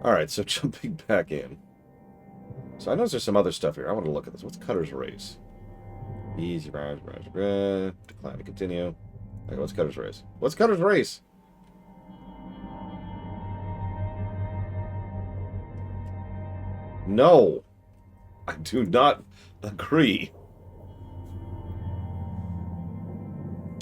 Alright, so jumping back in. So I notice there's some other stuff here. I want to look at this. What's Cutter's Race? Easy, decline to continue. Okay, what's Cutter's Race? What's Cutter's Race? No, I do not agree.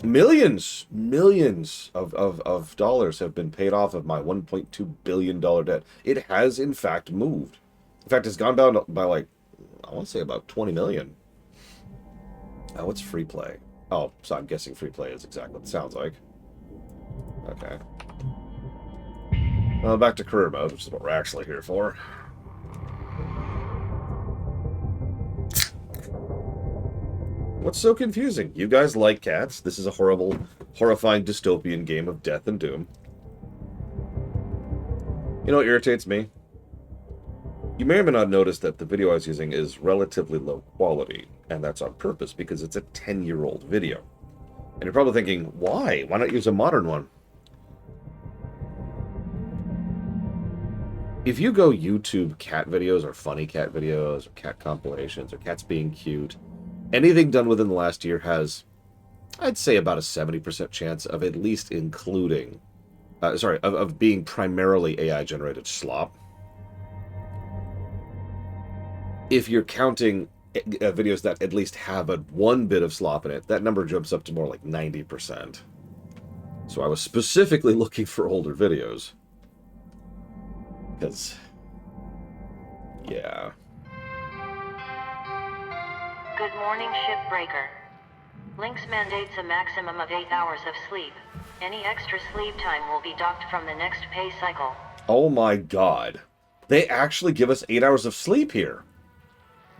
Millions of dollars have been paid off of my $1.2 billion debt. It has, in fact, moved. In fact, it's gone down by, like, I want to say about 20 million. What's free play? Oh, so I'm guessing free play is exactly what it sounds like. Okay. Well, back to career mode, which is what we're actually here for. What's so confusing? You guys like cats. This is a horrible, horrifying dystopian game of death and doom. You know what irritates me? You may or may not notice that the video I was using is relatively low quality, and that's on purpose because it's a 10-year-old video. And you're probably thinking, why? Why not use a modern one? If you go YouTube cat videos or funny cat videos or cat compilations or cats being cute, anything done within the last year has, I'd say, about a 70% chance of at least including, of being primarily AI-generated slop. If you're counting videos that at least have one bit of slop in it, that number jumps up to more like 90%. So I was specifically looking for older videos. Because, yeah. Good morning, Shipbreaker. Lynx mandates a maximum of 8 hours of sleep. Any extra sleep time will be docked from the next pay cycle. Oh my god. They actually give us 8 hours of sleep here.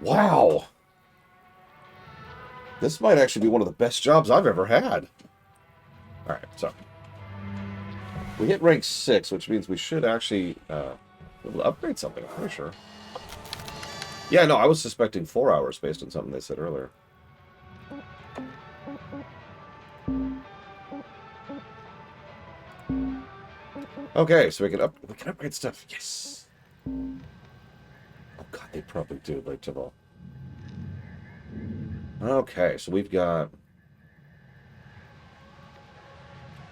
Wow. This might actually be one of the best jobs I've ever had. Alright, so. We hit rank 6, which means we should actually be able to upgrade something, I'm pretty sure. Yeah, no, I was suspecting 4 hours based on something they said earlier. Okay, so we can upgrade stuff. Yes. Oh god, they probably do, like Javal. Okay, so we've got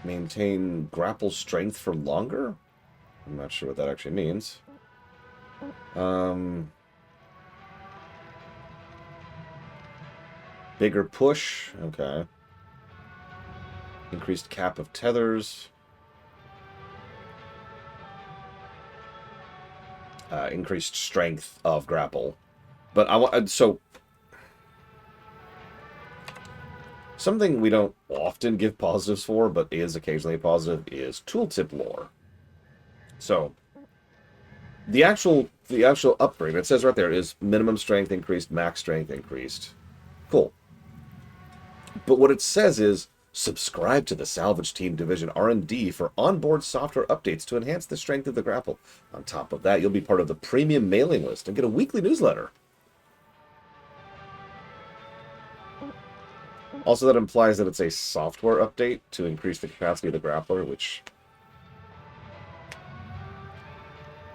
maintain grapple strength for longer. I'm not sure what that actually means. Bigger push. Okay. Increased cap of tethers. Increased strength of grapple. But I want so something we don't often give positives for, but is occasionally a positive, is tooltip lore. So the actual upgrade, it says right there, is minimum strength increased, max strength increased. Cool. But what it says is subscribe to the Salvage Team Division R&D for onboard software updates to enhance the strength of the grapple. On top of that, you'll be part of the premium mailing list and get a weekly newsletter. Also, that implies that it's a software update to increase the capacity of the grappler, which...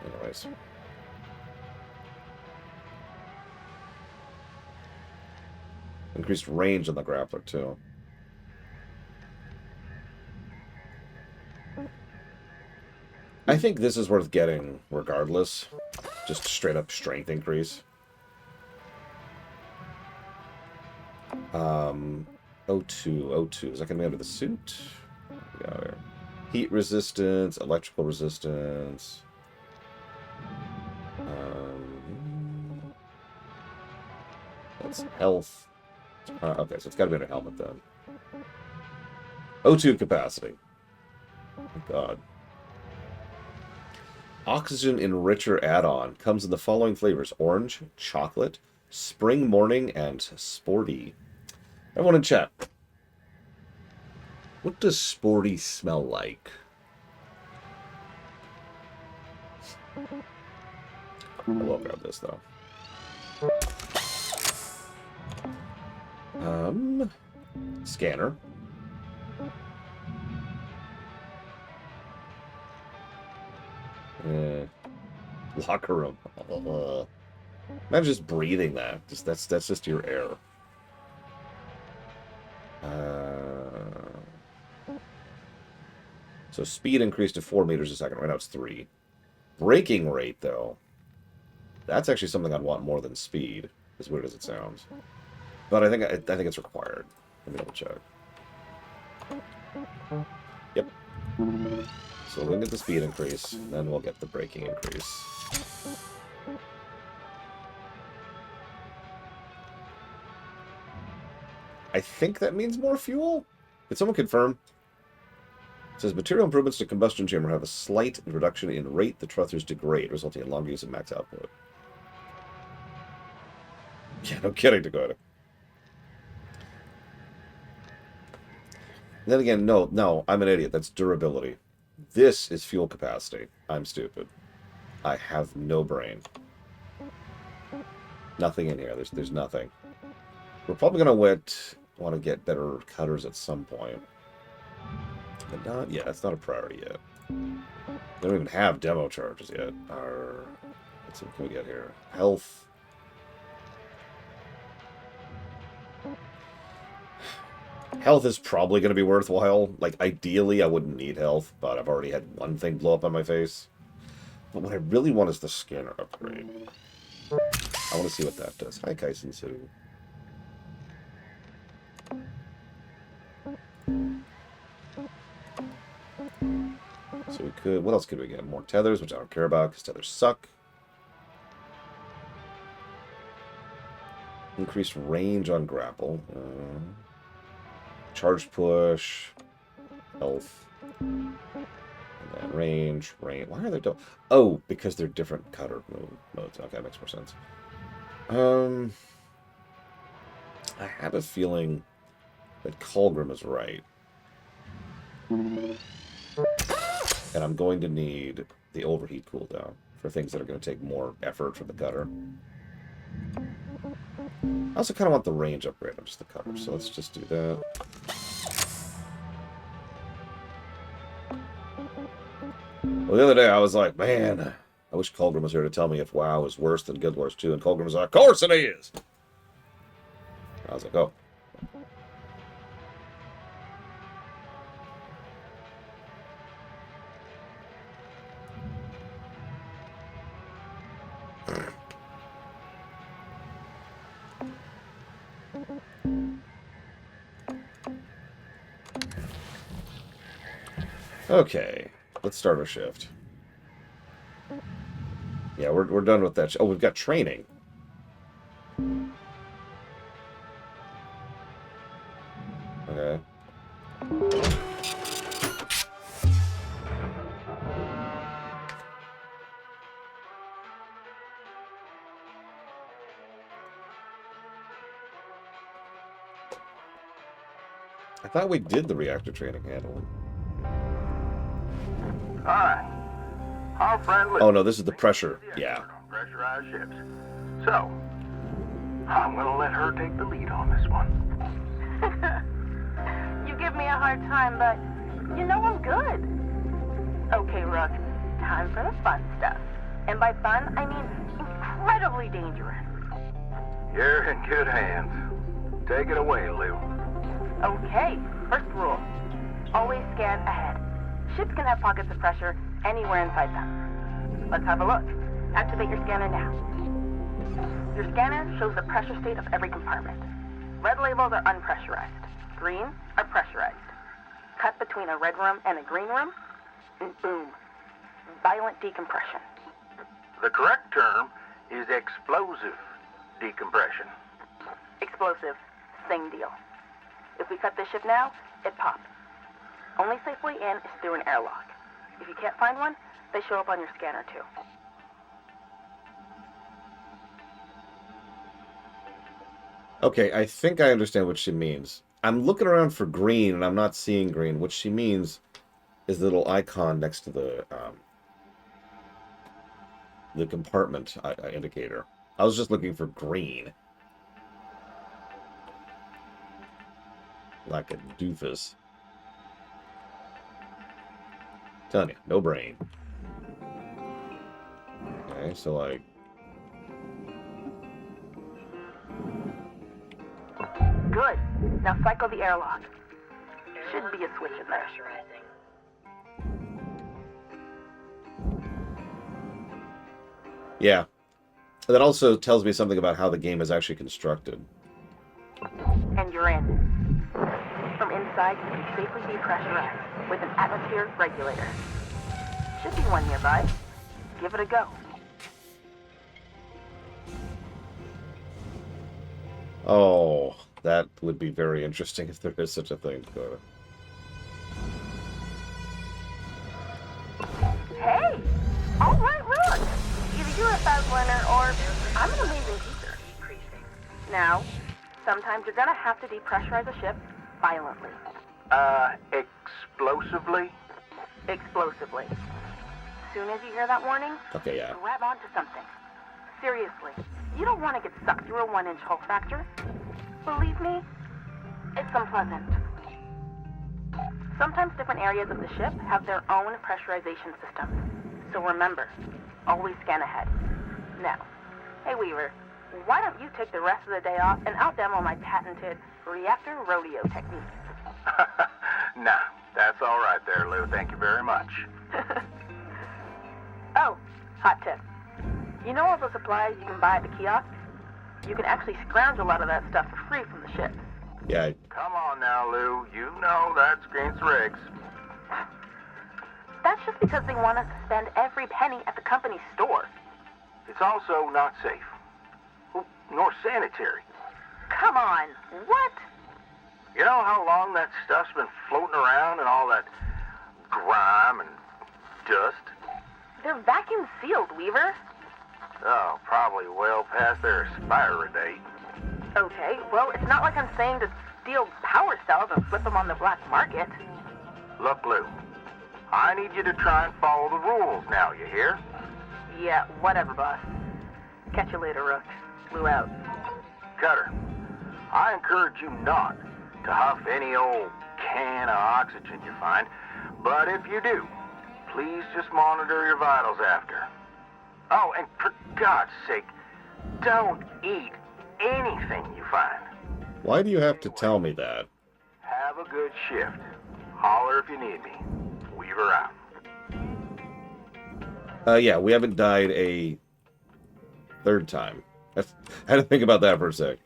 Anyways. Increased range on the grappler, too. I think this is worth getting regardless. Just straight up strength increase. O2. Is that going to be under the suit? Yeah, heat resistance, electrical resistance. That's health. Okay, so it's got to be under helmet then. O2 capacity. Oh, God. Oxygen Enricher add-on comes in the following flavors: orange, chocolate, spring morning, and sporty. Everyone in chat, what does sporty smell like? I will grab this though. Scanner. Locker room. Imagine just breathing that. That's just your air. So speed increased to 4 meters a second. Right now it's 3. Braking rate, though. That's actually something I'd want more than speed, as weird as it sounds. But I think it's required. Let me double check. Yep. So we'll get the speed increase, then we'll get the braking increase. I think that means more fuel? Did someone confirm? It says material improvements to combustion chamber have a slight reduction in rate the thrusters degrade, resulting in longer use of max output. Yeah, no kidding, Dakota. Then again, no, I'm an idiot. That's durability. This is fuel capacity. I'm stupid. I have no brain. Nothing in here. There's nothing. We're probably gonna want to get better cutters at some point. But not yet. That's not a priority yet. We don't even have demo charges yet. Let's see, what can we get here? Health. Health is probably going to be worthwhile. Like, ideally, I wouldn't need health, but I've already had one thing blow up on my face. But what I really want is the scanner upgrade. I want to see what that does. Hi, Kaisen Sue. So we could... What else could we get? More tethers, which I don't care about, because tethers suck. Increased range on grapple. Charge push. Health. And then range. Why are they... Oh, because they're different cutter modes. Okay, that makes more sense. I have a feeling that Colgrim is right. And I'm going to need the overheat cooldown for things that are going to take more effort from the cutter. I also kind of want the range upgrade on just the cutter, so let's just do that. Well, the other day I was like, man, I wish Colgrim was here to tell me if WoW is worse than Guild Wars 2, and Colgrim was like, of course it is! I was like, oh. Okay, let's start our shift. Yeah, we're done with that. Oh, we've got training. Okay. I thought we did the reactor training handling. Alright. Our friend... Oh, no, this is the pressure. Yeah. Pressurized ships. So, I'm gonna let her take the lead on this one. You give me a hard time, but you know I'm good. Okay, Rook, time for the fun stuff. And by fun, I mean incredibly dangerous. You're in good hands. Take it away, Lou. Okay, first rule. Always scan ahead. Ships can have pockets of pressure anywhere inside them. Let's have a look. Activate your scanner now. Your scanner shows the pressure state of every compartment. Red labels are unpressurized. Green are pressurized. Cut between a red room and a green room, and boom, violent decompression. The correct term is explosive decompression. Explosive, same deal. If we cut this ship now, it pops. Only safe way in is through an airlock. If you can't find one, they show up on your scanner too. Okay, I think I understand what she means. I'm looking around for green, and I'm not seeing green. What she means is the little icon next to the compartment indicator. I was just looking for green. Like a doofus. Telling you, no brain. Okay, so like... Good. Now cycle the airlock. Should be a switch in there. Yeah. That also tells me something about how the game is actually constructed. And you're in. From inside, you can safely depressurize with an atmosphere regulator. Should be one nearby. Give it a go. Oh, that would be very interesting if there is such a thing. Hey! Alright, look! Either you're a fast learner or I'm an amazing teacher. Now, sometimes you're gonna have to depressurize a ship violently. Explosively? Explosively. Soon as you hear that warning, Okay, yeah. grab onto something. Seriously, you don't want to get sucked through a 1-inch hull fracture. Believe me, it's unpleasant. Sometimes different areas of the ship have their own pressurization systems. So remember, always scan ahead. Now, hey Weaver, why don't you take the rest of the day off and out-demo my patented reactor rodeo technique? Nah, that's all right there, Lou. Thank you very much. Oh, hot tip. You know all the supplies you can buy at the kiosk? You can actually scrounge a lot of that stuff for free from the ship. Yeah. Come on now, Lou. You know that's against the regs. That's just because they want us to spend every penny at the company's store. It's also not safe. Well, nor sanitary. Come on, what? You know how long that stuff's been floating around and all that grime and dust? They're vacuum sealed, Weaver. Oh, probably well past their expiry date. Okay, well, it's not like I'm saying to steal power cells and flip them on the black market. Look, Lou, I need you to try and follow the rules now, you hear? Yeah, whatever, boss. Catch you later, Rook. Lou out. Cutter, I encourage you not to huff any old can of oxygen you find, but if you do, please just monitor your vitals after. Oh, and for God's sake, don't eat anything you find. Why do you have to tell me that? Have a good shift. Holler if you need me. Weaver out. Yeah, we haven't died a third time. I had to think about that for a sec.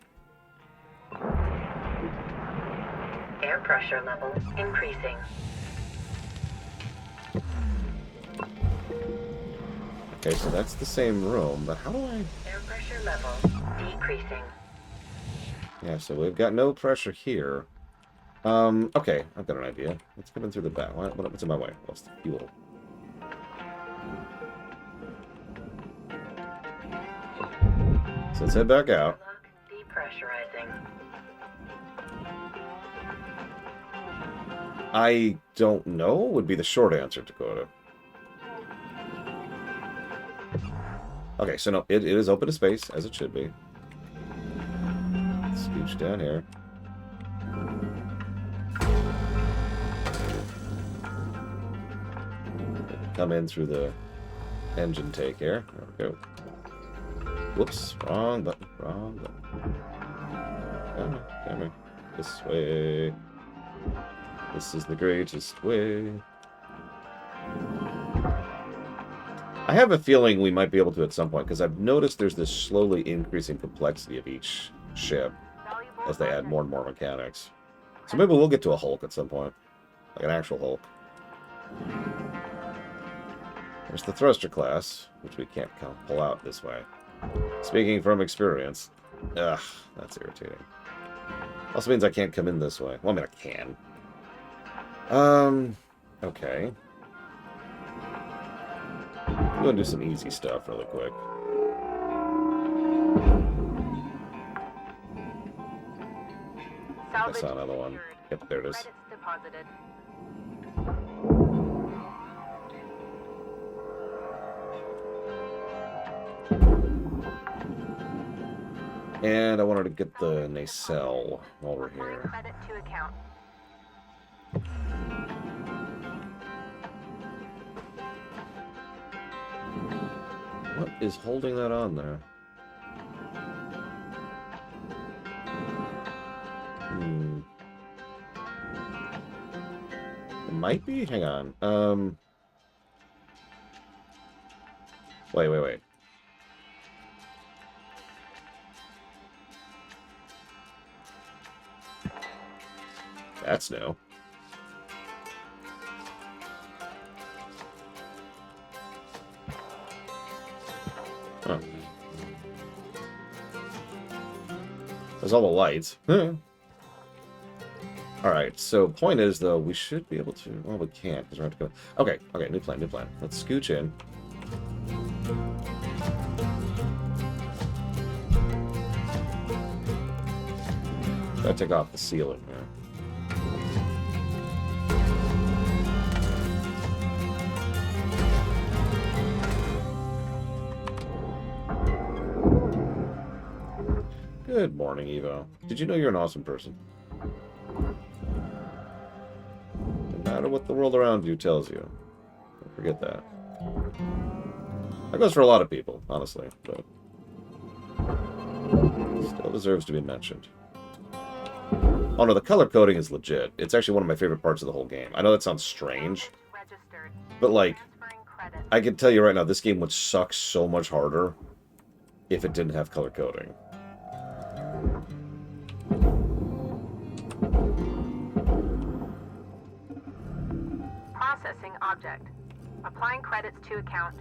Air pressure level increasing. Okay, so that's the same room, but how do I... Air pressure level decreasing. Yeah, so we've got no pressure here. Okay, I've got an idea. Let's come in through the back. What's in my way? What's the fuel? So let's head back out. Depressurizing. I don't know would be the short answer, Dakota. Okay, so no, it is open to space, as it should be. Let's scooch down here. Come in through the engine take here. There we go. Whoops, wrong button, wrong button. Come here. This way. This is the greatest way. I have a feeling we might be able to at some point, because I've noticed there's this slowly increasing complexity of each ship as they add more and more mechanics. So maybe we'll get to a Hulk at some point. Like an actual Hulk. There's the thruster class, which we can't pull out this way. Speaking from experience. Ugh, that's irritating. Also means I can't come in this way. Well, I mean, I can. Okay. I'm going to do some easy stuff really quick. I saw another one. Yep, there it is. Deposited. And I wanted to get the nacelle while we're here. Credit to account. What is holding that on there? It might be? Hang on. Wait. That's new. Huh. There's all the lights. Alright, so point is, though, we should be able to... Well, we can't, because we have to go... Okay, new plan. Let's scooch in. Gotta take off the ceiling here. Good morning, Evo. Did you know you're an awesome person? No matter what the world around you tells you. Don't forget that. That goes for a lot of people, honestly, but still deserves to be mentioned. Oh no, the color coding is legit. It's actually one of my favorite parts of the whole game. I know that sounds strange, but like, I can tell you right now, this game would suck so much harder if it didn't have color coding. Processing object. Applying credits to account.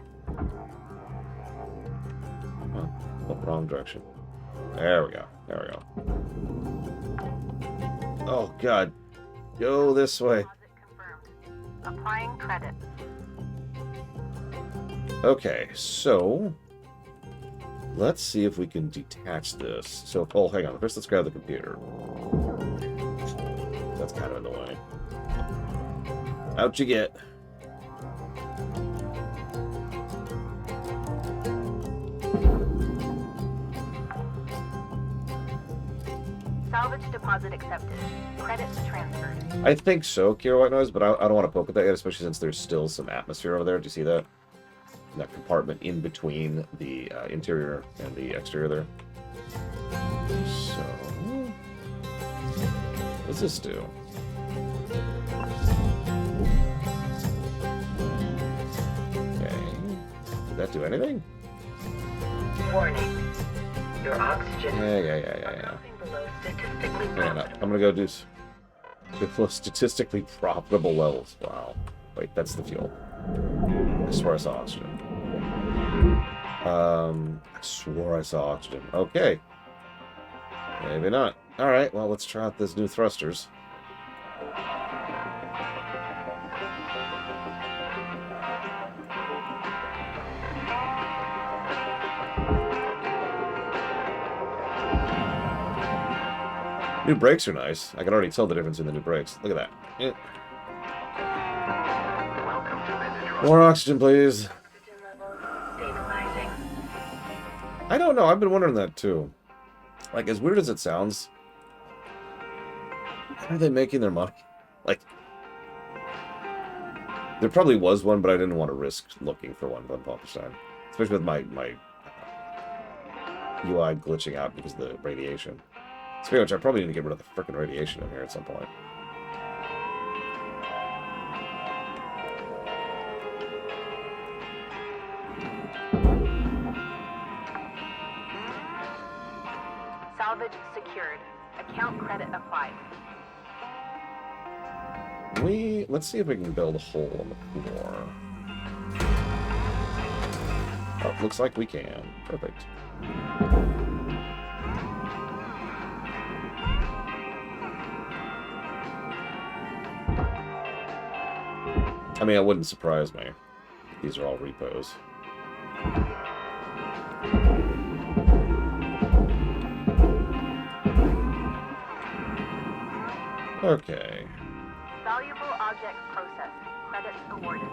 Huh? Oh, wrong direction. There we go. Oh, God. Go this way. Applying credit. Okay, so... let's see if we can detach this. So, oh, hang on. First, let's grab the computer. That's kind of in the way. Out you get. Salvage deposit accepted. Credits transferred. I think so, Kira White Noise, but I don't want to poke at that yet, especially since there's still some atmosphere over there. Do you see that? That compartment in between the interior and the exterior there. So, what does this do? Okay. Did that do anything? Warning. Your oxygen Yeah. below statistically Yeah, no, I'm gonna go do below statistically profitable levels. Wow. Wait, that's the fuel. I swear I saw oxygen. I swore I saw oxygen. Okay. Maybe not. Alright, well, let's try out these new thrusters. New brakes are nice. I can already tell the difference in the new brakes. Look at that. Yeah. More oxygen, please. I don't know. I've been wondering that, too. Like, as weird as it sounds, how are they making their money? Like, there probably was one, but I didn't want to risk looking for one on Wolfenstein. Especially with my UI glitching out because of the radiation. Speaking of which, I probably need to get rid of the frickin' radiation in here at some point. Salvage secured. Account credit applied. Let's see if we can build a hole in the floor. Oh, looks like we can. Perfect. I mean, it wouldn't surprise me. These are all repos. Okay. Valuable object processed. Credits awarded.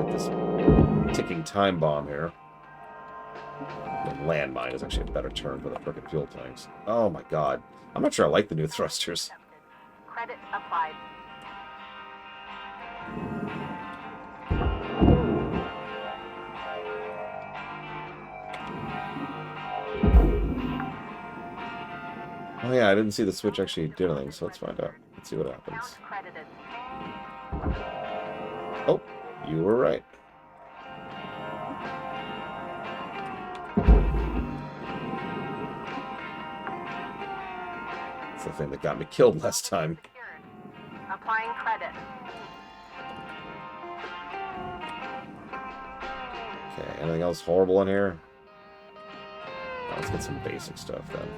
Get this ticking time bomb here. The landmine is actually a better term for the frickin' fuel tanks. Oh my god. I'm not sure I like the new thrusters. Credits applied. Oh yeah, I didn't see the switch actually do anything, so let's find out. Let's see what happens. Count credited. Oh, you were right. It's the thing that got me killed last time. Secured. Applying credit. Okay, anything else horrible in here? Oh, let's get some basic stuff then.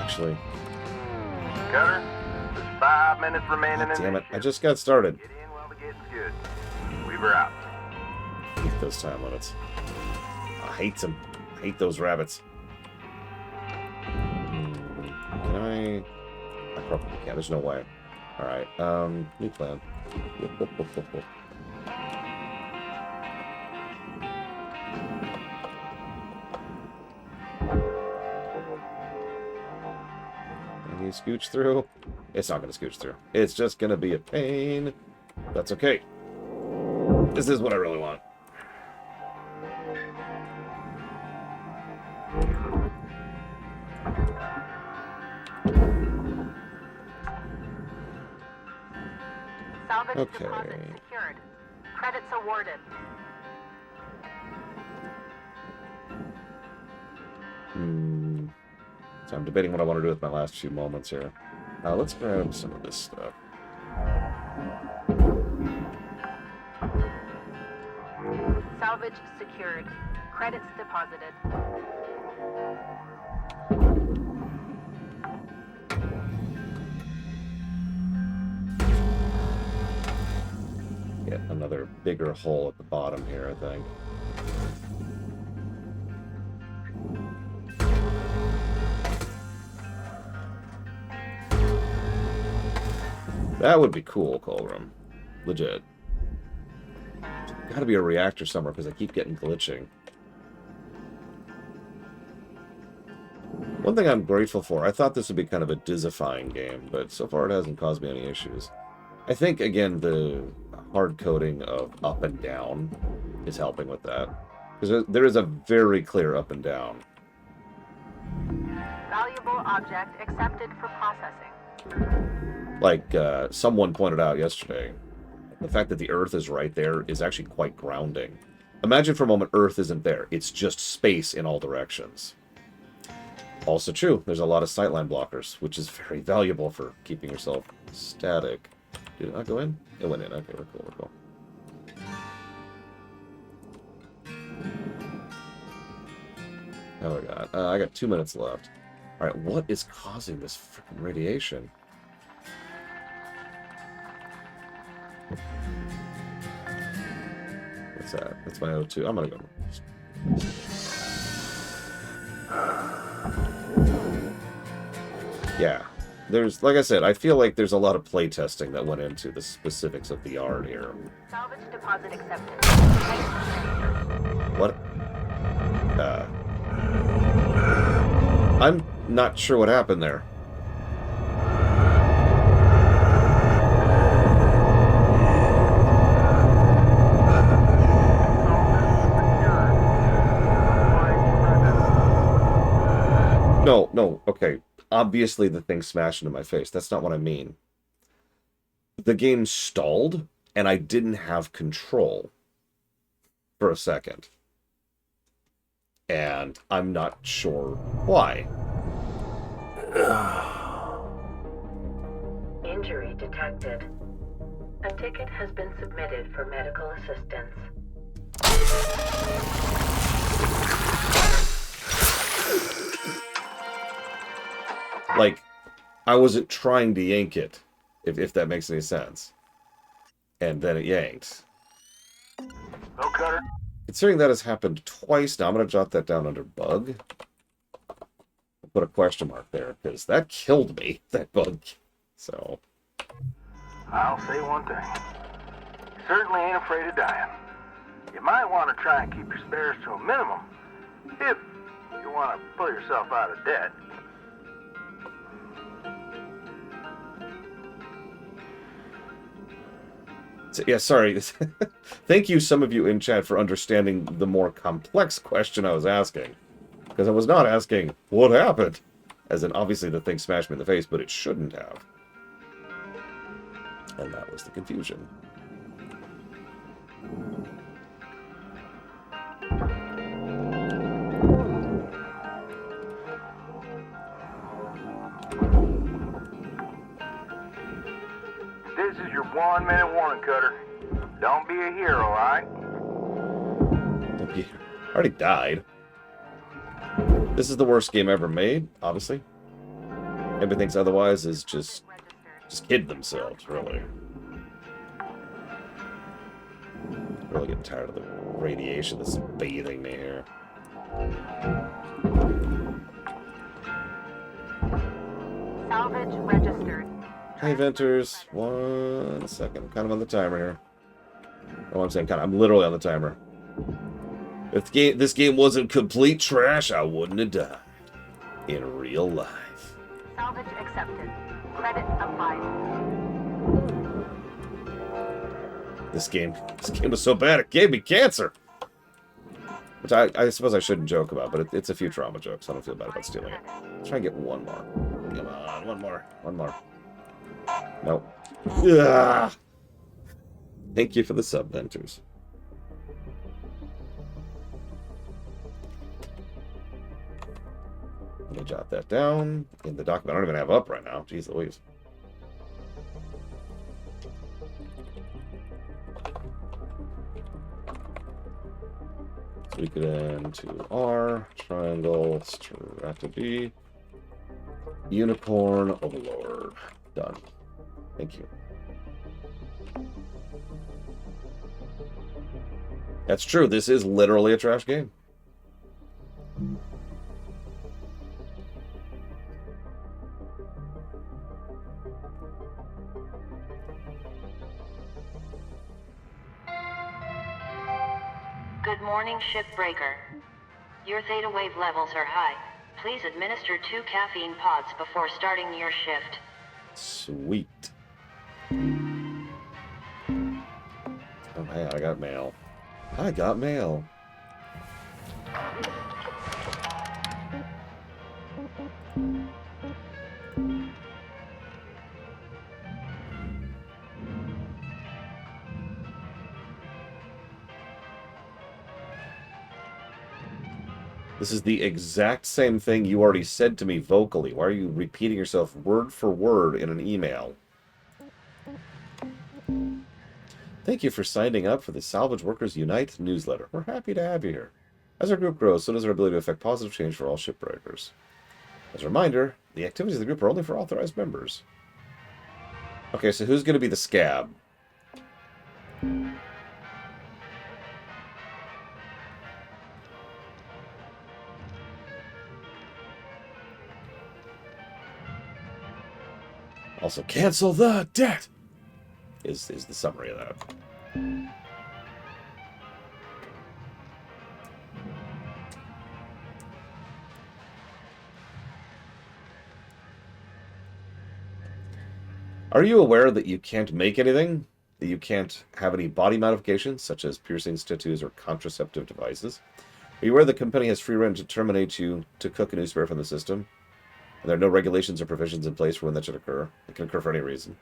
Actually, Cutter, there's 5 minutes remaining in damn this it, I shift. just got started. Get in while the getting's good. Weaver out. I hate those time limits. I hate them. I hate those rabbits. Can I probably can't. There's no way. Alright, new plan. Can you scooch through? It's not going to scooch through. It's just going to be a pain. That's okay. This is what I really want. Salvage Okay. deposit secured. Credits awarded. So I'm debating what I want to do with my last few moments here. Let's grab some of this stuff. Salvage secured. Credits deposited. Get another bigger hole at the bottom here, I think. That would be cool, Colrum. Legit. Gotta be a reactor somewhere, because I keep getting glitching. One thing I'm grateful for, I thought this would be kind of a dizzifying game, but so far it hasn't caused me any issues. I think, again, the hard coding of up and down is helping with that. Because there is a very clear up and down. Valuable object accepted for processing. Like someone pointed out yesterday, the fact that the Earth is right there is actually quite grounding. Imagine for a moment Earth isn't there. It's just space in all directions. Also true, there's a lot of sightline blockers, which is very valuable for keeping yourself static. Did it not go in? It went in. Okay, we're cool, we're cool. Oh my god. I got 2 minutes left. Alright, what is causing this freaking radiation? What's that? That's my O2. I'm gonna go. Yeah. There's, like I said, I feel like there's a lot of playtesting that went into the specifics of the yard here. Salvage deposit accepted. What? I'm not sure what happened there. No, okay. Obviously the thing smashed into my face. That's not what I mean. The game stalled, and I didn't have control for a second. And I'm not sure why. Injury detected. A ticket has been submitted for medical assistance. Like, I wasn't trying to yank it, if that makes any sense. And then it yanked. No cutter. Considering that has happened twice now, I'm going to jot that down under bug. Put a question mark there, because that killed me, that bug. So. I'll say one thing. You certainly ain't afraid of dying. You might want to try and keep your spares to a minimum, if you want to pull yourself out of debt. So, yeah, sorry. Thank you, some of you in chat, for understanding the more complex question I was asking. Because I was not asking, what happened? As in, obviously the thing smashed me in the face, but it shouldn't have. And that was the confusion. This is your 1-minute warning, Cutter. Don't be a hero, alright? I already died. This is the worst game ever made, obviously. Everybody thinks otherwise is just kid themselves, really. Really getting tired of the radiation that's bathing me here. Salvage registered. Hey, Venters. 1 second. I'm kind of on the timer here. Oh, I'm saying kind of. I'm literally on the timer. If this game wasn't complete trash, I wouldn't have died. In real life. Salvage accepted. Credit applied. This game was so bad it gave me cancer. Which I suppose I shouldn't joke about, but it's a Futurama joke, so I don't feel bad about stealing it. Let's try and get one more. Come on, one more. One more. Nope. Ugh. Thank you for the sub, Venters. Let me jot that down in the document. I don't even have up right now. Jeez Louise. So we could end to R, triangle, strategy, unicorn, overlord. Done. Thank you. That's true. This is literally a trash game. Good morning, Shipbreaker. Your theta wave levels are high. Please administer 2 caffeine pods before starting your shift. Sweet. Oh, hey, I got mail. I got mail. This is the exact same thing you already said to me vocally. Why are you repeating yourself word for word in an email? Thank you for signing up for the Salvage Workers Unite newsletter. We're happy to have you here. As our group grows, so does our ability to affect positive change for all shipbreakers. As a reminder, the activities of the group are only for authorized members. Okay, so who's going to be the scab? Also, cancel the debt is the summary of that. Are you aware that you can't make anything? That you can't have any body modifications, such as piercings, tattoos, or contraceptive devices? Are you aware the company has free reign to terminate you to cook a new spare from the system? And there are no regulations or provisions in place for when that should occur. It can occur for any reason.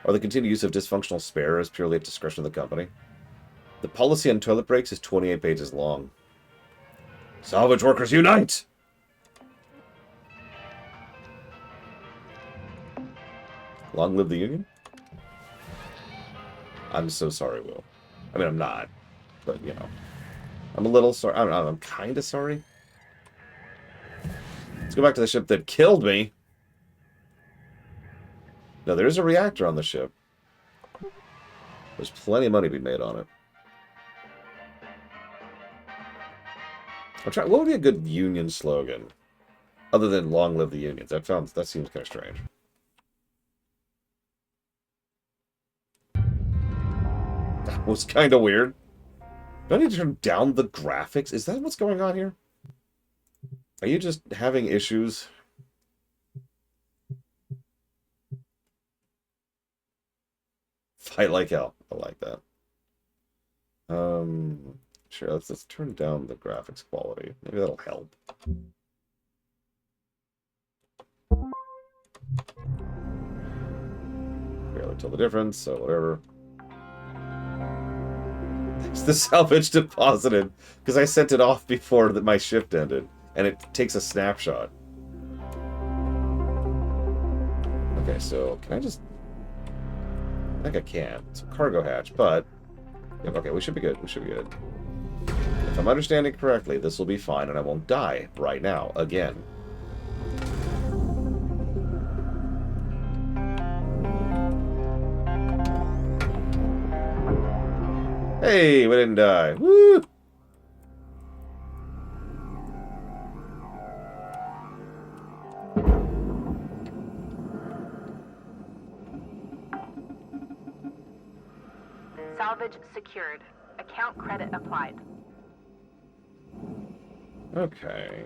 Or the continued use of dysfunctional spare is purely at discretion of the company. The policy on toilet breaks is 28 pages long. Salvage Workers Unite! Long live the Union? I'm so sorry, Will. I mean, I'm not. But, you know. I'm a little sorry. I don't know. I'm kind of sorry. Let's go back to the ship that killed me. No, there is a reactor on the ship. There's plenty of money to be made on it. I'm trying. What would be a good Union slogan, other than "Long live the Unions"? That seems kind of strange. That was kind of weird. Do I need to turn down the graphics? Is that what's going on here? Are you just having issues? Tight like hell. I like that. Sure, let's turn down the graphics quality. Maybe that'll help. Barely tell the difference, so whatever. It's the salvage deposited because I sent it off before my shift ended, and it takes a snapshot. Okay, so can I just? I think I can. It's a cargo hatch, but yeah, okay, we should be good. We should be good. If I'm understanding correctly, this will be fine, and I won't die right now again. Hey, we didn't die. Woo! Salvage secured. Account credit applied. Okay.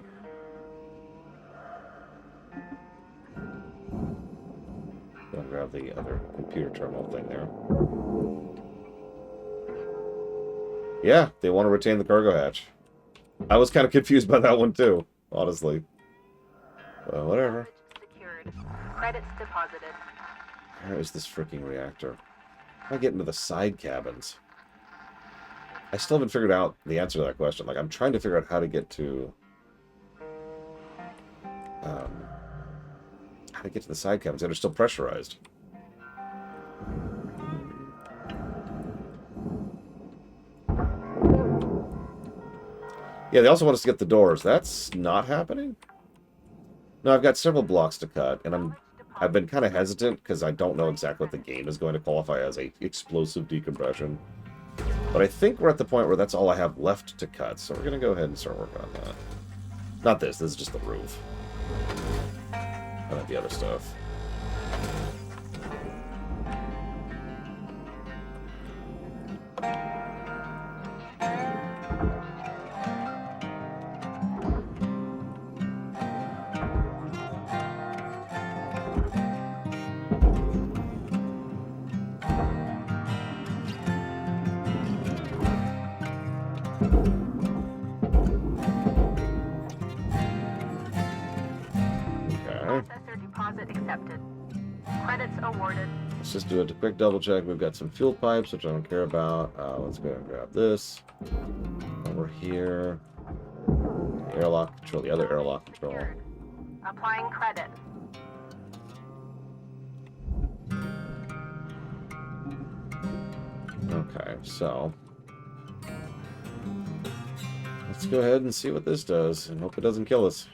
I'll grab the other computer terminal thing there. Yeah, they want to retain the cargo hatch. I was kind of confused by that one too, honestly. Well, whatever. Secured. Credits deposited. Where is this freaking reactor? How do I get into the side cabins? I still haven't figured out the answer to that question. Like, I'm trying to figure out how to get to... how to get to the side cabins that are still pressurized. Yeah, they also want us to get the doors. That's not happening? No, I've got several blocks to cut, and I've been kind of hesitant because I don't know exactly what the game is going to qualify as a explosive decompression. But I think we're at the point where that's all I have left to cut, so we're going to go ahead and start working on that. Not this is just the roof. Not the other stuff. Processor deposit accepted. Credits awarded. Let's just do a quick double check. We've got some fuel pipes, which I don't care about. Let's go ahead and grab this. Over here. The airlock control, the other airlock control. Secured. Applying credit. Okay, so let's go ahead and see what this does and hope it doesn't kill us.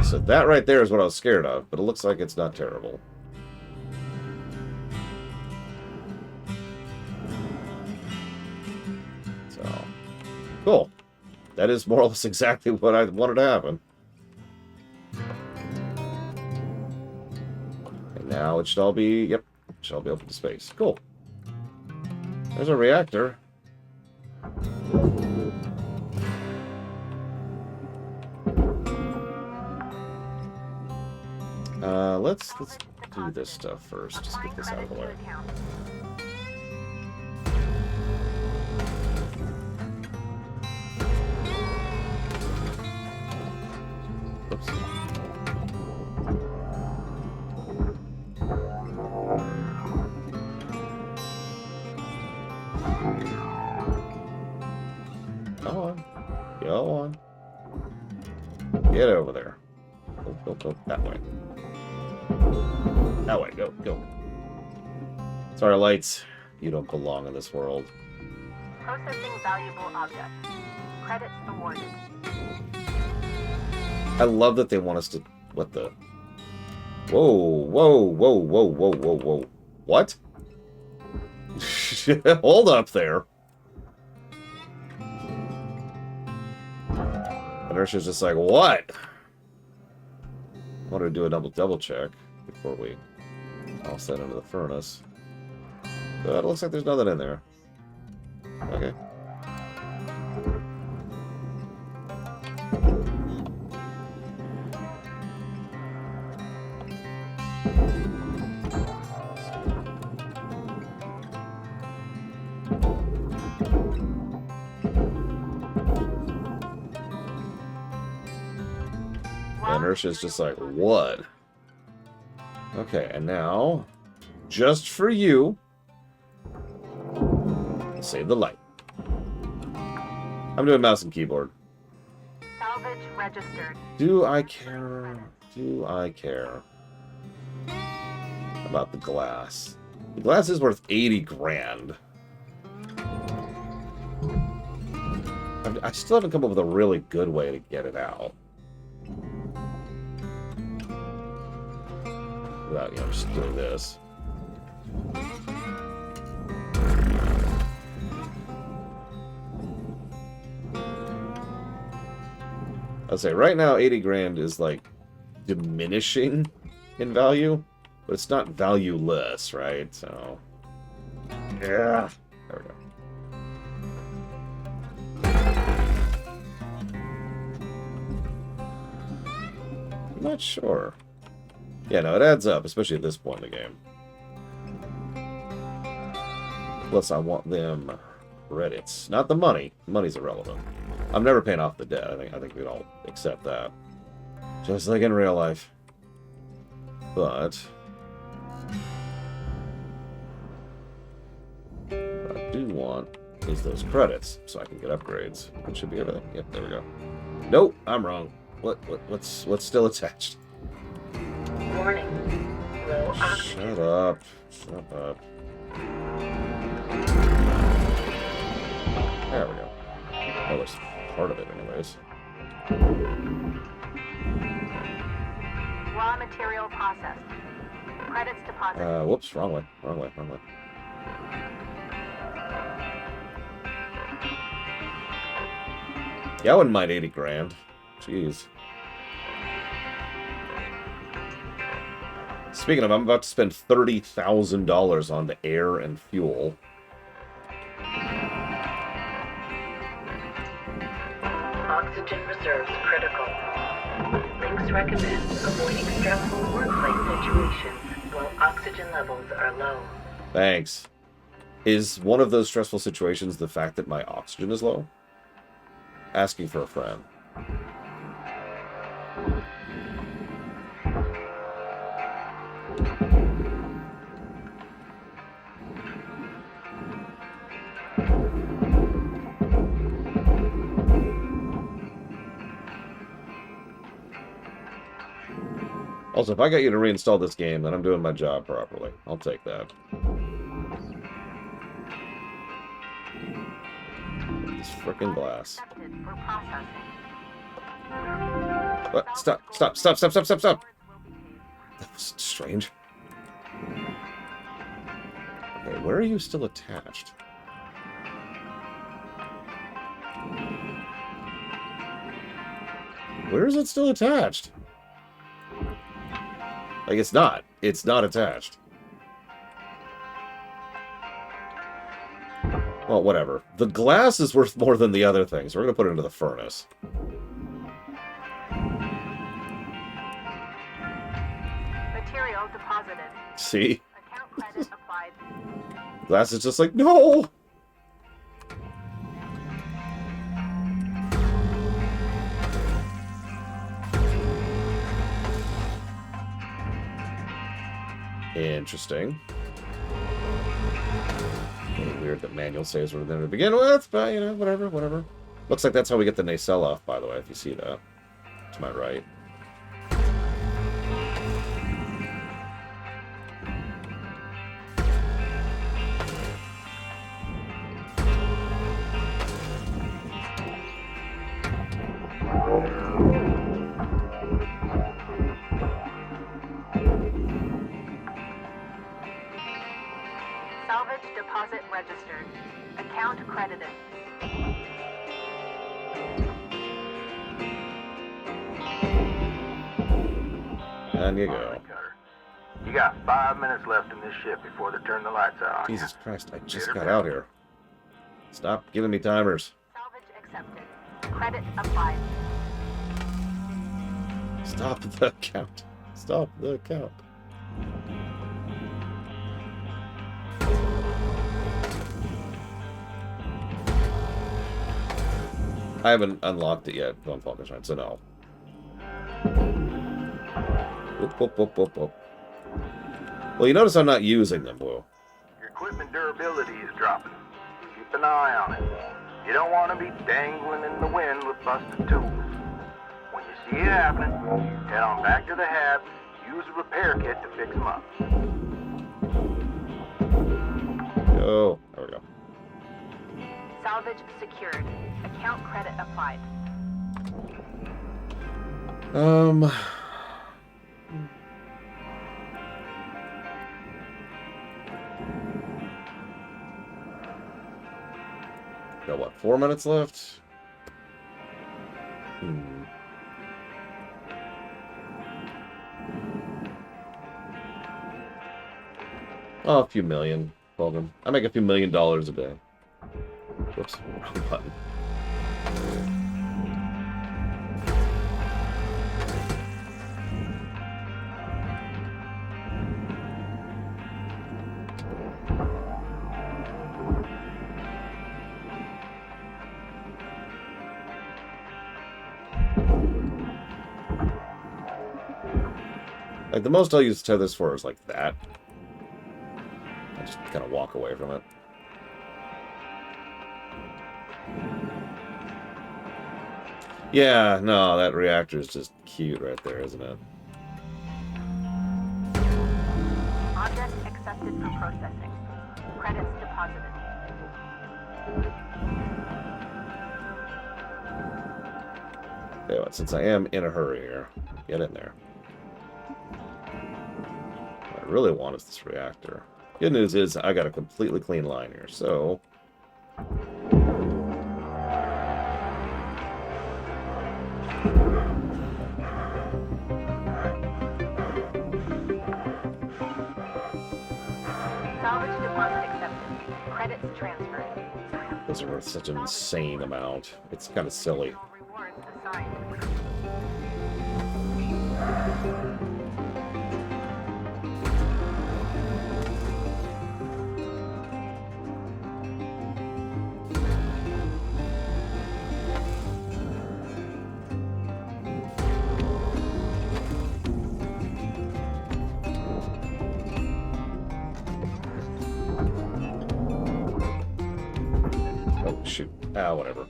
So that right there is what I was scared of, but it looks like it's not terrible. So, cool. That is more or less exactly what I wanted to happen. And now it should all be, yep, it should all be open to space. Cool. There's a reactor. Let's do this stuff first. Just get this out of the way. Oops. Go on. Go on. Get over there. Go that way. That way, go. Sorry, lights. You don't belong in this world. Processing valuable object. Credits awarded. I love that they want us to... What the... Whoa. What? Hold up there. Inertia's just like, what? I want to do a double check before we all set into the furnace. But it looks like there's nothing in there. Okay. Inertia's just like, what? Okay, and now, just for you, save the light. I'm doing mouse and keyboard. Salvage registered. Do I care? Do I care about the glass? The glass is worth 80 grand. I still haven't come up with a really good way to get it out. Without, you know, just doing this. I'll say right now 80 grand is like diminishing in value, but it's not valueless, right? So yeah. There we go. I'm not sure. Yeah, no, it adds up, especially at this point in the game. Plus, I want them credits, not the money. Money's irrelevant. I'm never paying off the debt. I think we'd all accept that, just like in real life. But what I do want is those credits, so I can get upgrades. That should be everything. Yep, there we go. Nope, I'm wrong. What's still attached? Warning. Low oxygen. Shut up. Shut up. There we go. That was part of it anyways. Raw material processed. Credits deposited. Whoops, wrong way. Wrong way. Yeah, I wouldn't mind 80 grand. Jeez. Speaking of, I'm about to spend $30,000 on the air and fuel. Oxygen reserves critical. Links recommend avoiding stressful workplace situations while oxygen levels are low. Thanks. Is one of those stressful situations the fact that my oxygen is low? Asking for a friend. Also, if I got you to reinstall this game, then I'm doing my job properly. I'll take that. This frickin' glass. What? Stop. That was strange. Okay, where are you still attached? Where is it still attached? Like, it's not. It's not attached. Well, whatever. The glass is worth more than the other things. We're going to put it into the furnace. Material deposited. See? Account credit applied. Glass is just like, no! Interesting. Weird that manual saves were there to begin with, but, you know, whatever. Looks like that's how we get the nacelle off, by the way, if you see that. To my right. Salvage deposit registered. Account credited. On you All go. right, Cutter. You got 5 minutes left in this ship before they turn the lights out. Jesus Christ, I just got out here. Stop giving me timers. Salvage accepted. Credit applied. Stop the count. Stop the count. I haven't unlocked it yet on Falcon Shrine, so no. Whoop, whoop, whoop, whoop, whoop. Well, you notice I'm not using them, Blue. Your equipment durability is dropping. Keep an eye on it. You don't want to be dangling in the wind with busted tools. When you see it happening, head on back to the hab, use a repair kit to fix them up. Oh, there we go. Salvage secured. Account credit applied. Got what, 4 minutes left? Oh, a few million. Problem. I make a few $1,000,000 a day. Whoops, wrong button. Like, the most I'll use tethers for is like that. I just kind of walk away from it. Yeah, no, that reactor is just cute right there, isn't it? Object accepted for processing. Credits deposited. Yeah, but since I am in a hurry here, get in there. What I really want is this reactor. Good news is I got a completely clean line here, so... Salvage deposit accepted. Credits transferred. Those are worth such an insane amount. It's kind of silly. Rewards assigned. Oh, shoot. Ah, whatever.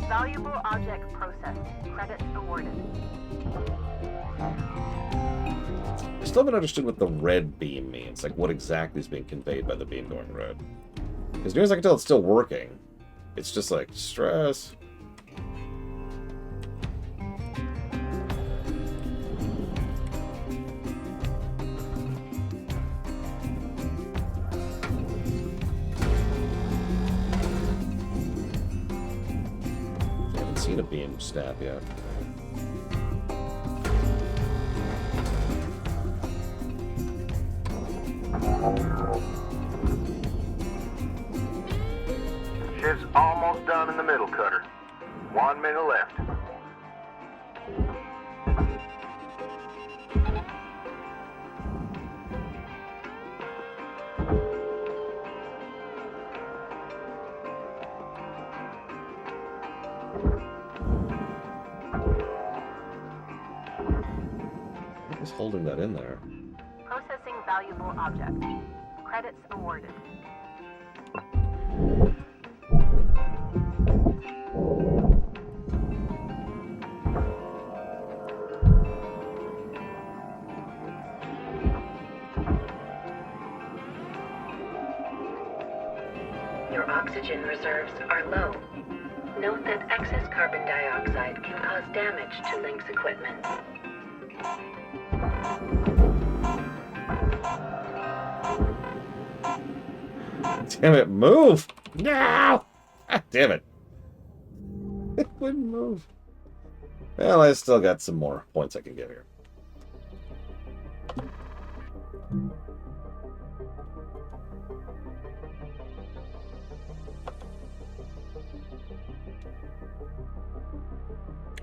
Valuable object processed. Credits awarded. I still haven't understood what the red beam means. Like, what exactly is being conveyed by the beam going red. As near as I can tell, it's still working. It's just like, stress. I haven't seen a beam snap yet. Ship's almost done in the middle, Cutter. 1 minute left. What was holding that in there? Processing valuable object. Credits awarded. Your oxygen reserves are low. Note that excess carbon dioxide can cause damage to Link's equipment. Damn it, move! No! Ah, damn it. It wouldn't move. Well, I still got some more points I can get here.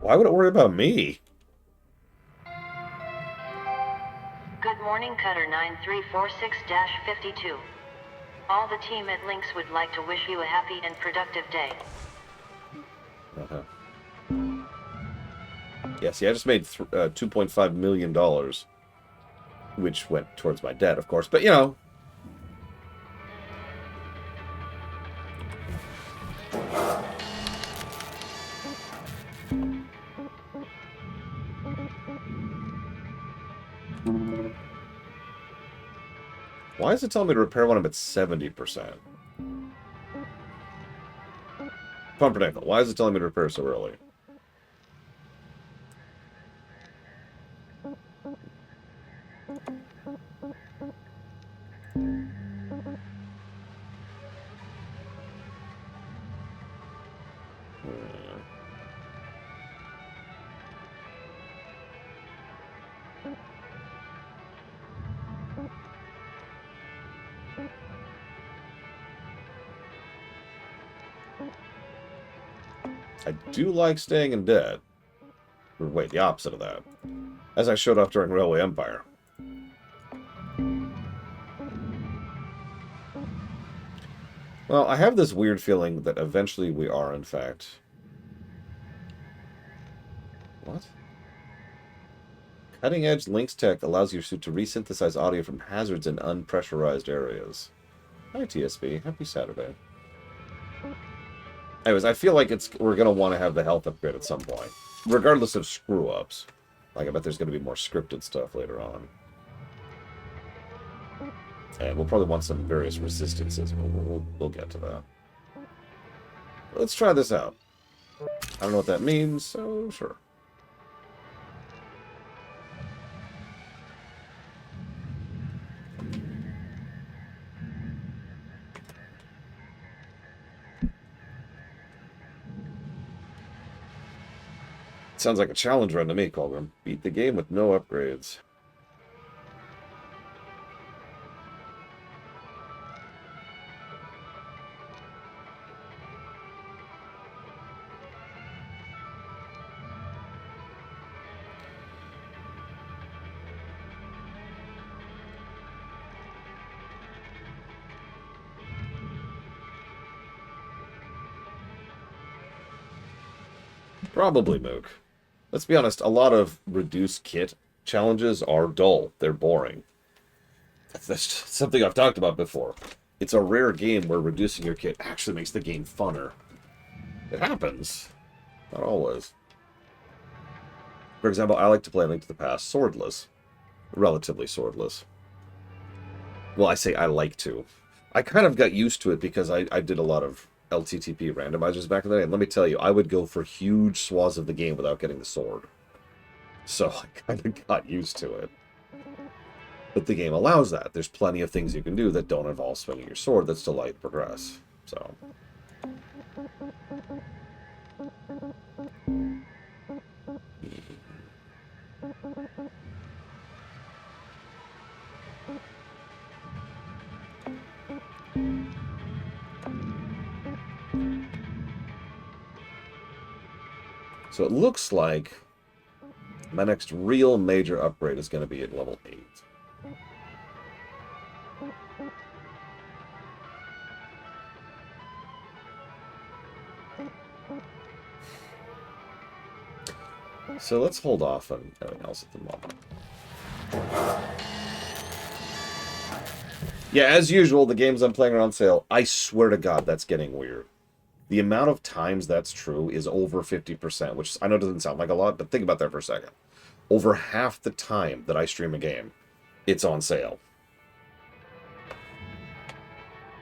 Why would it worry about me? Good morning, Cutter 9346-52. All the team at Lynx would like to wish you a happy and productive day. Uh-huh. Yeah, see, I just made $2.5 million, which went towards my debt, of course. But, you know. Why is it telling me to repair when I'm at 70%? Pumpernickel, why is it telling me to repair so early? I do like staying in debt. Or wait, the opposite of that. As I showed off during Railway Empire. Well, I have this weird feeling that eventually we are, in fact... What? Cutting-edge Lynx tech allows your suit to resynthesize audio from hazards in unpressurized areas. Hi, TSB. Happy Saturday. Anyways, I feel like we're going to want to have the health upgrade at some point. Regardless of screw-ups. Like, I bet there's going to be more scripted stuff later on. And we'll probably want some various resistances, but we'll get to that. Let's try this out. I don't know what that means, so sure. Sounds like a challenge run to me, Colgrim. Beat the game with no upgrades. Probably, Mook. Let's be honest, a lot of reduced kit challenges are dull. They're boring. That's something I've talked about before. It's a rare game where reducing your kit actually makes the game funner. It happens. Not always. For example, I like to play Link to the Past swordless. Relatively swordless. Well, I say I like to. I kind of got used to it because I did a lot of LTTP randomizers back in the day, and let me tell you, I would go for huge swaths of the game without getting the sword. So I kind of got used to it. But the game allows that. There's plenty of things you can do that don't involve swinging your sword that still let you progress. So... So it looks like my next real major upgrade is going to be at level 8. So let's hold off on everything else at the moment. Yeah, as usual, the games I'm playing are on sale. I swear to God, that's getting weird. The amount of times that's true is over 50%, which I know doesn't sound like a lot, but think about that for a second. Over half the time that I stream a game, it's on sale.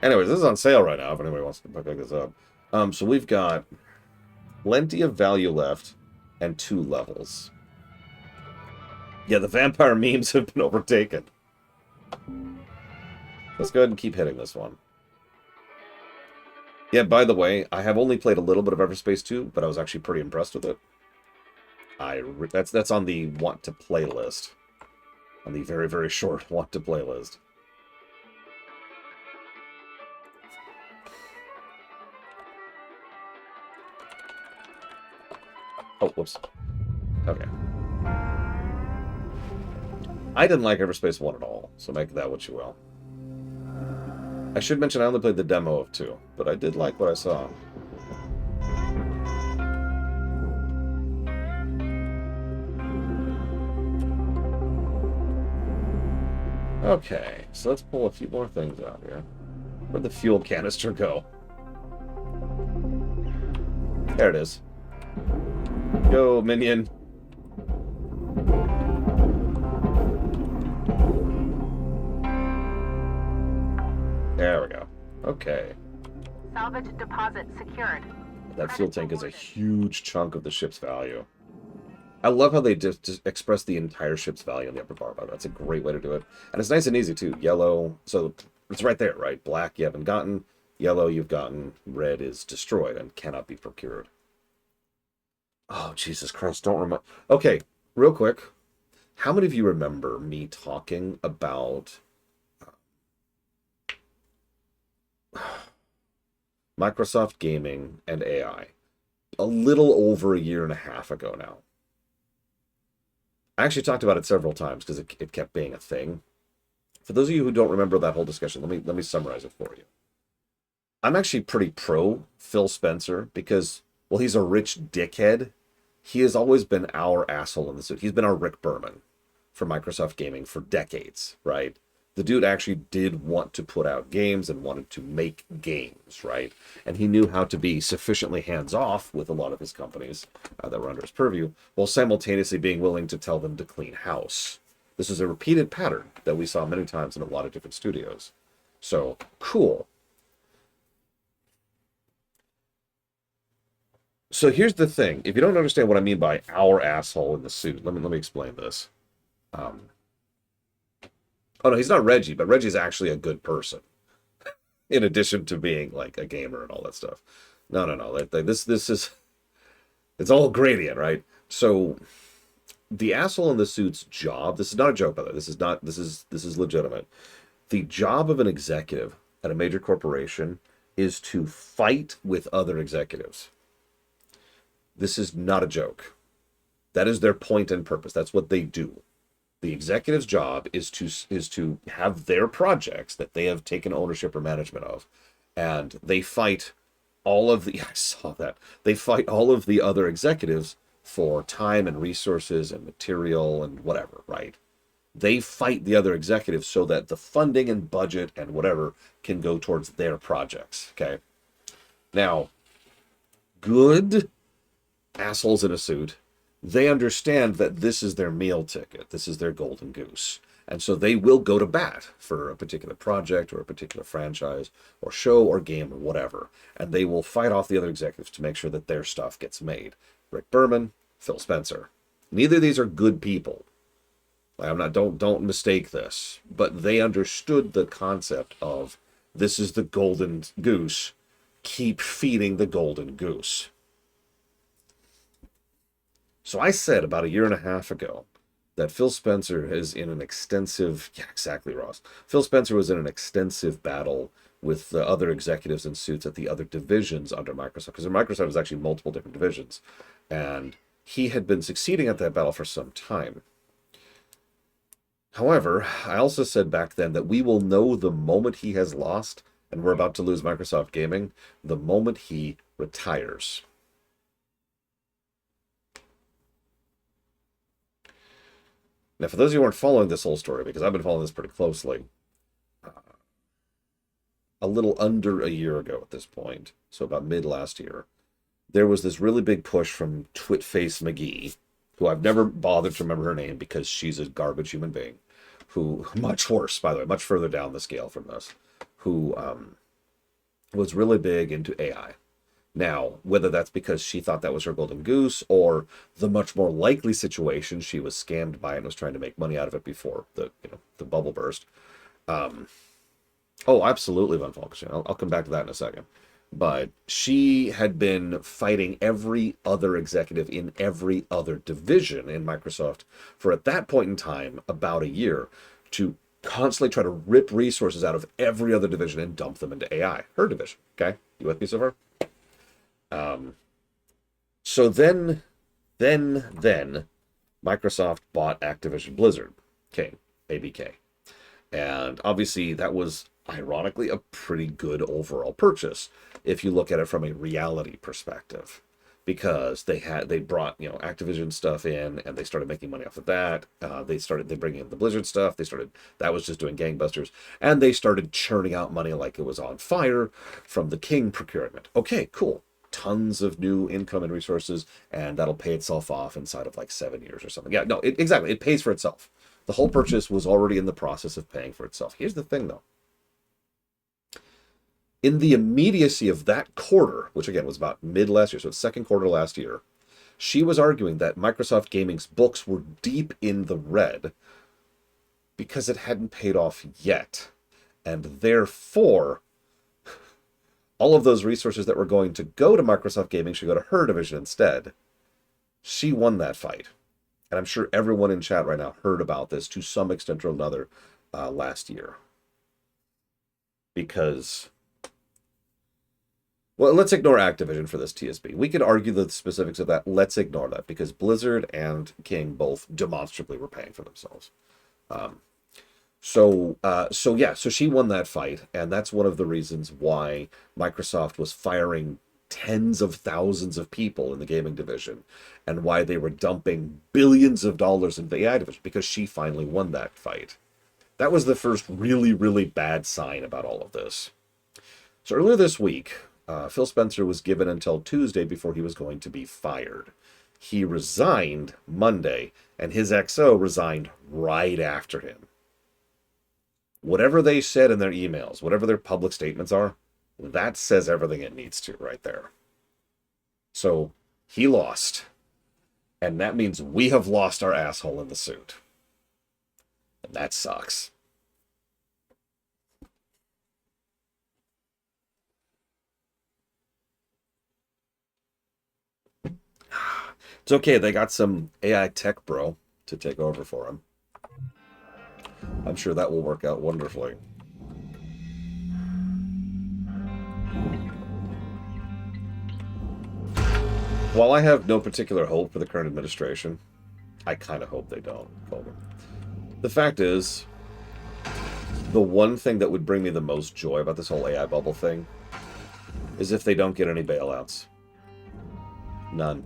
Anyways, this is on sale right now, if anybody wants to pick this up. So we've got plenty of value left and 2 levels. Yeah, the vampire memes have been overtaken. Let's go ahead and keep hitting this one. Yeah, by the way, I have only played a little bit of Everspace 2, but I was actually pretty impressed with it. That's on the want to play list. On the very, very short want to play list. Oh, whoops. Okay. I didn't like Everspace 1 at all, so make that what you will. I should mention I only played the demo of 2, but I did like what I saw. Okay, so let's pull a few more things out here. Where'd the fuel canister go? There it is. Go, minion. There we go. Okay. Salvage deposit secured. That fuel tank is a huge chunk of the ship's value. I love how they just express the entire ship's value in the upper bar. That's a great way to do it. And it's nice and easy, too. Yellow, so it's right there, right? Black, you haven't gotten. Yellow, you've gotten. Red is destroyed and cannot be procured. Oh, Jesus Christ, don't remember. Okay, real quick. How many of you remember me talking about Microsoft Gaming and AI a little over a year and a half ago now? I actually talked about it several times because it kept being a thing. For those of you who don't remember that whole discussion, let me summarize it for you. I'm actually pretty pro Phil Spencer because, well, he's a rich dickhead. He has always been our asshole in the suit. He's been our Rick Berman for Microsoft Gaming for decades, right? The dude actually did want to put out games and wanted to make games, right? And he knew how to be sufficiently hands-off with a lot of his companies that were under his purview, while simultaneously being willing to tell them to clean house. This is a repeated pattern that we saw many times in a lot of different studios. So, cool. So here's the thing. If you don't understand what I mean by our asshole in the suit, let me explain this. Oh, no, he's not Reggie, but Reggie's actually a good person. In addition to being, like, a gamer and all that stuff. No. This is... It's all gradient, right? So, the asshole in the suit's job... This is not a joke, by the way. This is legitimate. The job of an executive at a major corporation is to fight with other executives. This is not a joke. That is their point and purpose. That's what they do. The executive's job is to have their projects that they have taken ownership or management of, and they fight all of the... I saw that. They fight all of the other executives for time and resources and material and whatever, right? They fight the other executives so that the funding and budget and whatever can go towards their projects, okay? Now, good assholes in a suit, they understand that this is their meal ticket. This is their golden goose. And so they will go to bat for a particular project or a particular franchise or show or game or whatever. And they will fight off the other executives to make sure that their stuff gets made. Rick Berman, Phil Spencer. Neither of these are good people. Don't mistake this. But they understood the concept of this is the golden goose. Keep feeding the golden goose. So I said about a year and a half ago that Phil Spencer is in an extensive... Yeah, exactly, Ross. Phil Spencer was in an extensive battle with the other executives in suits at the other divisions under Microsoft. Because in Microsoft was actually multiple different divisions. And he had been succeeding at that battle for some time. However, I also said back then that we will know the moment he has lost, and we're about to lose Microsoft Gaming, the moment he retires. Now, for those of you who aren't following this whole story, because I've been following this pretty closely, a little under a year ago at this point, so about mid last year, there was this really big push from Twitface McGee, who I've never bothered to remember her name because she's a garbage human being, who, much worse, by the way, much further down the scale from this, who was really big into AI. Now, whether that's because she thought that was her golden goose, or the much more likely situation, she was scammed by it and was trying to make money out of it before the bubble burst. Oh, absolutely, Von Falkenstein. I'll come back to that in a second. but she had been fighting every other executive in every other division in Microsoft for, at that point in time, about a year, to constantly try to rip resources out of every other division and dump them into AI, her division. Okay, you with me so far? So then Microsoft bought Activision Blizzard, King, ABK. And obviously that was, ironically, a pretty good overall purchase if you look at it from a reality perspective, because they brought, Activision stuff in, and they started making money off of that. They bringing in the Blizzard stuff. That was just doing gangbusters, and they started churning out money like it was on fire from the King procurement. Okay, cool. Tons of new income and resources, and that'll pay itself off inside of like 7 years or something. Yeah, no, exactly. It pays for itself. The whole purchase was already in the process of paying for itself. Here's the thing, though. In the immediacy of that quarter, which again was about mid last year, so it's second quarter last year, she was arguing that Microsoft Gaming's books were deep in the red because it hadn't paid off yet. And therefore, all of those resources that were going to go to Microsoft Gaming should go to her division instead. She won that fight. And I'm sure everyone in chat right now heard about this to some extent or another last year. Because, well, let's ignore Activision for this TSB. We could argue the specifics of that. Let's ignore that, because Blizzard and King both demonstrably were paying for themselves. So she won that fight, and that's one of the reasons why Microsoft was firing tens of thousands of people in the gaming division, and why they were dumping billions of dollars in the AI division, because she finally won that fight. That was the first really, really bad sign about all of this. So earlier this week, Phil Spencer was given until Tuesday before he was going to be fired. He resigned Monday, and his XO resigned right after him. Whatever they said in their emails, whatever their public statements are, that says everything it needs to right there. So he lost. And that means we have lost our asshole in the suit. And that sucks. It's okay, they got some AI tech bro to take over for him. I'm sure that will work out wonderfully. While I have no particular hope for the current administration, I kind of hope they don't. The fact is, the one thing that would bring me the most joy about this whole AI bubble thing is if they don't get any bailouts. None.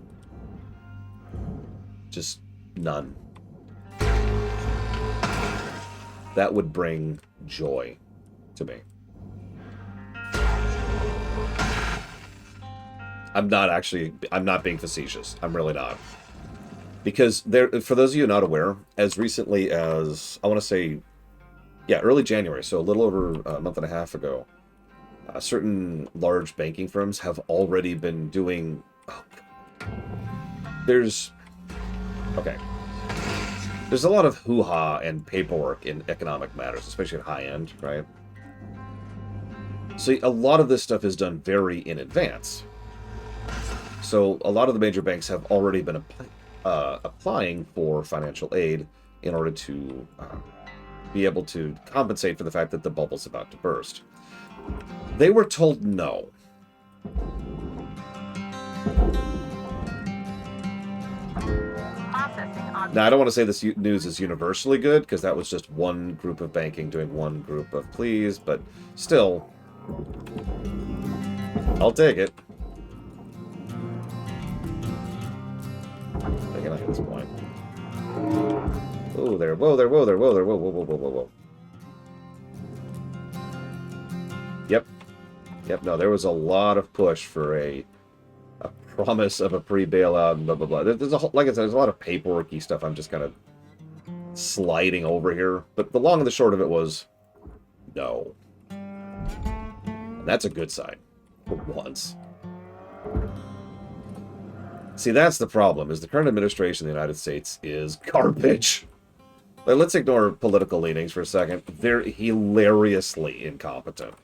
Just none. That would bring joy to me. I'm not being facetious. I'm really not. Because for those of you not aware, as recently as, I want to say, early January, so a little over a month and a half ago, certain large banking firms have already been doing... There's a lot of hoo-ha and paperwork in economic matters, especially at high end, right? So a lot of this stuff is done very in advance. So a lot of the major banks have already been applying for financial aid in order to be able to compensate for the fact that the bubble's about to burst. They were told no. Now, I don't want to say this news is universally good, because that was just one group of banking doing one group of pleas, but still, I'll take it. Taking at this point. Oh, there, whoa, there, whoa, there, whoa, there, whoa, whoa, whoa, whoa, whoa, whoa. Yep, no, there was a lot of push for a promise of a pre-bailout and blah, blah, blah. There's like I said, there's a lot of paperworky stuff I'm just kind of sliding over here. But the long and the short of it was, no. And that's a good sign. For once. See, that's the problem, is the current administration in the United States is garbage. But let's ignore political leanings for a second. They're hilariously incompetent.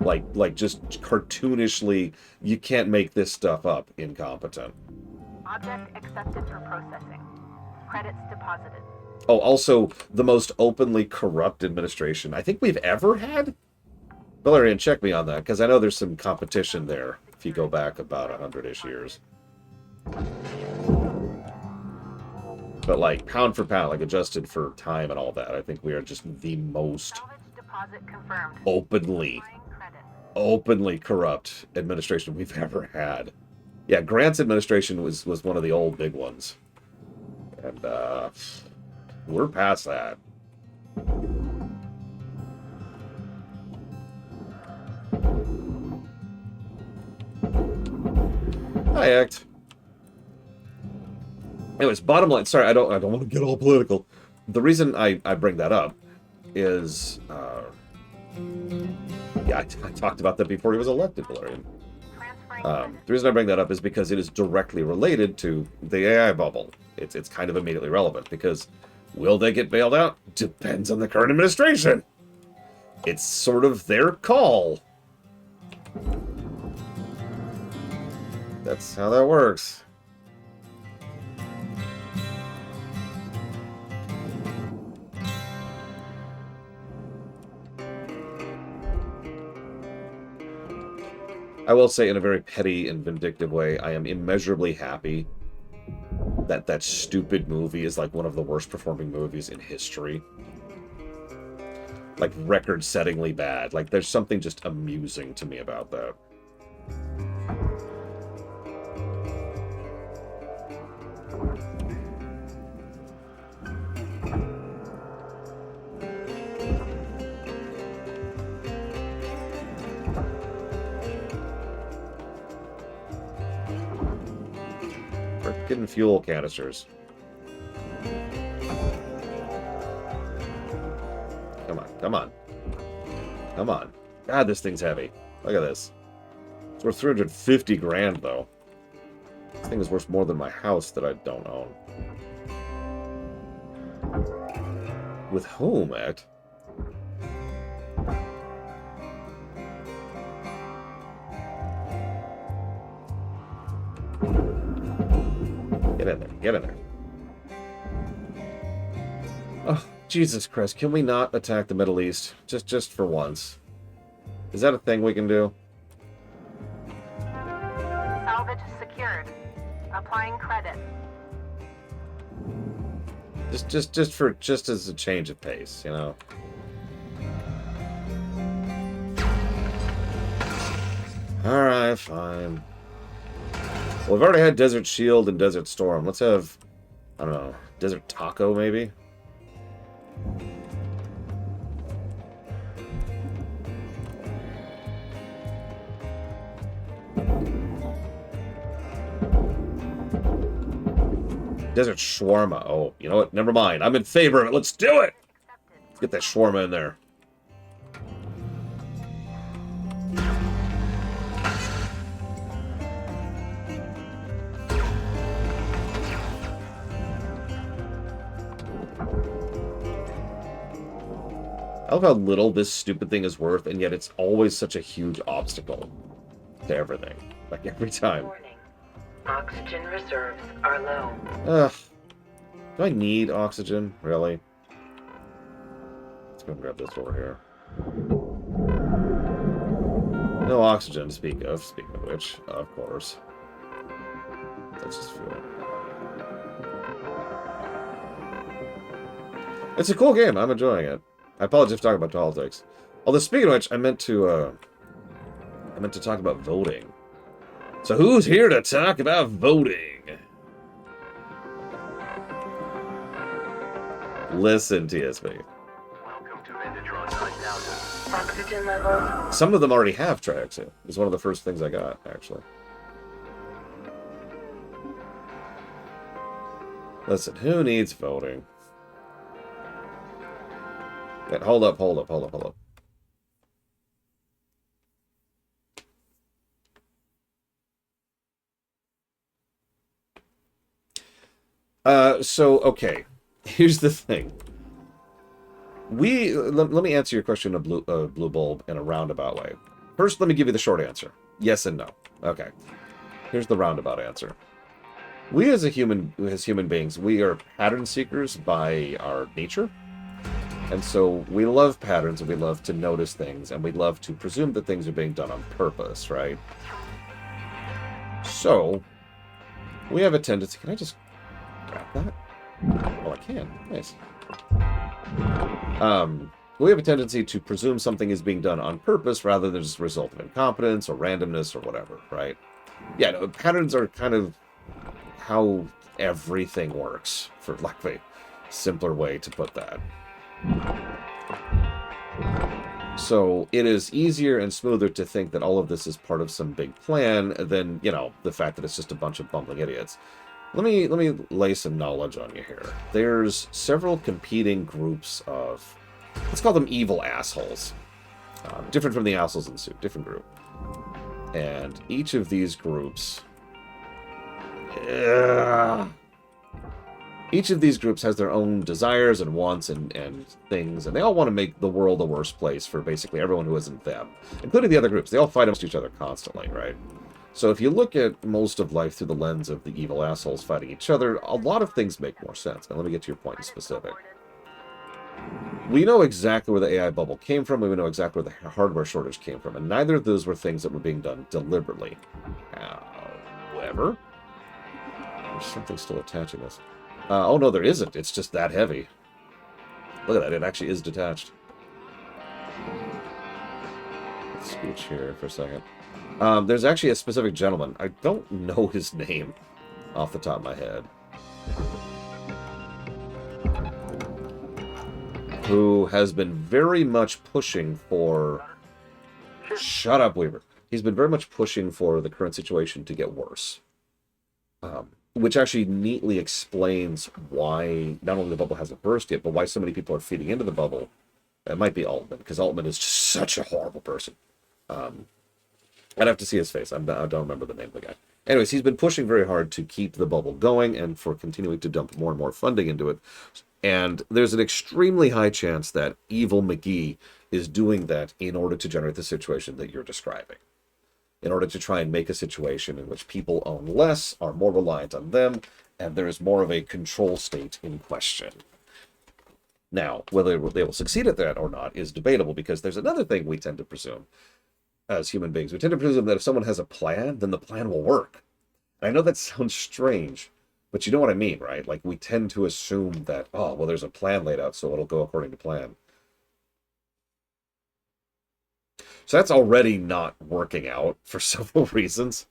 Like just cartoonishly, you can't make this stuff up, incompetent. Object accepted for processing. Credits deposited. Oh, also, the most openly corrupt administration I think we've ever had? Valerian, check me on that, because I know there's some competition there, if you go back about 100-ish years. But, like, pound for pound, like, adjusted for time and all that, I think we are just the most Salvage deposit confirmed. openly Applying credit. corrupt administration we've ever had. Yeah, Grant's administration was one of the old big ones. And, we're past that. Hi, Act. Anyways, bottom line. Sorry, I don't want to get all political. The reason I bring that up is, yeah, I talked about that before he was elected, Valerian. Transferring The reason I bring that up is because it is directly related to the AI bubble. It's kind of immediately relevant because will they get bailed out? Depends on the current administration. It's sort of their call. That's how that works. I will say, in a very petty and vindictive way, I am immeasurably happy that that stupid movie is like one of the worst performing movies in history. Like, record-settingly bad. Like, there's something just amusing to me about that. Frickin' fuel canisters. Come on, come on. Come on. God, this thing's heavy. Look at this. It's worth 350 grand, though. This thing is worth more than my house that I don't own. With whom, Act? Get in there. Get in there. Oh, Jesus Christ. Can we not attack the Middle East? Just for once. Is that a thing we can do? salvage secured. Applying credit. Just as a change of pace, you know. Alright, fine. Well, we've already had Desert Shield and Desert Storm. Let's have, I don't know, Desert Taco, maybe? Desert Shawarma. Oh, you know what? Never mind. I'm in favor of it. Let's do it! Let's get that shawarma in there. I love how little this stupid thing is worth, and yet it's always such a huge obstacle to everything. Like, every time. Warning. Oxygen reserves are low. Ugh. Do I need oxygen? Really? Let's go grab this over here. No oxygen to speak of. Speaking of which, of course. Let's just feel it. It's a cool game. I'm enjoying it. I apologize for talking about politics. Although, speaking of which, I meant to talk about voting. So who's here to talk about voting? Listen, TSB. Welcome to Vendatron 9000. Oxygen levels. Some of them already have tracks in. It's one of the first things I got, actually. Listen, who needs voting? Wait, hold up. So, okay. Here's the thing. Let me answer your question of blue bulb in a roundabout way. First, let me give you the short answer. Yes and no. Okay. Here's the roundabout answer. We as human beings, we are pattern seekers by our nature. And so we love patterns and we love to notice things and we love to presume that things are being done on purpose, right? So, we have a tendency... Can I just grab that? Oh, I can. Nice. We have a tendency to presume something is being done on purpose rather than just a result of incompetence or randomness or whatever, right? Yeah, no, patterns are kind of how everything works, for lack of a simpler way to put that. So it is easier and smoother to think that all of this is part of some big plan than, you know, the fact that it's just a bunch of bumbling idiots. Let me lay some knowledge on you here. There's several competing groups of, let's call them evil assholes. Different from the assholes in the suit, different group. And each of these groups... Each of these groups has their own desires and wants and things, and they all want to make the world a worse place for basically everyone who isn't them, including the other groups. They all fight against each other constantly, right? So if you look at most of life through the lens of the evil assholes fighting each other, a lot of things make more sense. Now let me get to your point in specific. We know exactly where the AI bubble came from, and we know exactly where the hardware shortage came from, and neither of those were things that were being done deliberately. However, there's something still attaching this. Oh, no, there isn't. It's just that heavy. Look at that. It actually is detached. Let's scooch here for a second. There's actually a specific gentleman. I don't know his name off the top of my head. Who has been very much pushing for... Shut up, Weaver. He's been very much pushing for the current situation to get worse. Which actually neatly explains why not only the bubble hasn't burst yet, but why so many people are feeding into the bubble. It might be Altman, because Altman is just such a horrible person. I'd have to see his face. I don't remember the name of the guy. Anyways, he's been pushing very hard to keep the bubble going and for continuing to dump more and more funding into it. And there's an extremely high chance that Evil McGee is doing that in order to generate the situation that you're describing. In order to try and make a situation in which people own less, are more reliant on them, and there is more of a control state in question. Now, whether they will succeed at that or not is debatable, because there's another thing we tend to presume as human beings. We tend to presume that if someone has a plan, then the plan will work. And I know that sounds strange, but you know what I mean, right? Like, we tend to assume that, oh, well, there's a plan laid out, so it'll go according to plan. So that's already not working out for several reasons.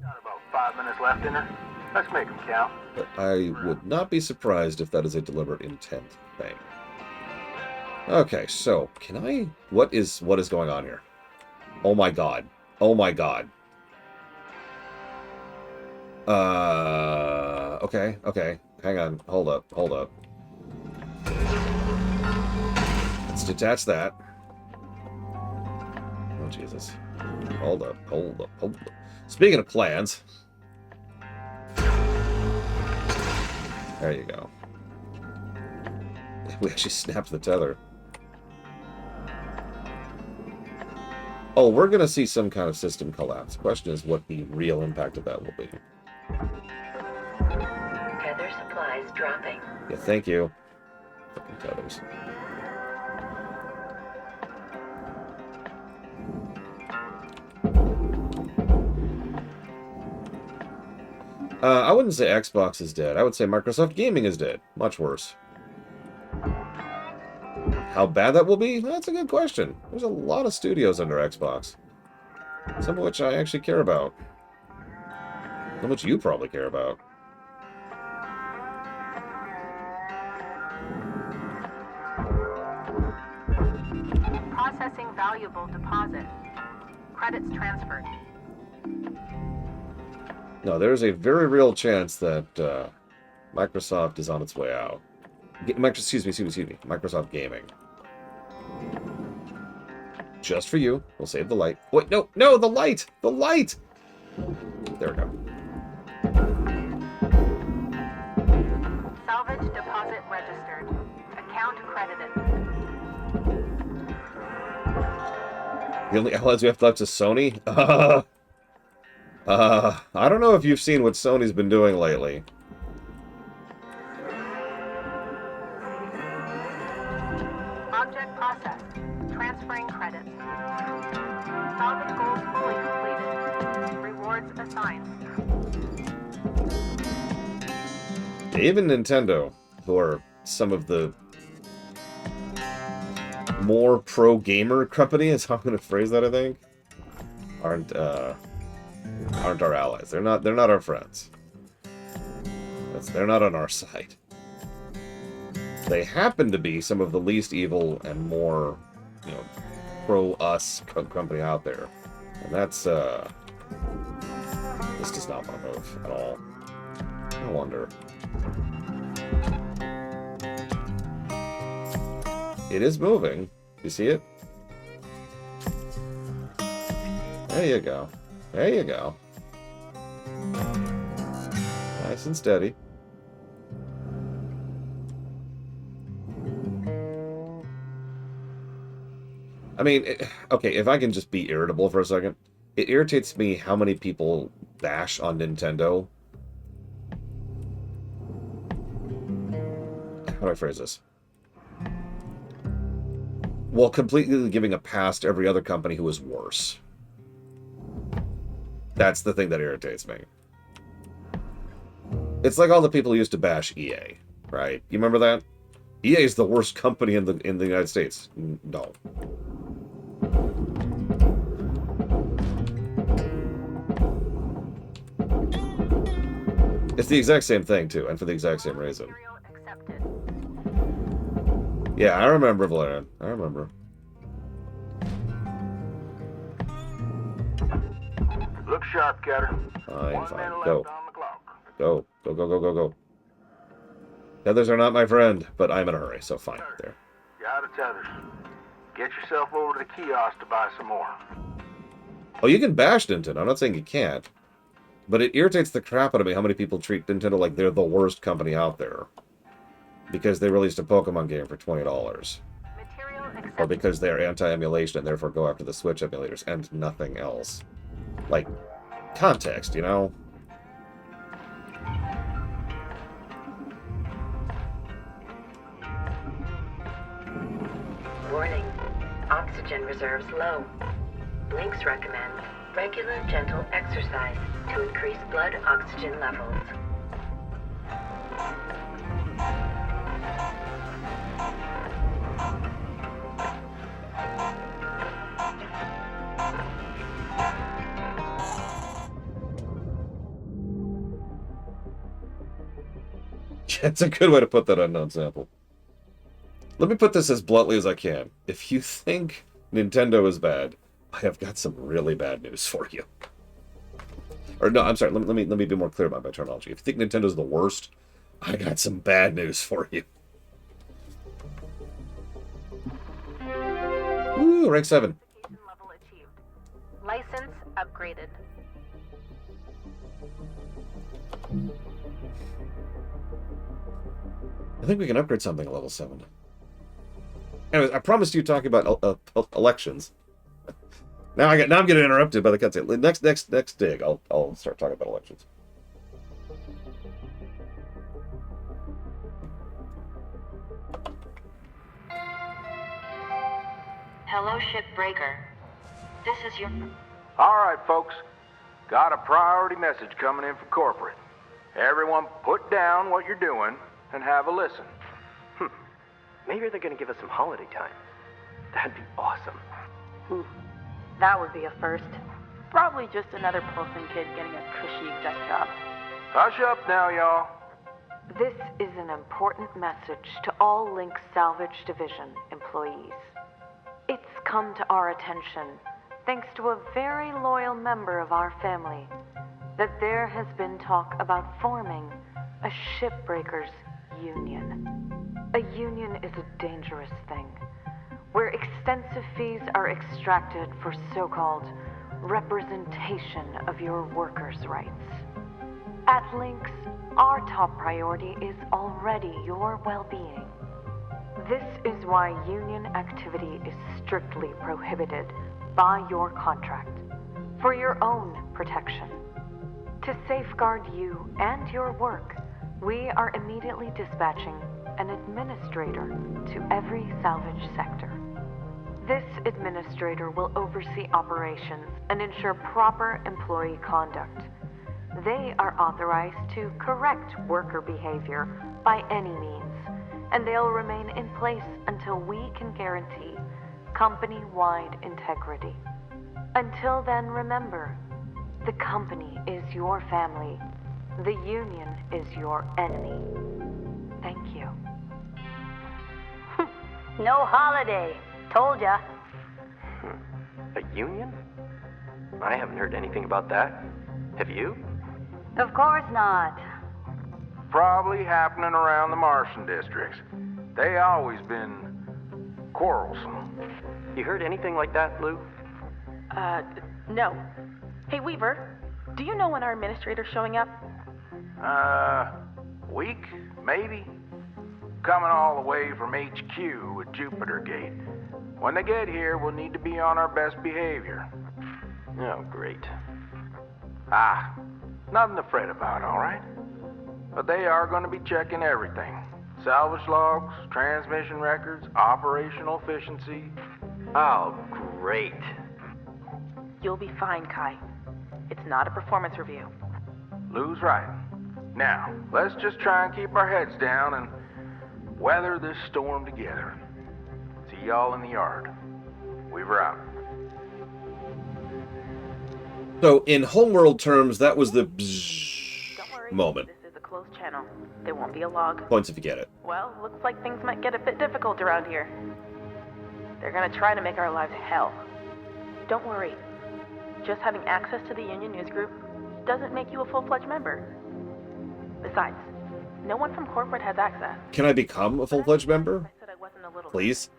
Got about 5 minutes left in her. Let's make them count. But I would not be surprised if that is a deliberate intent thing. Okay, so can I... What is going on here? Oh my god. Oh my god. Okay. Hang on. Hold up. Let's detach that. Oh, Jesus. Hold up. Speaking of plans... There you go. We actually snapped the tether. Oh, we're going to see some kind of system collapse. The question is what the real impact of that will be. Tether supplies dropping. Yeah, thank you. Fucking tethers. I wouldn't say Xbox is dead. I would say Microsoft Gaming is dead. Much worse. How bad that will be? That's a good question. There's a lot of studios under Xbox. Some of which I actually care about. Some of which you probably care about. Processing valuable deposit. Credits transferred. No, there's a very real chance that Microsoft is on its way out. Excuse me. Microsoft Gaming. Just for you. We'll save the light. Wait, no, the light! The light! There we go. Salvage deposit registered. Account credited. The only allies we have left is Sony? I don't know if you've seen what Sony's been doing lately. Object processed. Transferring credits. Salvage goals fully completed. Rewards assigned. Even Nintendo, who are some of the more pro-gamer company, is how I'm going to phrase that, I think, aren't our allies. They're not our friends. They're not on our side. They happen to be some of the least evil and more, you know, pro-us company out there. And that's, this does not want to move at all. I wonder. It is moving. You see it? There you go. There you go. Nice and steady. I mean, okay, if I can just be irritable for a second. It irritates me how many people bash on Nintendo. How do I phrase this? Well, completely giving a pass to every other company who is worse. That's the thing that irritates me. It's like all the people who used to bash EA, right? You remember that? EA is the worst company in the United States. No. It's the exact same thing, too, and for the exact same reason. Yeah, I remember, Valerian. I remember. Look sharp, Cutter. Fine, 1 minute go. left on the clock. Go. Go, go, go, go, go. Tethers are not my friend, but I'm in a hurry, so fine. There. You out of tethers. Get yourself over to the kiosk to buy some more. Oh, you can bash Nintendo. I'm not saying you can't. But it irritates the crap out of me how many people treat Nintendo like they're the worst company out there. Because they released a Pokemon game for $20. Or because they're anti-emulation and therefore go after the Switch emulators and nothing else. Like, context, you know? Warning. Oxygen reserves low. Blinks recommend regular gentle exercise to increase blood oxygen levels. It's a good way to put that unknown sample. Let me put this as bluntly as I can. If you think Nintendo is bad, I have got some really bad news for you. Or no, I'm sorry, let me be more clear about my terminology. If you think Nintendo's the worst, I got some bad news for you. Ooh, rank 7. Level achieved. License upgraded. I think we can upgrade something at level 7. Anyways, I promised you talking about elections. Now I'm getting interrupted by the cutscene. Next dig, I'll start talking about elections. Hello, Shipbreaker. This is your... All right, folks. Got a priority message coming in from corporate. Everyone put down what you're doing and have a listen. Maybe they're gonna give us some holiday time. That'd be awesome. That would be a first. Probably just another Pilsen kid getting a cushy exec job. Hush up now, y'all. This is an important message to all Link Salvage Division employees. It's come to our attention, thanks to a very loyal member of our family, that there has been talk about forming a Shipbreakers union. A union is a dangerous thing, where extensive fees are extracted for so-called representation of your workers' rights. At Lynx, our top priority is already your well-being. This is why union activity is strictly prohibited by your contract, for your own protection. To safeguard you and your work, we are immediately dispatching an administrator to every salvage sector. This administrator will oversee operations and ensure proper employee conduct. They are authorized to correct worker behavior by any means, and they'll remain in place until we can guarantee company-wide integrity. Until then, remember, the company is your family. The union is your enemy. Thank you. No holiday. Told ya. A union? I haven't heard anything about that. Have you? Of course not. Probably happening around the Martian districts. They always been quarrelsome. You heard anything like that, Lou? No. Hey, Weaver, do you know when our administrator's showing up? Week, maybe? Coming all the way from HQ at Jupiter Gate. When they get here, we'll need to be on our best behavior. Oh, great. Nothing to fret about, all right? But they are going to be checking everything. Salvage logs, transmission records, operational efficiency. Oh, great. You'll be fine, Kai. It's not a performance review. Lou's right. Now, let's just try and keep our heads down and weather this storm together. See y'all in the yard. Weaver out. So, in homeworld terms, that was the bzzz Don't worry. moment. This is a closed channel. There won't be a log. Points if you get it. Well, looks like things might get a bit difficult around here. They're gonna try to make our lives hell. Don't worry. Just having access to the Union News Group doesn't make you a full-fledged member. Besides, no one from corporate has access. Can I become a full-fledged member? I said I wasn't a little. Please?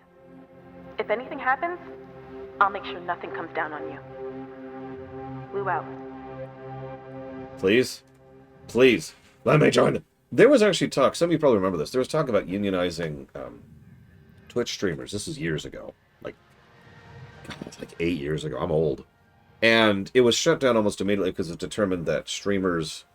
If anything happens, I'll make sure nothing comes down on you. Lou out. Please? Please. Let me join. There was actually talk, some of you probably remember this, there was talk about unionizing Twitch streamers. This was years ago. Like 8 years ago. I'm old. And it was shut down almost immediately because it determined that streamers...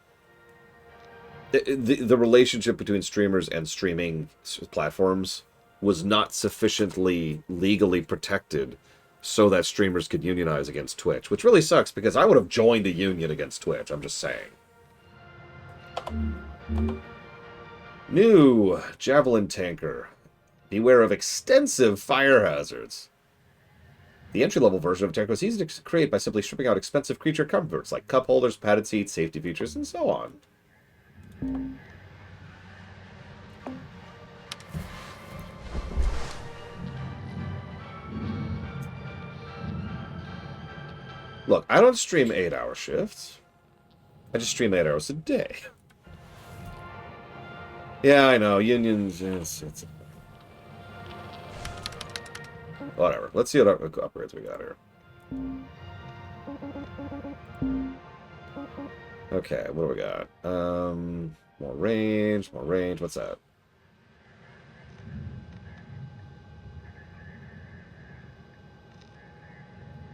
The relationship between streamers and streaming platforms was not sufficiently legally protected so that streamers could unionize against Twitch, which really sucks because I would have joined a union against Twitch, I'm just saying. New Javelin Tanker. Beware of extensive fire hazards. The entry-level version of a tanker was easy to create by simply stripping out expensive creature comforts like cup holders, padded seats, safety features, and so on. Look, I don't stream 8-hour shifts. I just stream 8 hours a day. Yeah, I know. Unions... It's... Whatever. Let's see what upgrades we got here. Okay, what do we got? More range, more range. What's that?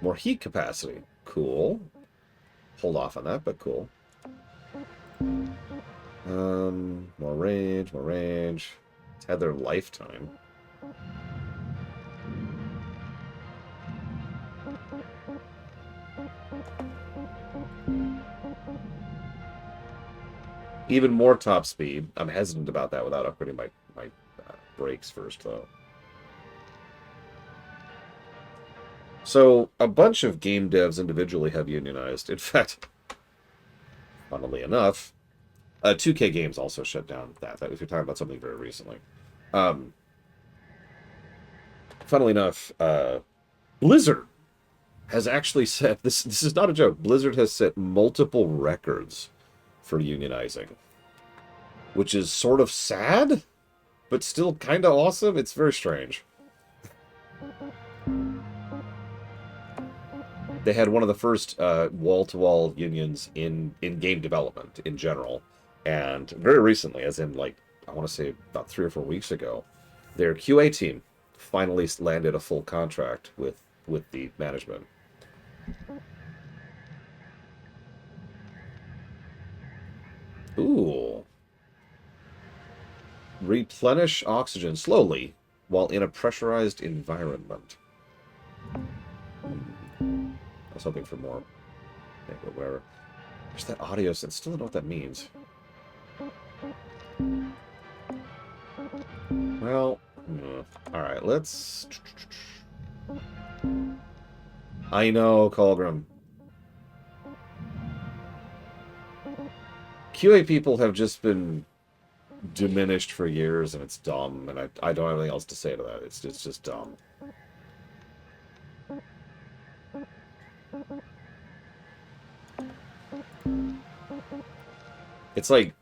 More heat capacity. Cool. Hold off on that, but cool. More range, more range. It's had their lifetime. Even more top speed. I'm hesitant about that without upgrading my brakes first, though. So, a bunch of game devs individually have unionized. In fact, funnily enough, 2K Games also shut down that if you're talking about something very recently. Funnily enough, Blizzard has actually set... This is not a joke. Blizzard has set multiple records for unionizing, which is sort of sad, but still kind of awesome. It's very strange. They had one of the first wall-to-wall unions in game development in general, and very recently, as in, like, I want to say about 3 or 4 weeks ago, Their QA team finally landed a full contract with the management. Ooh. Replenish oxygen slowly while in a pressurized environment. I was hoping for more. Okay, but where? There's that audio set. Still don't know what that means. Well, alright, let's... I know, Colgrim. QA people have just been diminished for years, and it's dumb, and I don't have anything else to say to that. It's just dumb. It's like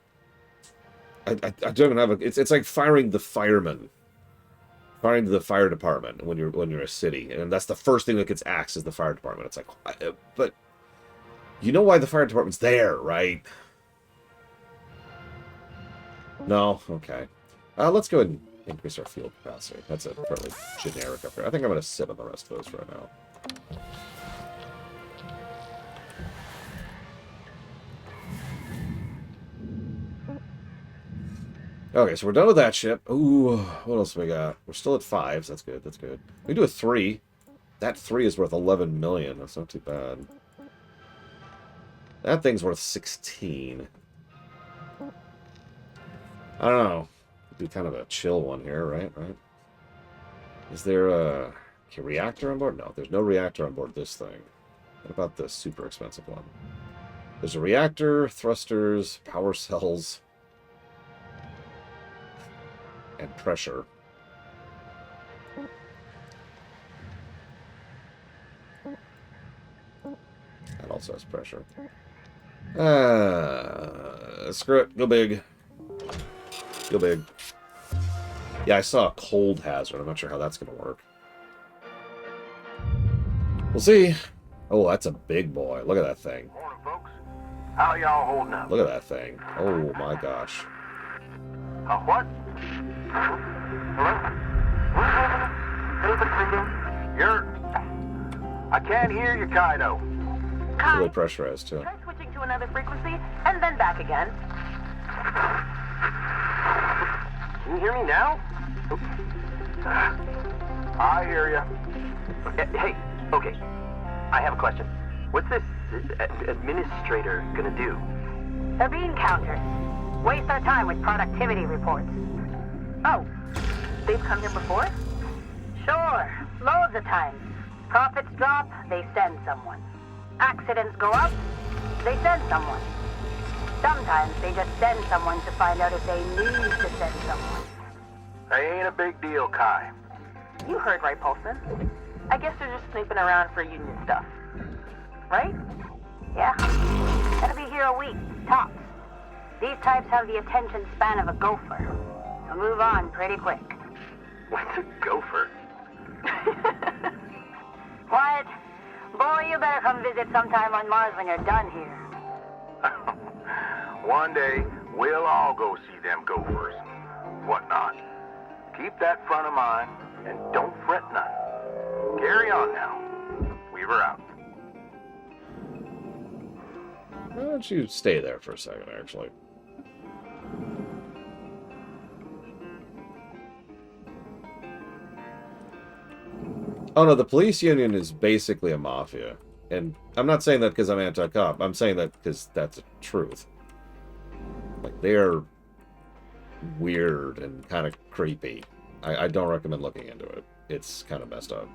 I don't even have a. It's like firing the fireman, firing the fire department when you're a city, and that's the first thing that gets axed is the fire department. It's like, but you know why the fire department's there, right? No, okay. Let's go ahead and increase our field capacity. That's a fairly generic upgrade. I think I'm going to sit on the rest of those for now. Okay, so we're done with that ship. Ooh, what else we got? We're still at 5, so that's good, that's good. We do a 3. That 3 is worth 11 million. That's not too bad. That thing's worth 16. I don't know. Do kind of a chill one here, right? Is there a reactor on board? No, there's no reactor on board this thing. What about the super expensive one? There's a reactor, thrusters, power cells, and pressure. That also has pressure. Screw it. Go big. Go big. Yeah, I saw a cold hazard. I'm not sure how that's going to work. We'll see. Oh, that's a big boy. Look at that thing. Morning, folks. How y'all holding up? Look at that thing. Oh, my gosh. What? Hello? I can't hear you, Kaido. Really pressurized, too. Try switching to another frequency, and then back again. Can you hear me now? I hear you. Hey, okay. I have a question. What's this administrator gonna do? They're being countered. Waste our time with productivity reports. Oh, they've come here before? Sure, loads of times. Profits drop, they send someone. Accidents go up, they send someone. Sometimes they just send someone to find out if they need to send someone. They ain't a big deal, Kai. You heard right, Paulson. I guess they're just snooping around for union stuff. Right? Yeah. Gonna be here a week, tops. These types have the attention span of a gopher. They'll move on pretty quick. What's a gopher? Quiet. Boy, you better come visit sometime on Mars when you're done here. One day, we'll all go see them gophers. Whatnot. Keep that front of mind, and don't fret none. Carry on now. Weaver out. Why don't you stay there for a second, actually? Oh no, the police union is basically a mafia. And I'm not saying that because I'm anti-cop. I'm saying that because that's the truth. Like, they're weird and kind of creepy. I don't recommend looking into it. It's kind of messed up.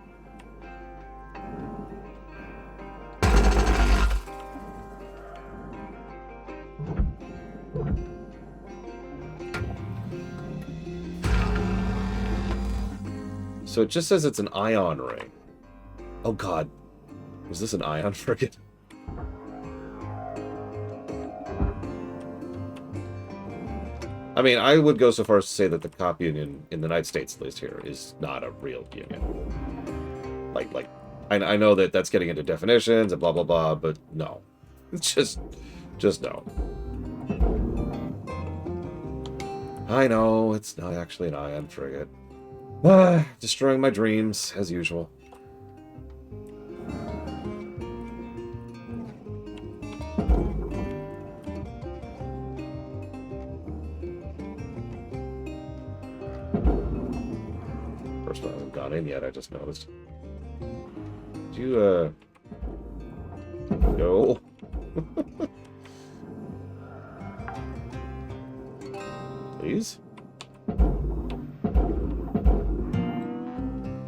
So it just says it's an ion ring. Oh god. Was this an ion frigate? I mean, I would go so far as to say that the cop union, in the United States at least here, is not a real union. Like, I know that that's getting into definitions and blah, blah, blah, but no. It's just no. I know, it's not actually an ion frigate. Destroying my dreams, as usual. First one, I haven't got in yet, I just noticed. Did you, go? Please?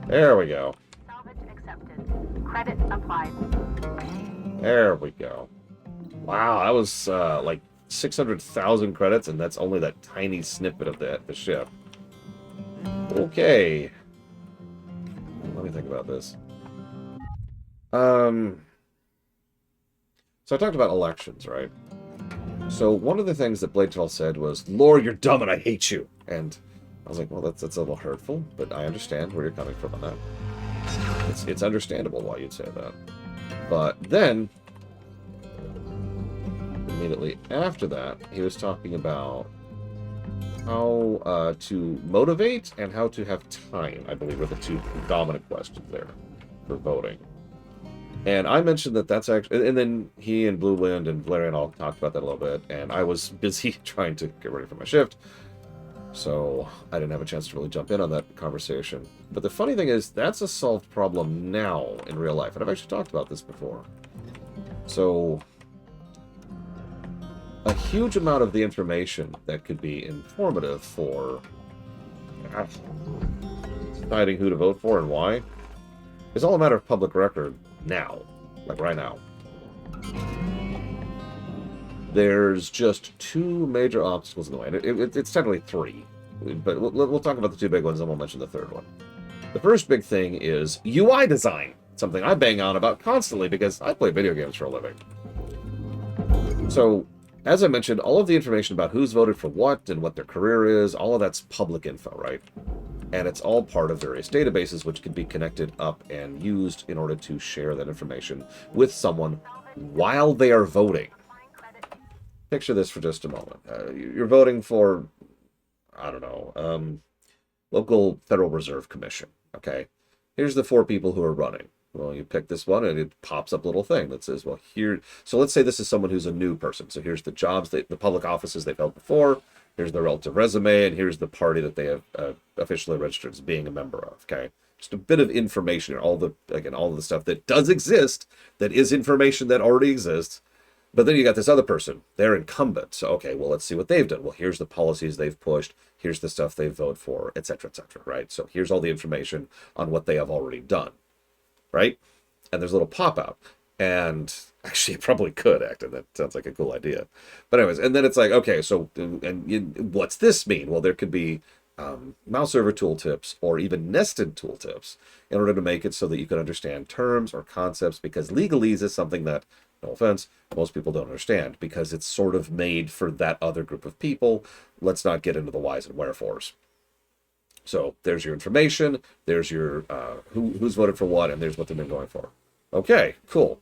There we go. Salvage accepted. Credit applied. There we go. Wow, that was like 600,000 credits, and that's only that tiny snippet of the ship. Okay. Let me think about this. So I talked about elections, right? So one of the things that Blade12 said was, "Lord, you're dumb and I hate you." And I was like, well, that's a little hurtful, but I understand where you're coming from on that. It's understandable why you'd say that. But then, immediately after that, he was talking about how to motivate and how to have time, I believe, were the two dominant questions there for voting. And I mentioned that that's actually... And then he and Blue Wind and Valerian all talked about that a little bit, and I was busy trying to get ready for my shift, so I didn't have a chance to really jump in on that conversation. But the funny thing is, that's a solved problem now in real life, and I've actually talked about this before. So, a huge amount of the information that could be informative for deciding who to vote for and why is all a matter of public record now, like right now. There's just two major obstacles in the way. It's technically three, but we'll talk about the two big ones, and we'll mention the third one. The first big thing is UI design, something I bang on about constantly because I play video games for a living. So, as I mentioned, all of the information about who's voted for what and what their career is, all of that's public info, right? And it's all part of various databases which can be connected up and used in order to share that information with someone while they are voting. Picture this for just a moment. You're voting for, I don't know, local Federal Reserve Commission, okay? Here's the 4 people who are running. Well, you pick this one, and it pops up a little thing that says, well, here... So let's say this is someone who's a new person. So here's the jobs, the public offices they've held before. Here's their relative resume, and here's the party that they have officially registered as being a member of, okay? Just a bit of information, all of the stuff that does exist, that is information that already exists. But then you got this other person. They're incumbent. So, okay, well, let's see what they've done. Well, here's the policies they've pushed. Here's the stuff they've voted for, et cetera, right? So here's all the information on what they have already done, right? And there's a little pop-out. And actually, it probably could act, and that sounds like a cool idea. But anyways, and then it's like, okay, so what's this mean? Well, there could be mouse over tooltips or even nested tooltips in order to make it so that you can understand terms or concepts, because legalese is something that, no offense, most people don't understand because it's sort of made for that other group of people. Let's not get into the whys and wherefores. So there's your information, there's your who's voted for what, and there's what they've been going for. Okay, cool.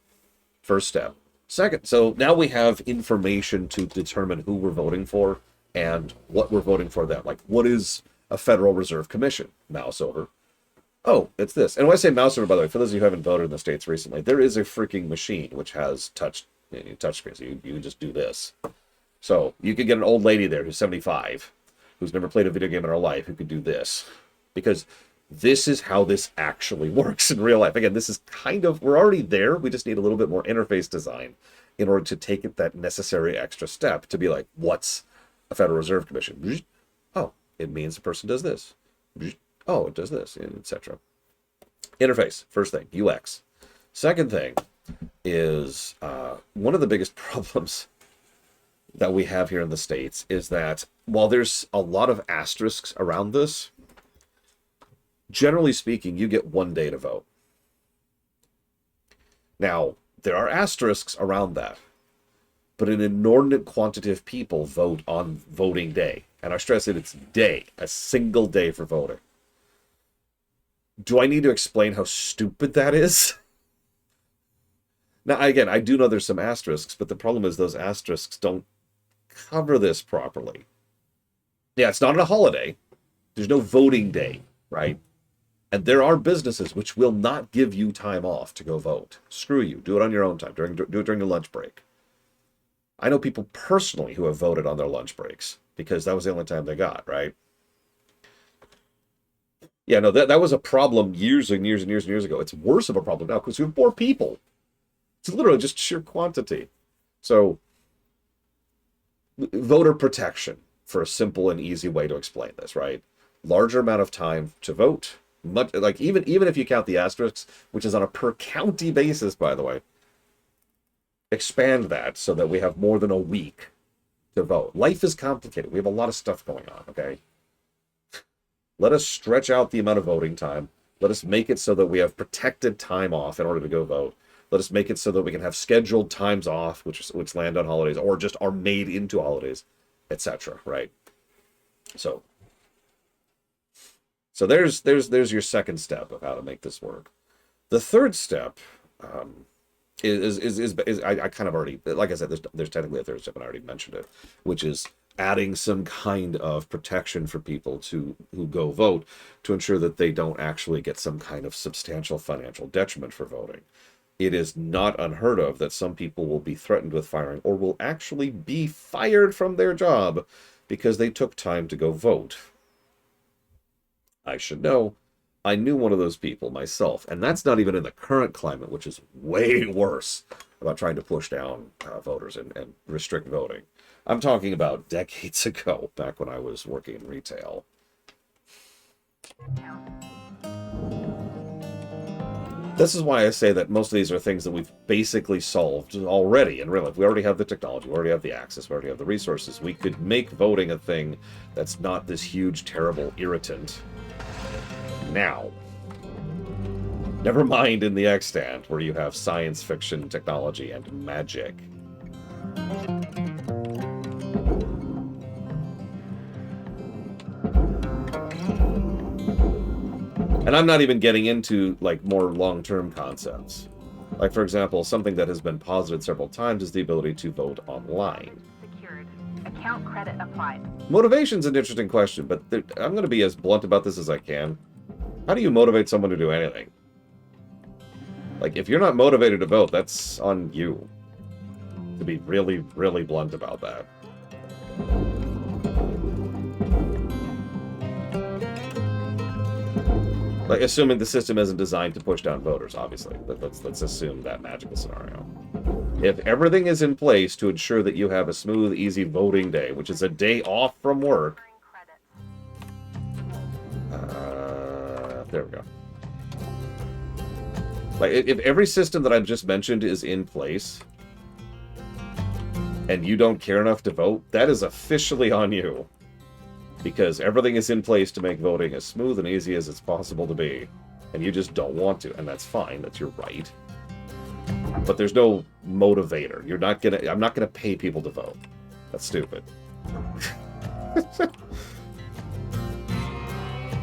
First step. Second, so now we have information to determine who we're voting for and what we're voting for then. Like, what is a Federal Reserve Commission? Mouse over. Oh, it's this. And when I say mouse over, by the way, for those of you who haven't voted in the States recently, there is a freaking machine which has touch screen. So you just do this. So you could get an old lady there who's 75, who's never played a video game in her life, who could do this. Because this is how this actually works in real life. Again, this is kind of, we're already there. We just need a little bit more interface design in order to take it that necessary extra step to be like, what's a Federal Reserve Commission? Oh, it means the person does this. Oh, it does this, etc. Interface, first thing, UX. Second thing is one of the biggest problems that we have here in the States is that while there's a lot of asterisks around this, generally speaking, you get 1 day to vote. Now, there are asterisks around that, but an inordinate quantity of people vote on voting day. And I stress that it's day, a single day for voting. Do I need to explain how stupid that is? Now, again, I do know there's some asterisks, but the problem is those asterisks don't cover this properly. Yeah, it's not on a holiday. There's no voting day. right? And there are businesses which will not give you time off to go vote. Screw you. Do it on your own time. Do it during your lunch break. I know people personally who have voted on their lunch breaks because that was the only time they got, right? Yeah, no, that was a problem years and years and years and years ago. It's worse of a problem now because we have more people. It's literally just sheer quantity. So, voter protection, for a simple and easy way to explain this, right? Larger amount of time to vote. Much like even if you count the asterisks, which is on a per county basis, by the way, expand that so that we have more than a week to vote. Life is complicated. We have a lot of stuff going on, okay? Let us stretch out the amount of voting time. Let us make it so that we have protected time off in order to go vote. Let us make it so that we can have scheduled times off, which land on holidays, or just are made into holidays, etc. Right? So there's your second step of how to make this work. The third step is I kind of already, like I said, there's technically a third step, and I already mentioned it, which is adding some kind of protection for people who go vote to ensure that they don't actually get some kind of substantial financial detriment for voting. It is not unheard of that some people will be threatened with firing or will actually be fired from their job because they took time to go vote. I should know. I knew one of those people myself, and that's not even in the current climate, which is way worse about trying to push down voters and restrict voting. I'm talking about decades ago, back when I was working in retail. This is why I say that most of these are things that we've basically solved already in real life. We already have the technology, we already have the access, we already have the resources. We could make voting a thing that's not this huge, terrible irritant now. Never mind in the extant, where you have science fiction, technology, and magic. And I'm not even getting into, like, more long-term concepts. Like, for example, something that has been posited several times is the ability to vote online. Secured. Account credit applied. Motivation's an interesting question, but I'm going to be as blunt about this as I can. How do you motivate someone to do anything? Like, if you're not motivated to vote, that's on you. To be really, really blunt about that. Like, assuming the system isn't designed to push down voters, obviously. Let's assume that magical scenario. If everything is in place to ensure that you have a smooth, easy voting day, which is a day off from work... there we go. Like, if every system that I've just mentioned is in place, and you don't care enough to vote, that is officially on you. Because everything is in place to make voting as smooth and easy as it's possible to be. And you just don't want to, and that's fine, that's your right. But there's no motivator. I'm not gonna pay people to vote. That's stupid.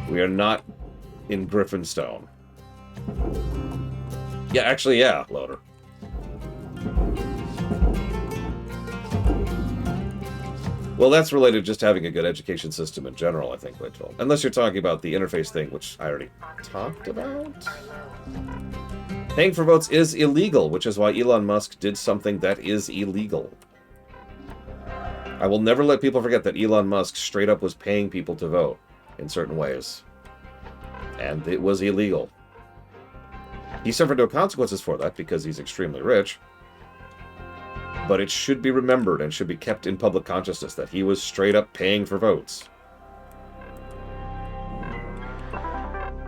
We are not in Griffinstone. Yeah, actually, yeah, Loader. Well, that's related just to having a good education system in general, I think, Rachel. Unless you're talking about the interface thing, which I already talked about. Paying for votes is illegal, which is why Elon Musk did something that is illegal. I will never let people forget that Elon Musk straight up was paying people to vote in certain ways. And it was illegal. He suffered no consequences for that because he's extremely rich. But it should be remembered and should be kept in public consciousness that he was straight up paying for votes.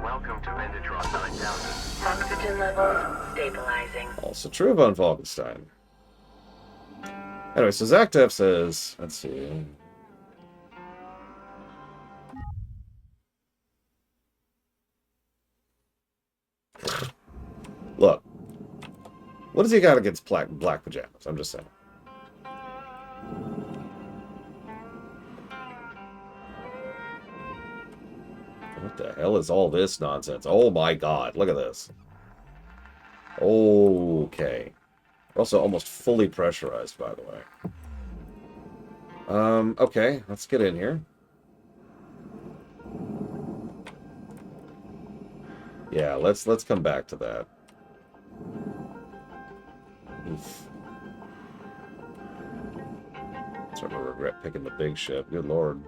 Welcome to Vendatron 9000. Oxygen levels stabilizing. Also true von Falkenstein. Anyway, so Zactef says, let's see. Look, what does he got against black pajamas? I'm just saying. What the hell is all this nonsense? Oh my god, look at this. Okay. Also almost fully pressurized, by the way. Okay, let's get in here. Yeah, let's come back to that. Oof. Starting to regret picking the big ship. Good lord.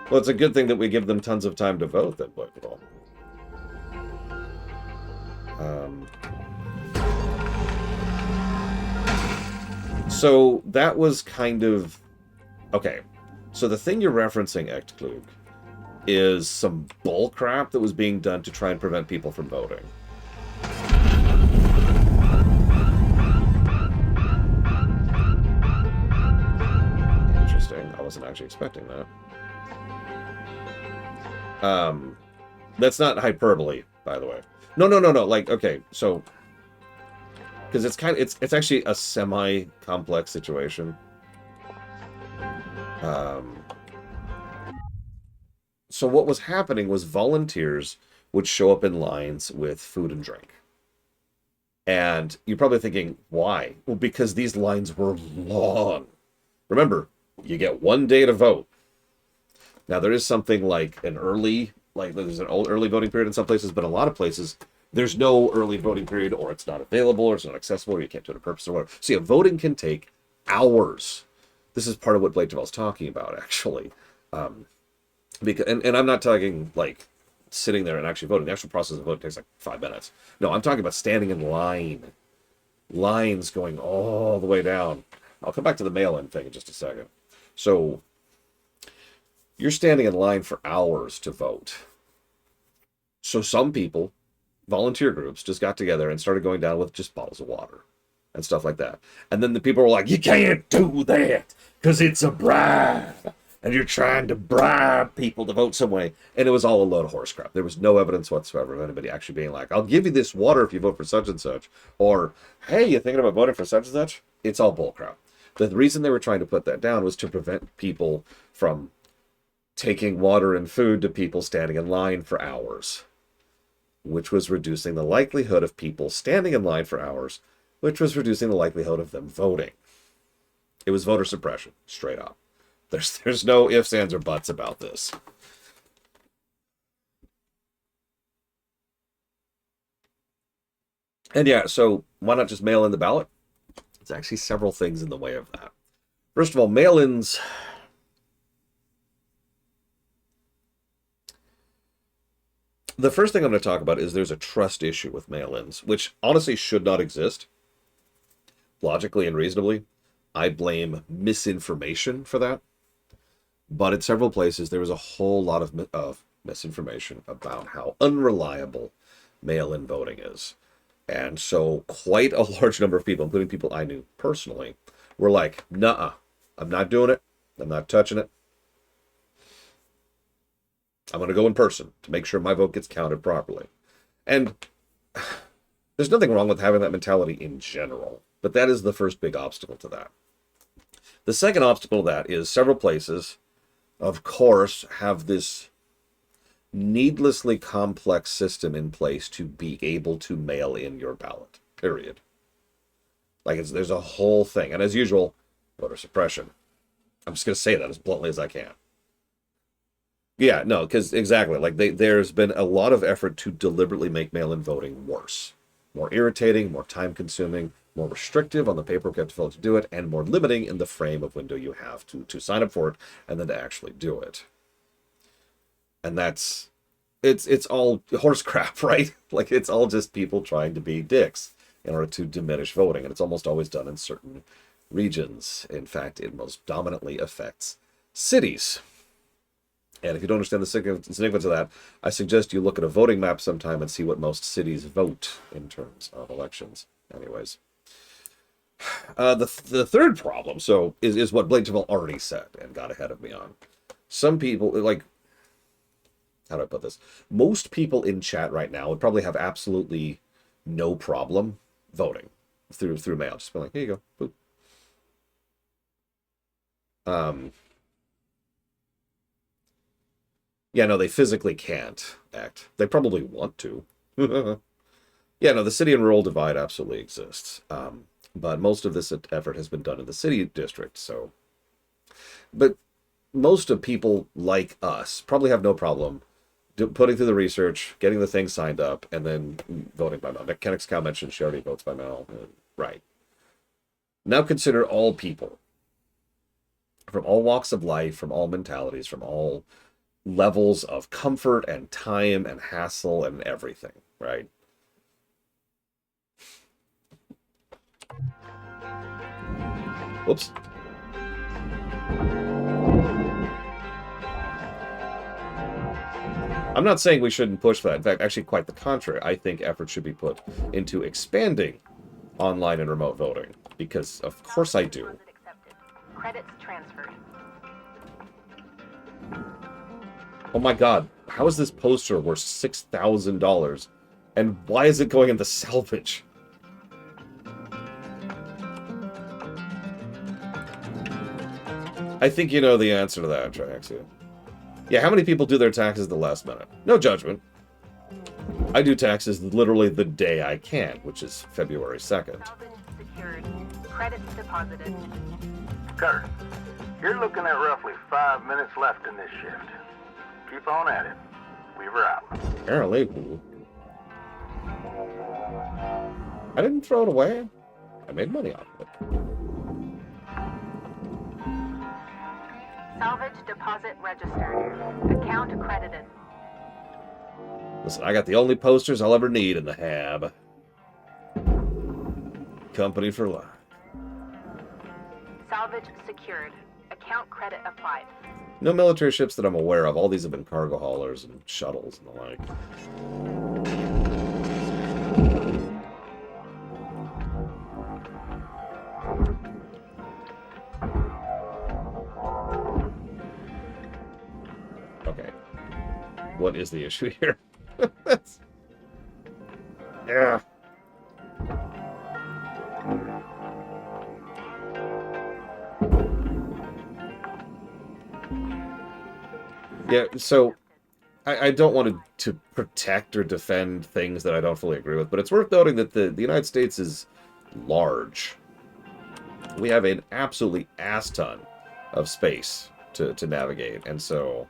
Well, it's a good thing that we give them tons of time to vote, then, boy, for all. So that was kind of... Okay, so the thing you're referencing, Echtklug, is some bull crap that was being done to try and prevent people from voting. Interesting. I wasn't actually expecting that. That's not hyperbole, by the way. No. Like, okay, so... Because it's actually a semi-complex situation. So what was happening was volunteers would show up in lines with food and drink. And you're probably thinking, why? Well, because these lines were long. Remember, you get 1 day to vote. Now, there is something like an early, like there's an early voting period in some places, but a lot of places, there's no early voting period, or it's not available, or it's not accessible, or you can't do it on purpose, or whatever. So yeah, voting can take hours. This is part of what Blake Duvall's talking about, actually. Because, and I'm not talking, like, sitting there and actually voting. The actual process of voting takes, like, 5 minutes. No, I'm talking about standing in line. Lines going all the way down. I'll come back to the mail-in thing in just a second. So, you're standing in line for hours to vote. So some people, volunteer groups, just got together and started going down with just bottles of water and stuff like that. And then the people were like, you can't do that because it's a bribe. And you're trying to bribe people to vote some way. And it was all a load of horse crap. There was no evidence whatsoever of anybody actually being like, I'll give you this water if you vote for such and such. Or, hey, you thinking about voting for such and such? It's all bull crap. The reason they were trying to put that down was to prevent people from taking water and food to people standing in line for hours, which was reducing the likelihood of people standing in line for hours, which was reducing the likelihood of them voting. It was voter suppression, straight up. There's no ifs, ands, or buts about this. And yeah, so why not just mail in the ballot? There's actually several things in the way of that. First of all, mail-ins... The first thing I'm going to talk about is there's a trust issue with mail-ins, which honestly should not exist. Logically and reasonably, I blame misinformation for that. But in several places, there was a whole lot of misinformation about how unreliable mail-in voting is. And so quite a large number of people, including people I knew personally, were like, nuh-uh, I'm not doing it. I'm not touching it. I'm going to go in person to make sure my vote gets counted properly. And there's nothing wrong with having that mentality in general, but that is the first big obstacle to that. The second obstacle to that is several places, of course, have this needlessly complex system in place to be able to mail in your ballot, period. Like, there's a whole thing. And as usual, voter suppression. I'm just going to say that as bluntly as I can. Yeah, no, because exactly, like there's been a lot of effort to deliberately make mail-in voting worse. More irritating, more time-consuming, more restrictive on the paperwork you have to fill out to do it, and more limiting in the frame of window you have to sign up for it and then to actually do it. And it's all horse crap, right? Like, it's all just people trying to be dicks in order to diminish voting, and it's almost always done in certain regions. In fact, it most dominantly affects cities. And if you don't understand the significance of that, I suggest you look at a voting map sometime and see what most cities vote in terms of elections. Anyways. The third problem, is what Blake Duvall already said and got ahead of me on. Some people, like, how do I put this? Most people in chat right now would probably have absolutely no problem voting through mail. Just be like, here you go. Boop. Yeah, no, they physically can't act. They probably want to. Yeah, no, the city and rural divide absolutely exists. But most of this effort has been done in the city district, so... But most of people like us probably have no problem putting through the research, getting the thing signed up, and then voting by mail. Kennex Cow mentioned she already votes by mail. Right. Now consider all people, from all walks of life, from all mentalities, from all levels of comfort and time and hassle and everything, right? Whoops. I'm not saying we shouldn't push for that. In fact, actually quite the contrary. I think effort should be put into expanding online and remote voting, because of course I do. Credits transferred. Oh my god, how is this poster worth $6,000? And why is it going into salvage? I think you know the answer to that, Triaxia. Yeah, how many people do their taxes the last minute? No judgment. I do taxes literally the day I can, which is February 2nd. Secured. Credits deposited. Carter, you're looking at roughly 5 minutes left in this shift. Keep on at it. Weaver out. Apparently. I didn't throw it away. I made money off of it. Salvage deposit registered. Account credited. Listen, I got the only posters I'll ever need in the hab. Company for life. Salvage secured. Account credit applied. No military ships that I'm aware of. All these have been cargo haulers and shuttles and the like. Okay. What is the issue here? Yeah. Yeah, so I don't want to protect or defend things that I don't fully agree with, but it's worth noting that the United States is large. We have an absolutely ass ton of space to navigate, and so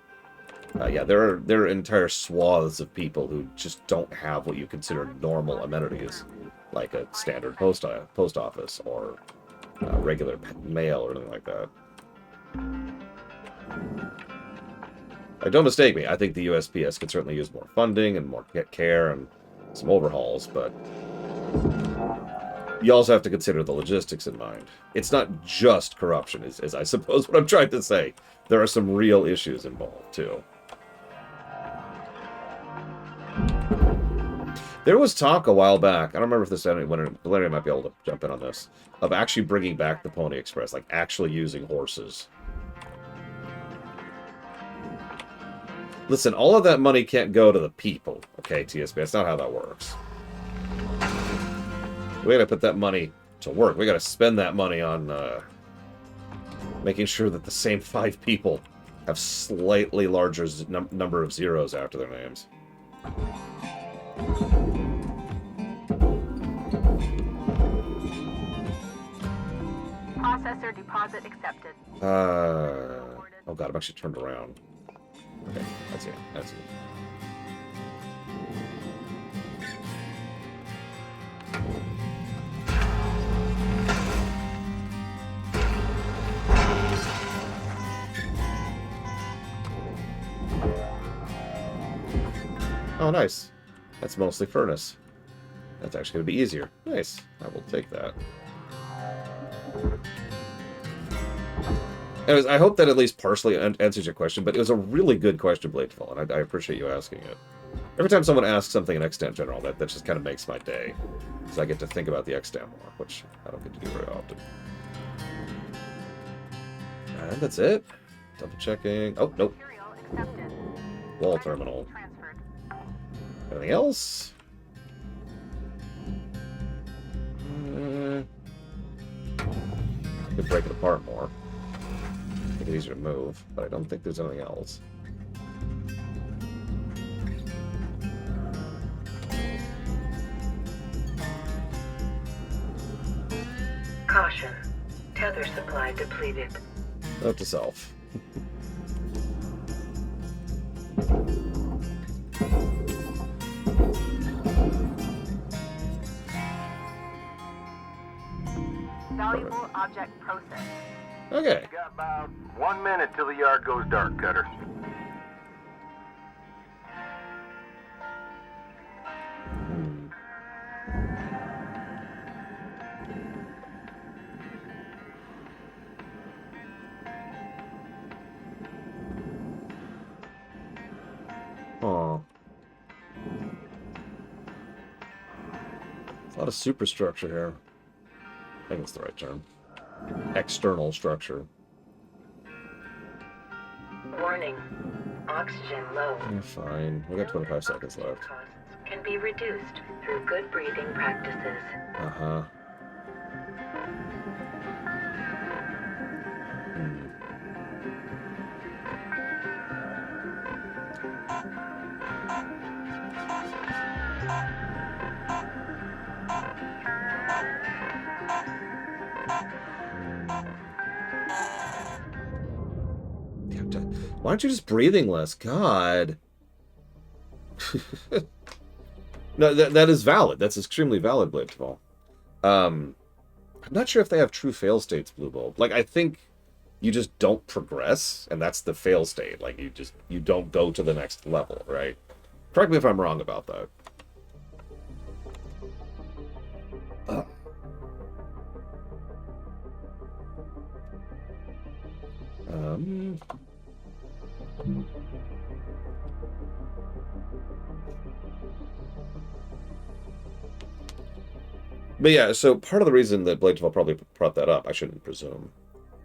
yeah, there are entire swaths of people who just don't have what you consider normal amenities, like a standard post office or regular mail or anything like that. Don't mistake me. I think the USPS could certainly use more funding and more care and some overhauls, but you also have to consider the logistics in mind. It's not just corruption, is I suppose what I'm trying to say. There are some real issues involved, too. There was talk a while back, I don't remember if this when Valeria might be able to jump in on this, of actually bringing back the Pony Express, like actually using horses. Listen, all of that money can't go to the people, okay, TSB? That's not how that works. We gotta put that money to work. We gotta spend that money on making sure that the same 5 people have slightly larger number of zeros after their names. Processor deposit accepted. Oh god, I'm actually turned around. Okay, that's it. That's it. Oh, nice. That's mostly furnace. That's actually going to be easier. Nice. I will take that. Anyways, I hope that at least partially answers your question, but it was a really good question, Bladeful, and I appreciate you asking it. Every time someone asks something in Extant General, that just kind of makes my day. Because I get to think about the Extant more, which I don't get to do very often. And that's it. Double checking. Oh, nope. Wall terminal. Anything else? Could break it apart more. Make it easier to move, but I don't think there's anything else. Caution. Tether supply depleted. Note to self. object processed. Okay. You got about 1 minute till the yard goes dark, Cutter. Oh. A lot of superstructure here. I think that's the right term. External structure. Warning. Oxygen low. Yeah, fine. We got 25 seconds left. Costs can be reduced through good breathing practices. Uh-huh. Why aren't you just breathing less? God. No, that is valid. That's extremely valid, Blade Ball. I'm not sure if they have true fail states, Blue Bulb. Like, I think you just don't progress, and that's the fail state. Like, you don't go to the next level, right? Correct me if I'm wrong about that. But yeah, so part of the reason that Bladeville probably brought that up, I shouldn't presume,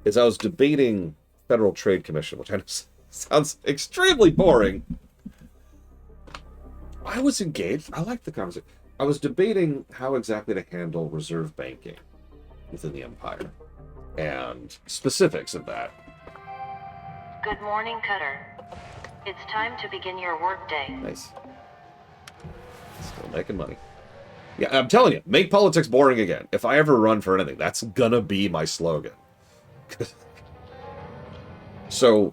is I was debating Federal Trade Commission, which I know sounds extremely boring. I was engaged. I liked the conversation. I was debating how exactly to handle reserve banking within the Empire and specifics of that. Good morning, Cutter. It's time to begin your workday. Nice. Still making money. Yeah, I'm telling you, make politics boring again. If I ever run for anything, that's gonna be my slogan. So,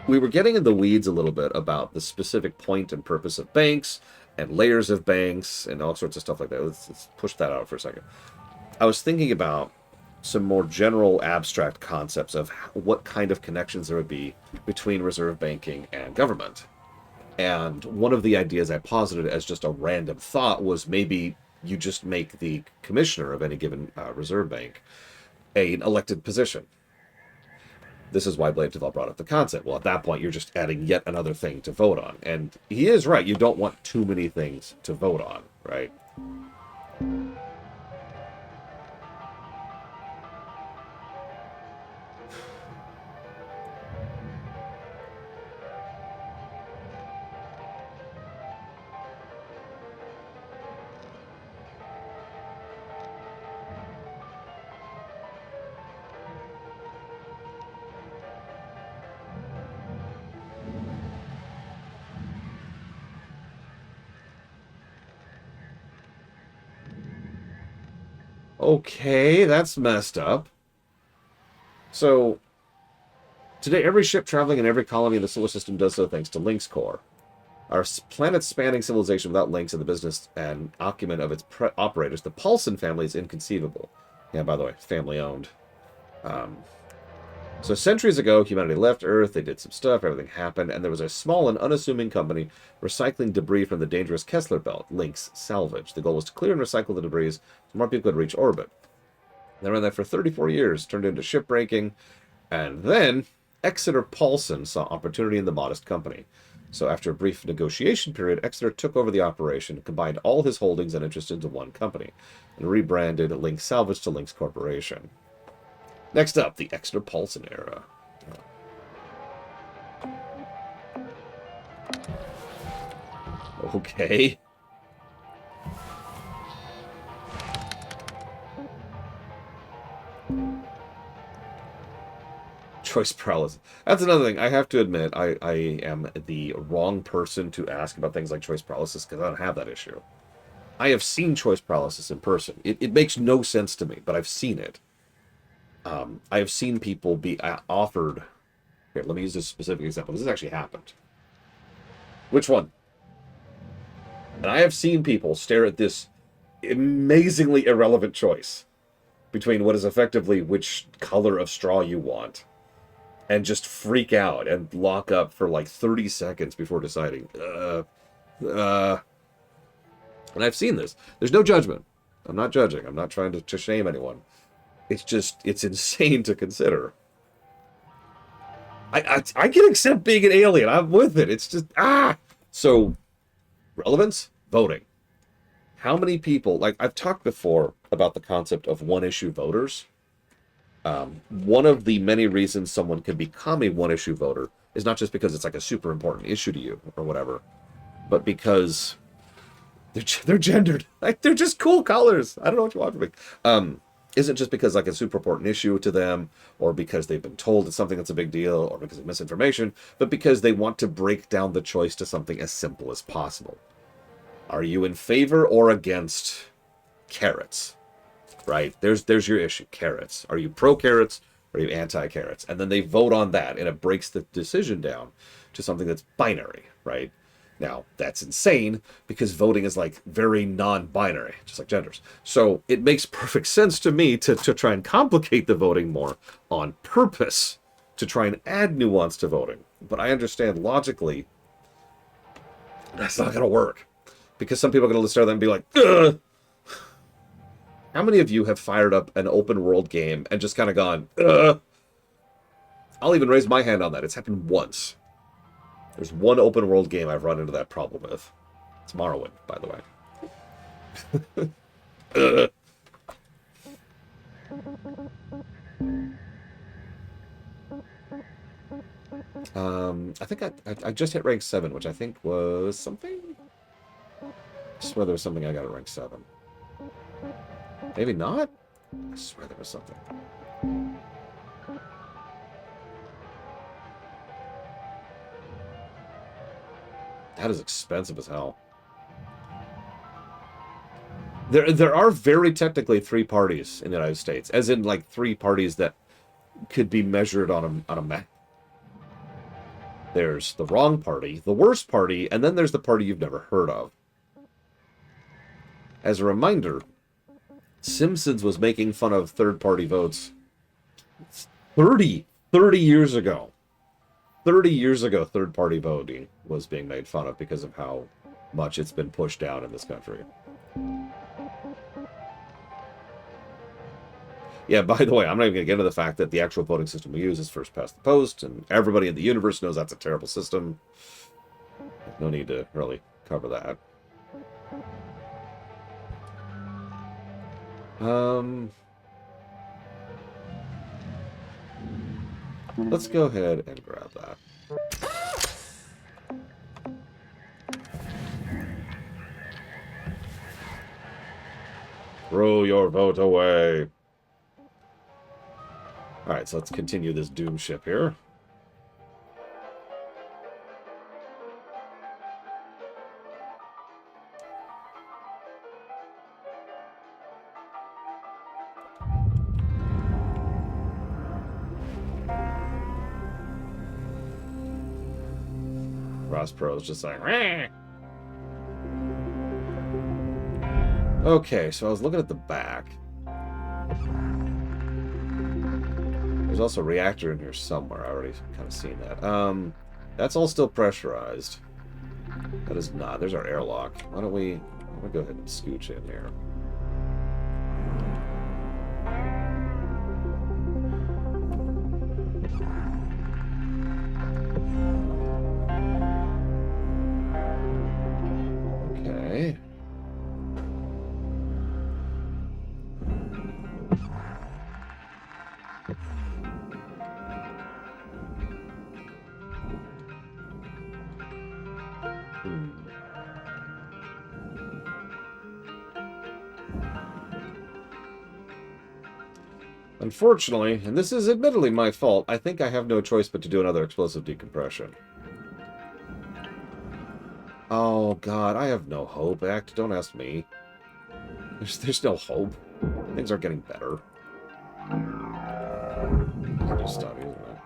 we were getting in the weeds a little bit about the specific point and purpose of banks and layers of banks and all sorts of stuff like that. Let's push that out for a second. I was thinking about some more general abstract concepts of what kind of connections there would be between reserve banking and government. And one of the ideas I posited as just a random thought was maybe you just make the commissioner of any given reserve bank an elected position. This is why Blade Deval brought up the concept. Well, at that point, you're just adding yet another thing to vote on. And he is right. You don't want too many things to vote on, right? Okay, that's messed up. So, today every ship traveling in every colony in the solar system does so thanks to Link's core. Our planet-spanning civilization without Links and the business and acumen of its operators, the Paulson family, is inconceivable. Yeah, by the way, family-owned. So centuries ago, humanity left Earth, they did some stuff, everything happened, and there was a small and unassuming company recycling debris from the dangerous Kessler Belt, Link's Salvage. The goal was to clear and recycle the debris so more people could reach orbit. They ran that for 34 years, turned into shipbreaking, and then Exeter Paulson saw opportunity in the modest company. So after a brief negotiation period, Exeter took over the operation, combined all his holdings and interests into one company, and rebranded Link's Salvage to Link's Corporation. Next up, the Exeter Paulson era. Okay. Choice paralysis. That's another thing. I have to admit, I am the wrong person to ask about things like choice paralysis because I don't have that issue. I have seen choice paralysis in person. It makes no sense to me, but I've seen it. I have seen people be offered... Here, let me use this specific example. This has actually happened. Which one? And I have seen people stare at this amazingly irrelevant choice between what is effectively which color of straw you want, and just freak out and lock up for like 30 seconds before deciding. And I've seen this. There's no judgment. I'm not judging. I'm not trying to shame anyone. It's just, it's insane to consider. I can accept being an alien. I'm with it. It's just, So, relevance? Voting. How many people, like I've talked before about the concept of one-issue voters. One of the many reasons someone can become a one-issue voter is not just because it's like a super important issue to you or whatever, but because they're gendered. Like, they're just cool colors. I don't know what you want from me. Isn't just because like a super important issue to them, or because they've been told it's something that's a big deal, or because of misinformation, but because they want to break down the choice to something as simple as possible. Are you in favor or against carrots? Right? There's your issue. Carrots. Are you pro carrots or are you anti carrots? And then they vote on that, and it breaks the decision down to something that's binary, right? Now, that's insane because voting is like very non-binary, just like genders. So it makes perfect sense to me to try and complicate the voting more on purpose, to try and add nuance to voting. But I understand logically that's not going to work, because some people are going to stare at them and be like, ugh! How many of you have fired up an open world game and just kind of gone, ugh? I'll even raise my hand on that. It's happened once. There's one open world game I've run into that problem with. It's Morrowind, by the way. I think I just hit rank 7, which I think was something? I swear there was something I got at rank 7. Maybe not? I swear there was something. That is expensive as hell. There are very technically 3 parties in the United States, as in like 3 parties that could be measured on a map. There's the wrong party, the worst party, and then there's the party you've never heard of. As a reminder, Simpsons was making fun of third-party votes 30 years ago. 30 years ago, third-party voting was being made fun of because of how much it's been pushed down in this country. Yeah, by the way, I'm not even going to get into the fact that the actual voting system we use is first past the post, and everybody in the universe knows that's a terrible system. No need to really cover that. Let's go ahead and grab that. Throw your vote away. Alright, so let's continue this doom ship here. Ross Pro's just like, "Rah!" Okay, so I was looking at the back. There's also a reactor in here somewhere. I already kind of seen that. That's all still pressurized. That is not. There's our airlock. Why don't we go ahead and scooch in here. Okay. Unfortunately, and this is admittedly my fault, I think I have no choice but to do another explosive decompression. Oh god, I have no hope. Don't ask me. There's no hope. Things aren't getting better. I'll just stop using that.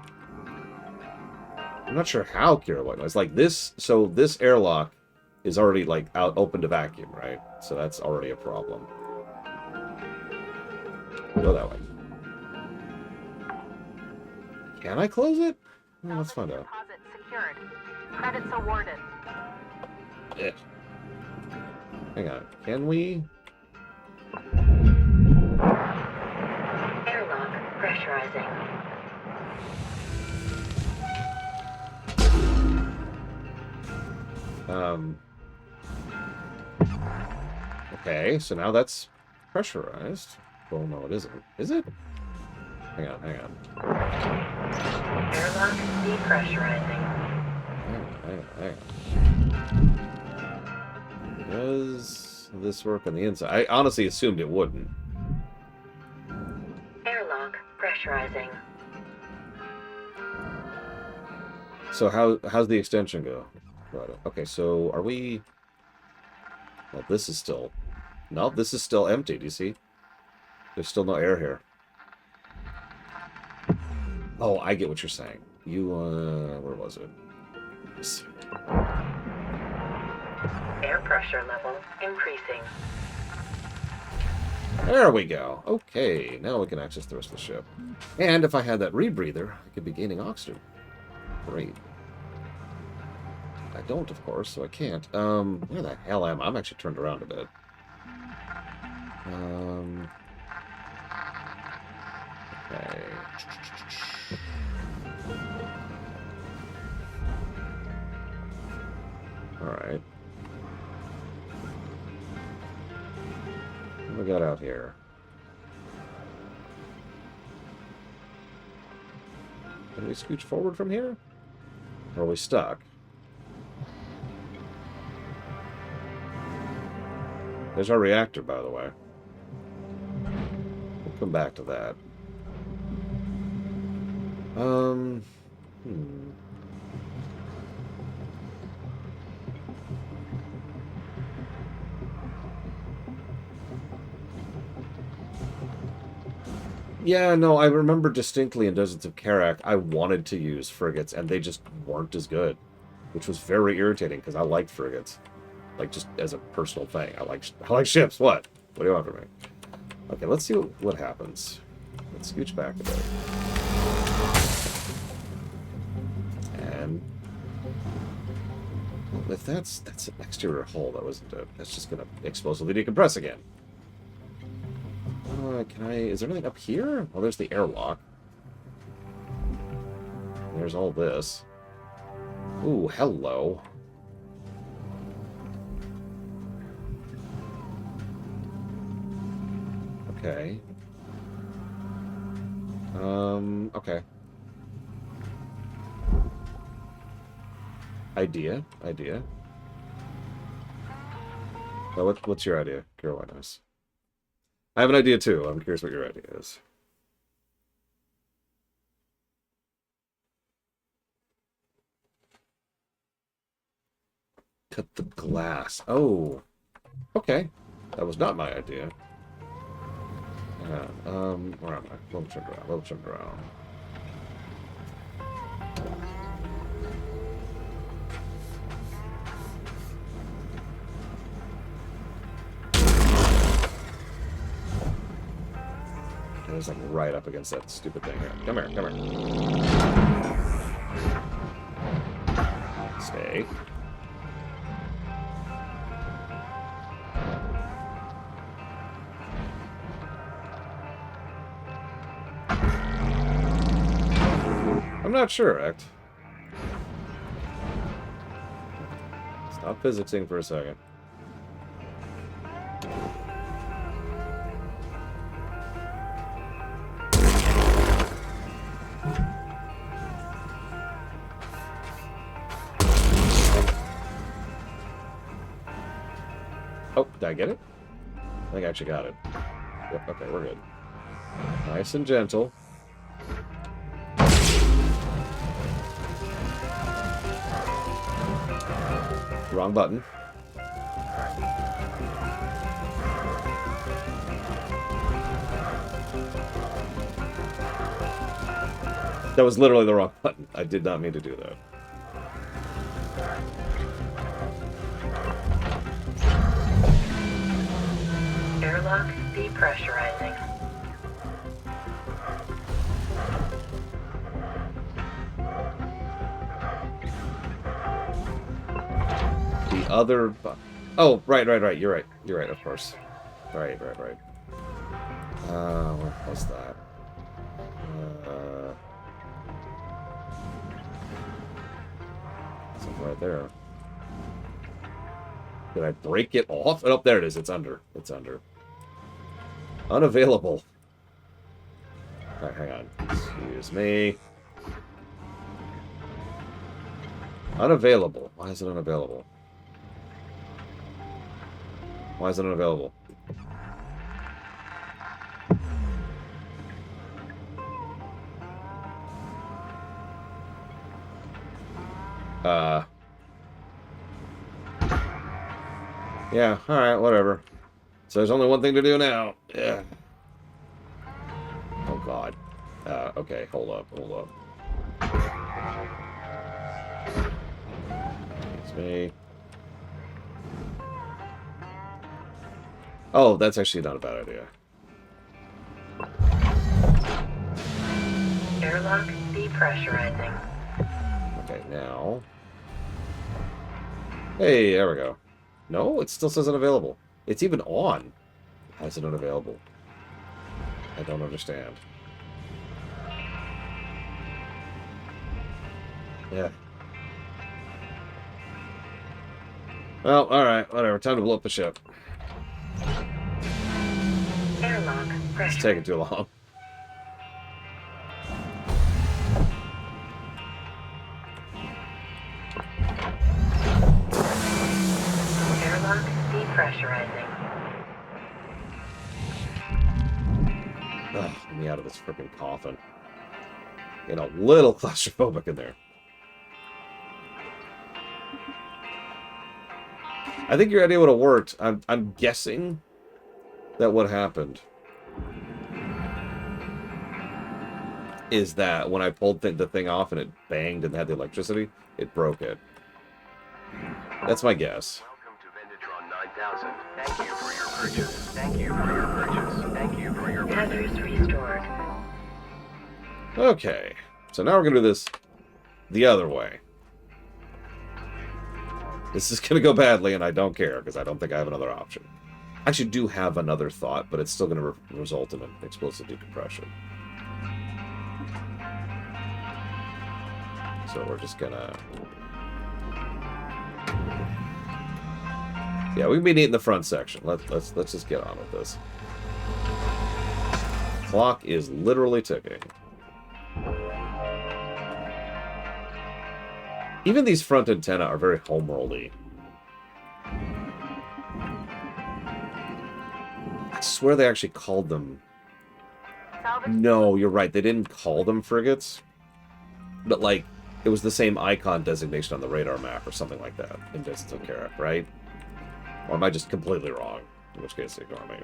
I'm not sure how Kira was like this. So this airlock is already like out open to vacuum, right? So that's already a problem. Go that way. Can I close it? Well, let's find out. Deposit secured. Credits awarded. Yeah. Hang on. Can we? Airlock pressurizing. Okay, so now that's pressurized. Well, no, it isn't. Is it? Hang on, hang on. Airlock depressurizing. Hang on. Does this work on the inside? I honestly assumed it wouldn't. Airlock pressurizing. So how's the extension go? Right. Okay, so are we... Well, this is still... No, this is still empty, do you see? There's still no air here. Oh, I get what you're saying. You, where was it? Air pressure level increasing. There we go. Okay, now we can access the rest of the ship. And if I had that rebreather, I could be gaining oxygen. Great. I don't, of course, so I can't. Where the hell am I? I'm actually turned around a bit. Okay. Alright. What do we got out here? Can we scooch forward from here? Or are we stuck? There's our reactor, by the way. We'll come back to that. Yeah, no, I remember distinctly in Deserts of Karak, I wanted to use frigates, and they just weren't as good. Which was very irritating, because I liked frigates. Like, just as a personal thing. I like ships. What? What do you want from me? Okay, let's see what happens. Let's scooch back a bit. And... Well, if that's an exterior hull, that wasn't it. That's just going to explosively decompress again. Is there anything up here? Well, there's the airlock. There's all this. Ooh, hello. Okay. Okay. Idea. Well, what's your idea, Carolinas? I have an idea, too. I'm curious what your idea is. Cut the glass. Oh. Okay. That was not my idea. Where am I? Let me turn around. It was like right up against that stupid thing here. Come here. Stay. I'm not sure, Act. Stop physicsing for a second. Oh, did I get it? I think I actually got it. Yep, okay, we're good. Nice and gentle. Wrong button. That was literally the wrong button. I did not mean to do that. Airlock depressurizing. the other... Oh, right. You're right, of course. Right. Where was that? It's right there. Did I break it off? Oh, there it is. It's under. Unavailable. Alright, hang on. Excuse me. Unavailable. Why is it unavailable? Why is it unavailable? Yeah, alright, whatever. So there's only one thing to do now. Yeah. Oh, God. Okay, hold up. It's me. Oh, that's actually not a bad idea. Airlock depressurizing. Okay, now... Hey, there we go. No, it still says unavailable. It's even on. How is it unavailable? I don't understand. Yeah. Well, alright, whatever. Time to blow up the ship. Airlock It's pressure. taking too long. Airlock depressurizing. Ugh, get me out of this freaking coffin. Get a little claustrophobic in there. I think your idea would have worked. I'm guessing that what happened is that when I pulled the thing off and it banged and had the electricity, it broke it. That's my guess. Welcome to Venditron 9000. Thank you for your purchase. Thank you for your purchase. Thank you for your purchase. Tethers restored. Okay, so now we're going to do this the other way. This is going to go badly, and I don't care, because I don't think I have another option. I actually do have another thought, but it's still going to result in an explosive decompression. So we're just going to... Yeah, we can be neat in the front section. Let's just get on with this. Clock is literally ticking. Even these front antennae are very homeworldy. I swear they actually called them... No, you're right. They didn't call them frigates. But, like, it was the same icon designation on the radar map or something like that in Distance of Kara, right? Or am I just completely wrong? In which case, ignore me.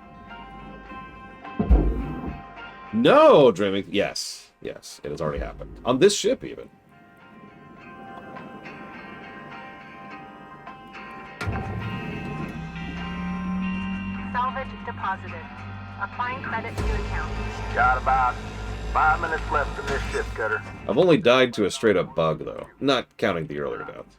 No, dreaming. Yes. Yes, it has already happened. On this ship, even. Salvage deposited. Applying credit to account. Got about 5 minutes left in this ship, Cutter. I've only died to a straight-up bug, though. Not counting the earlier death.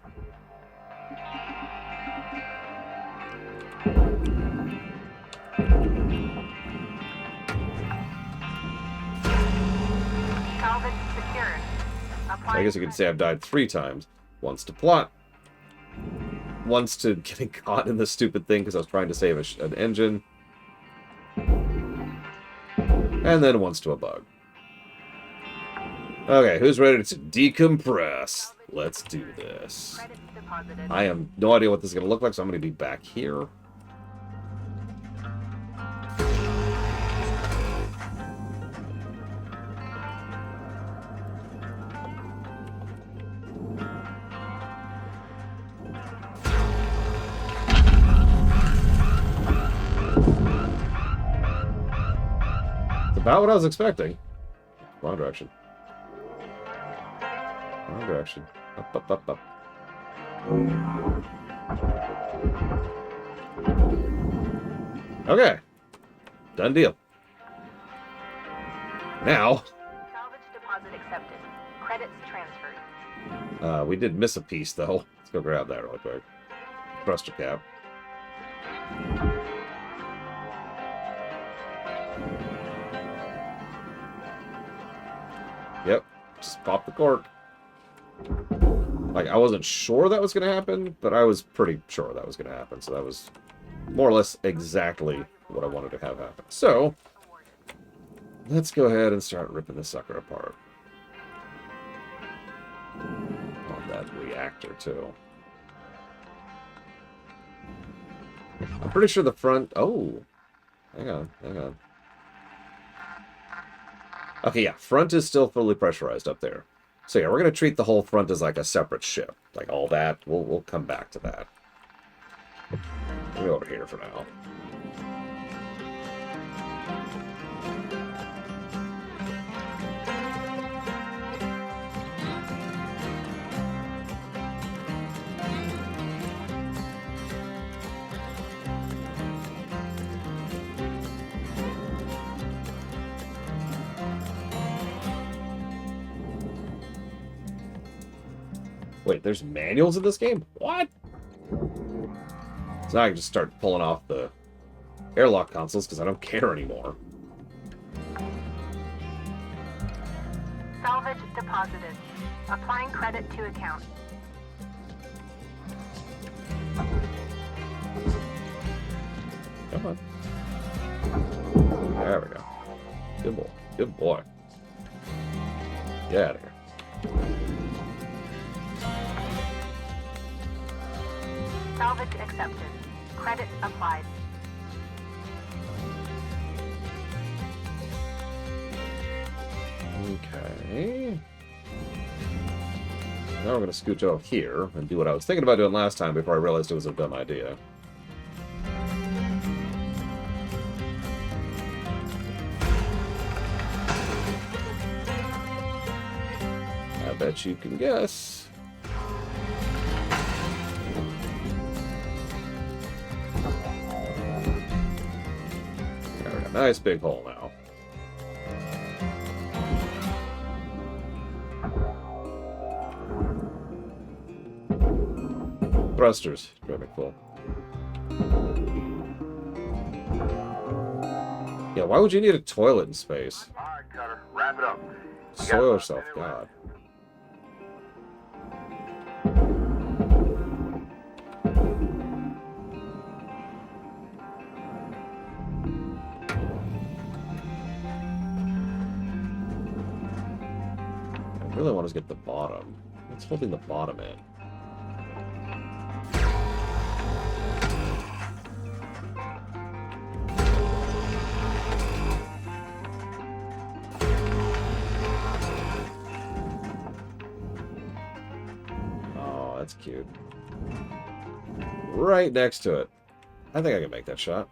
Salvage secured. I guess you could say I've died 3 times. Once to plot. Once to getting caught in this stupid thing because I was trying to save an engine. And then once to a bug. Okay, who's ready to decompress? Let's do this. Credits deposited. I have no idea what this is going to look like, so I'm going to be back here. About what I was expecting. Wrong direction. Wrong direction. Up, up, up, up. Okay. Done deal. Now, Salvage deposit accepted. Credits transferred. we did miss a piece, though. Let's go grab that real quick. thruster cap. Yep, just pop the cork. Like, I wasn't sure that was going to happen, but I was pretty sure that was going to happen. So that was more or less exactly what I wanted to have happen. So, let's go ahead and start ripping this sucker apart. On that reactor, too. I'm pretty sure the front... Oh! Hang on, hang on. Okay, yeah, front is still fully pressurized up there. So yeah, we're going to treat the whole front as like a separate ship. Like all that, we'll come back to that. Let me go over here for now. Wait, there's manuals in this game? What? So now I can just start pulling off the airlock consoles because I don't care anymore. Salvage deposited. Applying credit to account. Come on. There we go. Good boy. Good boy. Get out of here. Salvage accepted. Credit applied. Okay. Now we're going to scooch over here and do what I was thinking about doing last time before I realized it was a dumb idea. I bet you can guess. There we go. Nice big hole now. Thrusters, very full. Yeah, why would you need a toilet in space? All right, Cutter, wrap it up. Soil yourself, God. I really want to get the bottom. What's holding the bottom in? Oh, that's cute. Right next to it. I think I can make that shot.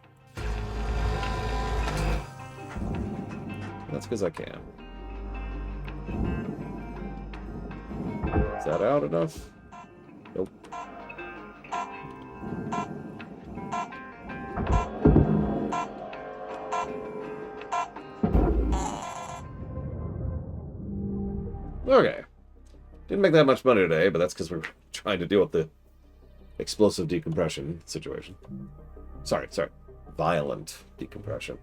That's because I can. Is that out enough? Nope. Okay. Didn't make that much money today, but that's because we're trying to deal with the explosive decompression situation. Sorry. Violent decompression.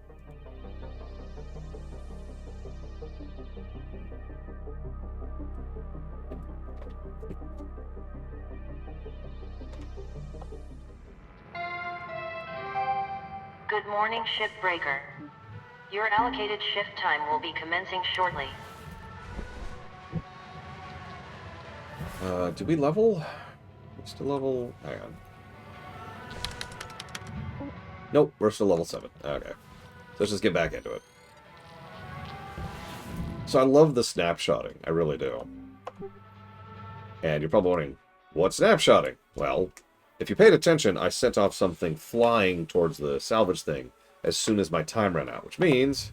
Good morning, Shipbreaker. Your allocated shift time will be commencing shortly. Do we level? We're still level... Hang on. Nope, we're still level 7. Okay. So let's just get back into it. So I love the snapshotting. I really do. And you're probably wondering, what's snapshotting? Well, if you paid attention, I sent off something flying towards the salvage thing as soon as my time ran out, which means...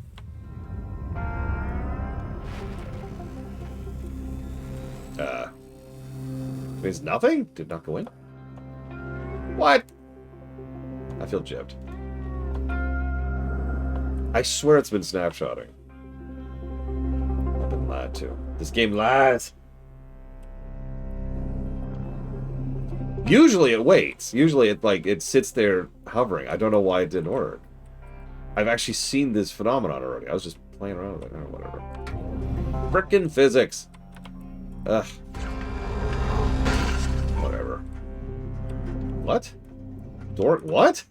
means nothing? Did not go in? What? I feel gypped. I swear it's been snapshotting. I've been lied to. This game lies. Usually it waits. Usually it sits there hovering. I don't know why it didn't work. I've actually seen this phenomenon already. I was just playing around with it. Oh, whatever. Frickin' physics. Ugh. Whatever. What? What?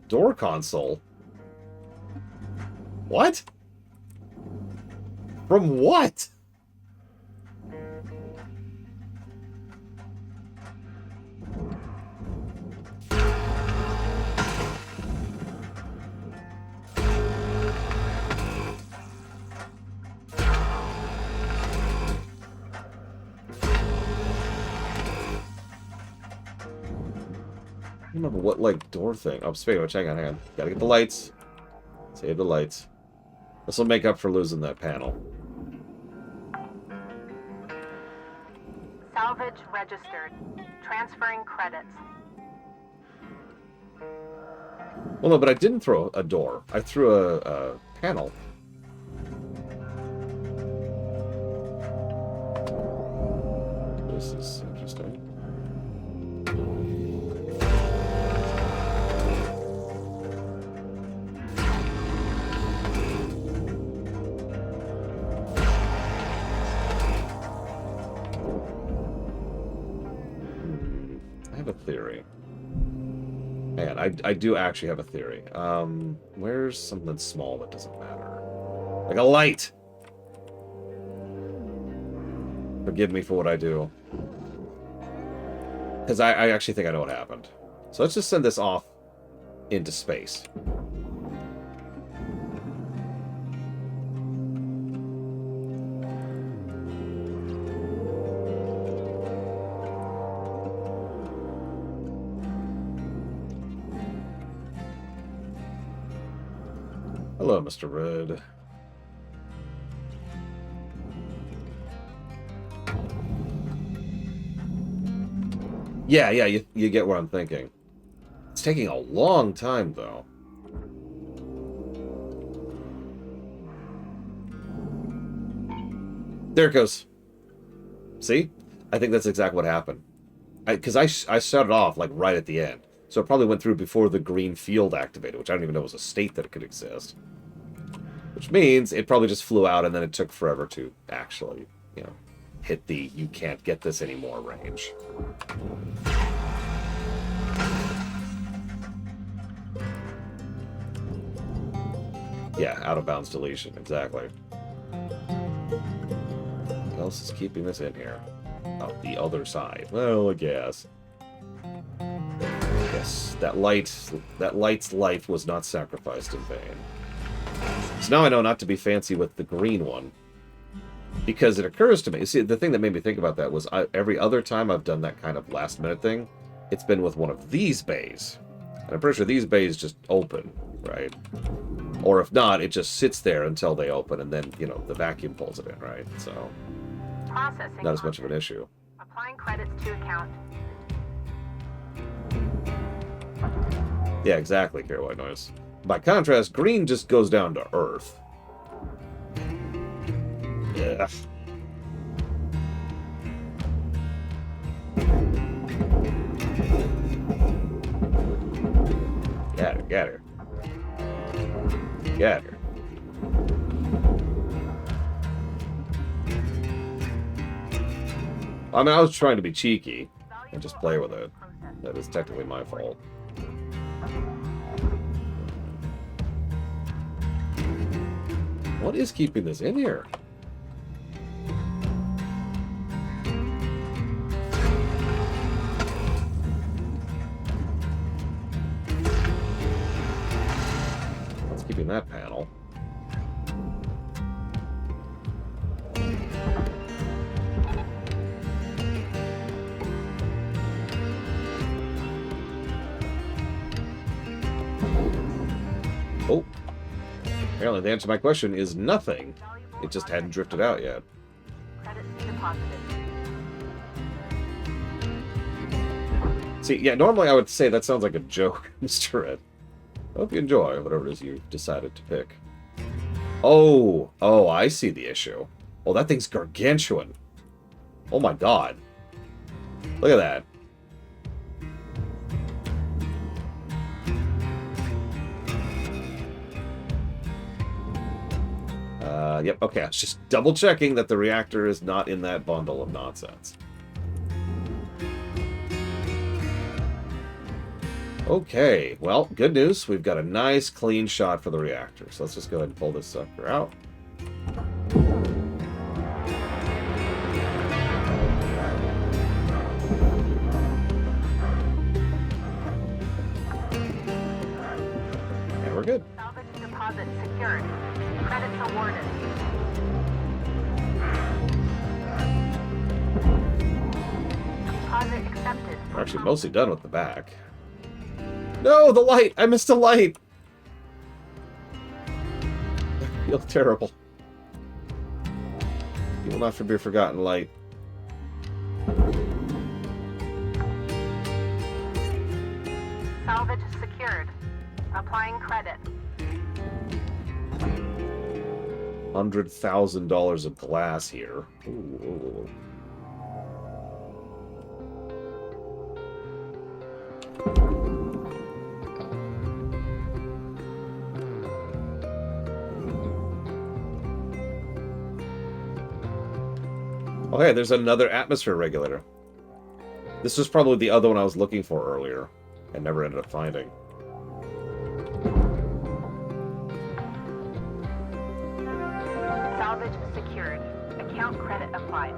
Door console? What? From what? I don't remember what, like, door thing. Oh, speaking of which, hang on. Gotta get the lights. Save the lights. This will make up for losing that panel. Salvage registered. Transferring credits. Well, no, but I didn't throw a door. I threw a panel. This is interesting. I have a theory. Man, I do actually have a theory. Where's something small that doesn't matter? Like a light! Forgive me for what I do. Because I actually think I know what happened. So let's just send this off into space. Hello, Mr. Red. Yeah, you get what I'm thinking. It's taking a long time, though. There it goes. See? I think that's exactly what happened. Because I shut it off, like, right at the end. So it probably went through before the green field activated, which I don't even know was a state that it could exist. Which means it probably just flew out, and then it took forever to actually, you know, hit the you can't get this anymore range. Yeah, out of bounds deletion, exactly. What else is keeping this in here? Oh, the other side. Well, I guess. Yes, that light's life was not sacrificed in vain. So now I know not to be fancy with the green one. Because it occurs to me, see, the thing that made me think about that was every other time I've done that kind of last minute thing, it's been with one of these bays. And I'm pretty sure these bays just open, right? Or if not, it just sits there until they open, and then, you know, the vacuum pulls it in, right? So, Processing. not as much of an issue. Applying credits to account. Yeah, exactly, Carol White Noise. By contrast, green just goes down to earth. Yeah. Get her. Get her. I mean, I was trying to be cheeky and just play with it. That is technically my fault. What is keeping this in here? What's keeping that panel? Oh. Apparently the answer to my question is nothing. It just hadn't drifted out yet. Credits deposited. See, yeah, normally I would say that sounds like a joke, Mr. Ed. I hope you enjoy whatever it is you decided to pick. Oh, I see the issue. Oh, that thing's gargantuan. Oh my god. Look at that. Yep, okay, I was just double checking that the reactor is not in that bundle of nonsense. Okay, well, good news. We've got a nice clean shot for the reactor. So let's just go ahead and pull this sucker out. And we're good. Salvage deposit secured. Credits awarded. Deposit accepted. We're actually mostly done with the back. No, the light! I missed a light! I feel terrible. You will not be forgotten, light. Salvage secured. Applying credit. $100,000 of glass here. Ooh. Oh, hey, there's another atmosphere regulator. This was probably the other one I was looking for earlier and never ended up finding. Salvage secured. Account credit applied.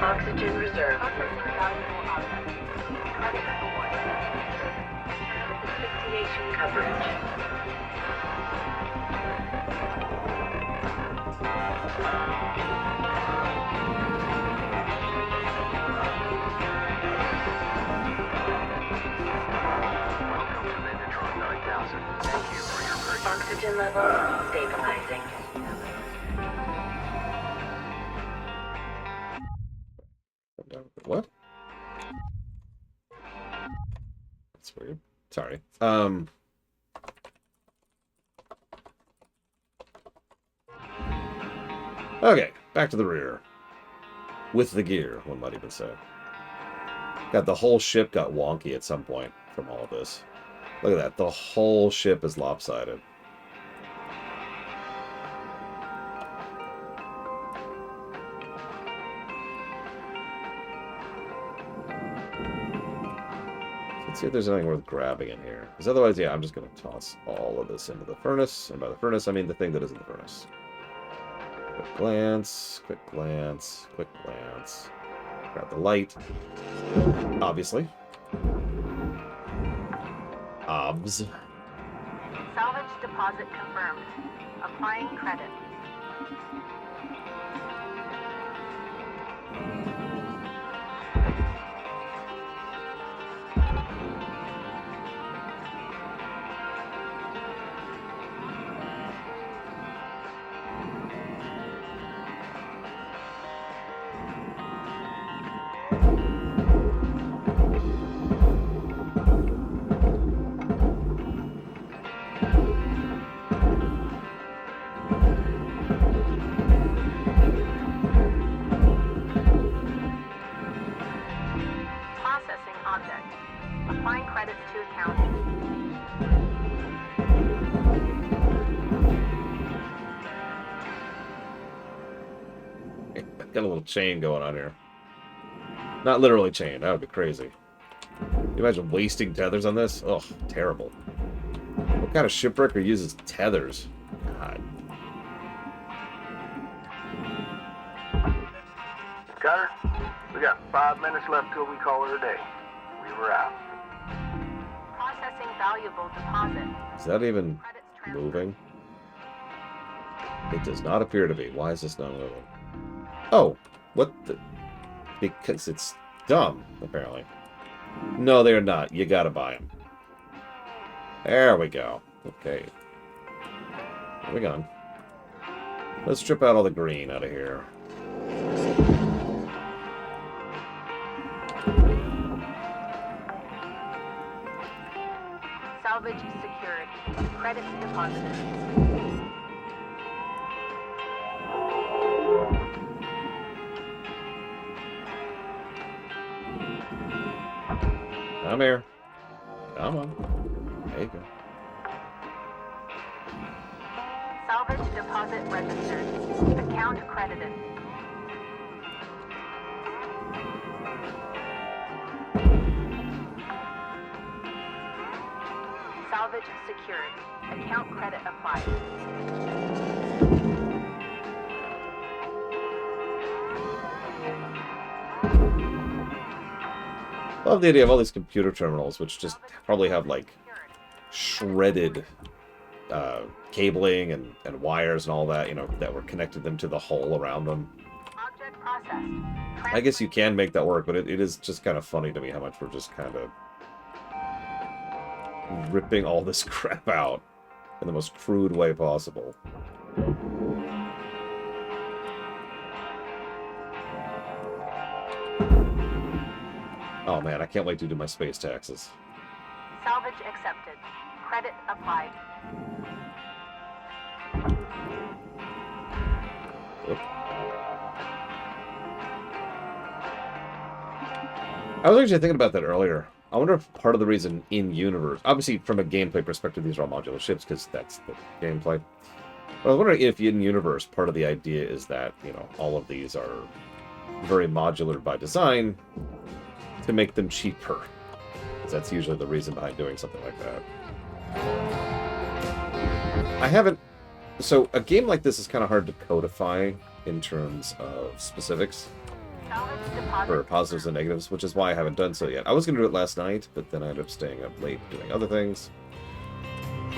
Oxygen reserve. Asphyxiation coverage. Oxygen level stabilizing. What? That's weird. Sorry. Okay, back to the rear. With the gear, one might even say. God, the whole ship got wonky at some point from all of this. Look at that. The whole ship is lopsided. Let's see if there's anything worth grabbing in here. Because otherwise, yeah, I'm just going to toss all of this into the furnace. And by the furnace, I mean the thing that isn't the furnace. Quick glance, quick glance, quick glance. Grab the light. Obviously. Obs. Salvage deposit confirmed. Applying credit. Processing object. Applying credits to account. Got a little chain going on here. Not literally chain. That would be crazy. Can you imagine wasting tethers on this? Ugh, terrible. What kind of shipwrecker uses tethers? God. Cutter, we got 5 minutes left till we call it a day. We were out. Processing valuable deposit. Is that even Credits transferred. moving? It does not appear to be. Why is this not moving? Oh, what the... Because it's dumb, apparently. No, they're not. You gotta buy them. There we go. Okay. Moving on. Let's strip out all the green out of here. Salvage secured. Credits deposited. Come here. Come on. There you go. Salvage deposit registered. Account credited. Salvage secured. Account credit applied. Love the idea of all these computer terminals, which just probably have, like, shredded cabling and wires and all that, you know, that were connected them to the hole around them. Object processed. I guess you can make that work, but it is just kind of funny to me how much we're just kind of ripping all this crap out in the most crude way possible. Oh man, I can't wait to do my space taxes. Salvage accepted. Credit applied. I was actually thinking about that earlier. I wonder if part of the reason in-universe... Obviously, from a gameplay perspective, these are all modular ships, because that's the gameplay. But I was wondering if in-universe, part of the idea is that, you know, all of these are very modular by design to make them cheaper. Because that's usually the reason behind doing something like that. I haven't... So, a game like this is kind of hard to codify in terms of specifics. For positives and negatives, which is why I haven't done so yet. I was going to do it last night, but then I ended up staying up late doing other things.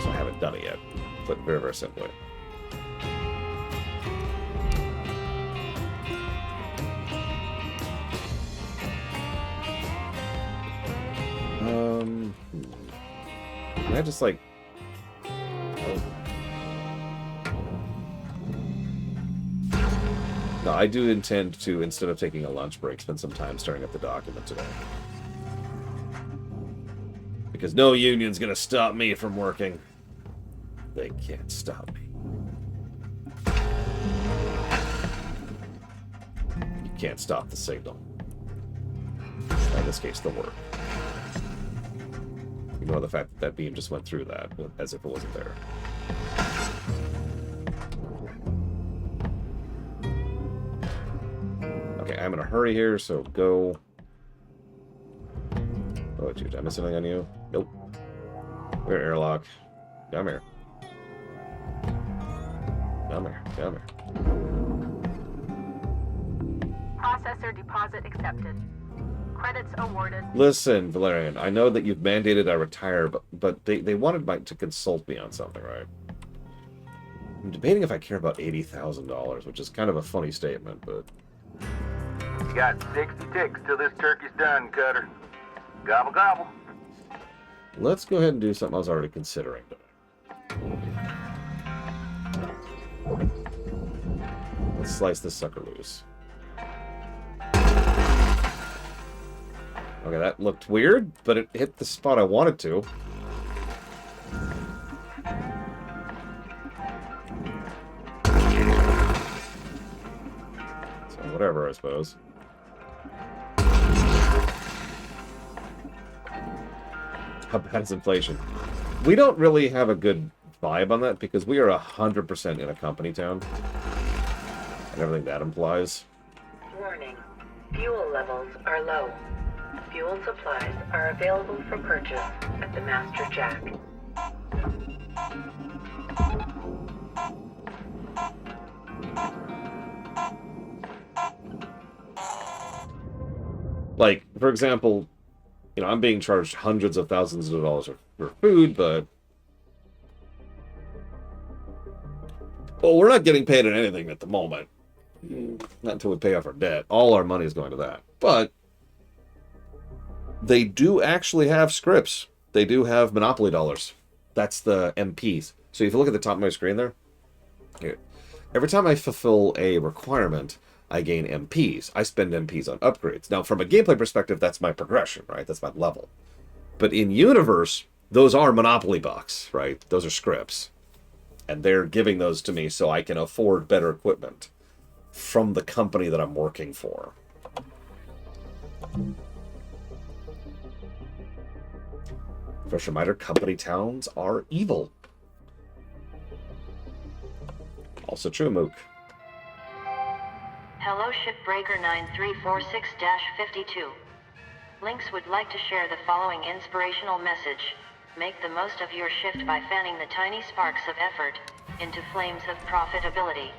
So I haven't done it yet. Put it very, very simply. Can I just, like... Oh. No, I do intend to, instead of taking a lunch break, spend some time staring at the document today. Because no union's gonna stop me from working. They can't stop me. You can't stop the signal. In this case, the work. Ignore the fact that that beam just went through that, as if it wasn't there. Okay, I'm in a hurry here, so go. Oh, dude, did I miss anything on you? Nope. We're airlock. Come here. Come here. Come here. Processor deposit accepted. Credits awarded. Listen, Valerian, I know that you've mandated I retire, but they wanted Mike to consult me on something, right? I'm debating if I care about $80,000, which is kind of a funny statement, but... You got 60 ticks till this turkey's done, Cutter. Gobble, gobble. Let's go ahead and do something I was already considering. Let's slice this sucker loose. Okay, that looked weird, but it hit the spot I wanted to. So whatever, I suppose. How bad is inflation? We don't really have a good vibe on that because we are 100% in a company town. And everything that implies. Warning. Fuel levels are low. Fuel supplies are available for purchase at the Master Jack. Like, for example, you know, I'm being charged hundreds of thousands of dollars for food, but... Well, we're not getting paid on anything at the moment. Not until we pay off our debt. All our money is going to that. But they do actually have scripts. They do have monopoly dollars. That's the MPs. So if you look at the top of my screen there, here, every time I fulfill a requirement, I gain MPs. I spend MPs on upgrades. Now, from a gameplay perspective, that's my progression, right? That's my level. But in universe, those are Monopoly bucks, right? Those are scripts. And they're giving those to me so I can afford better equipment from the company that I'm working for. Fresh reminder, company towns are evil. Also true, Mook. Hello, Shipbreaker 9346-52. Lynx would like to share the following inspirational message. Make the most of your shift by fanning the tiny sparks of effort into flames of profitability.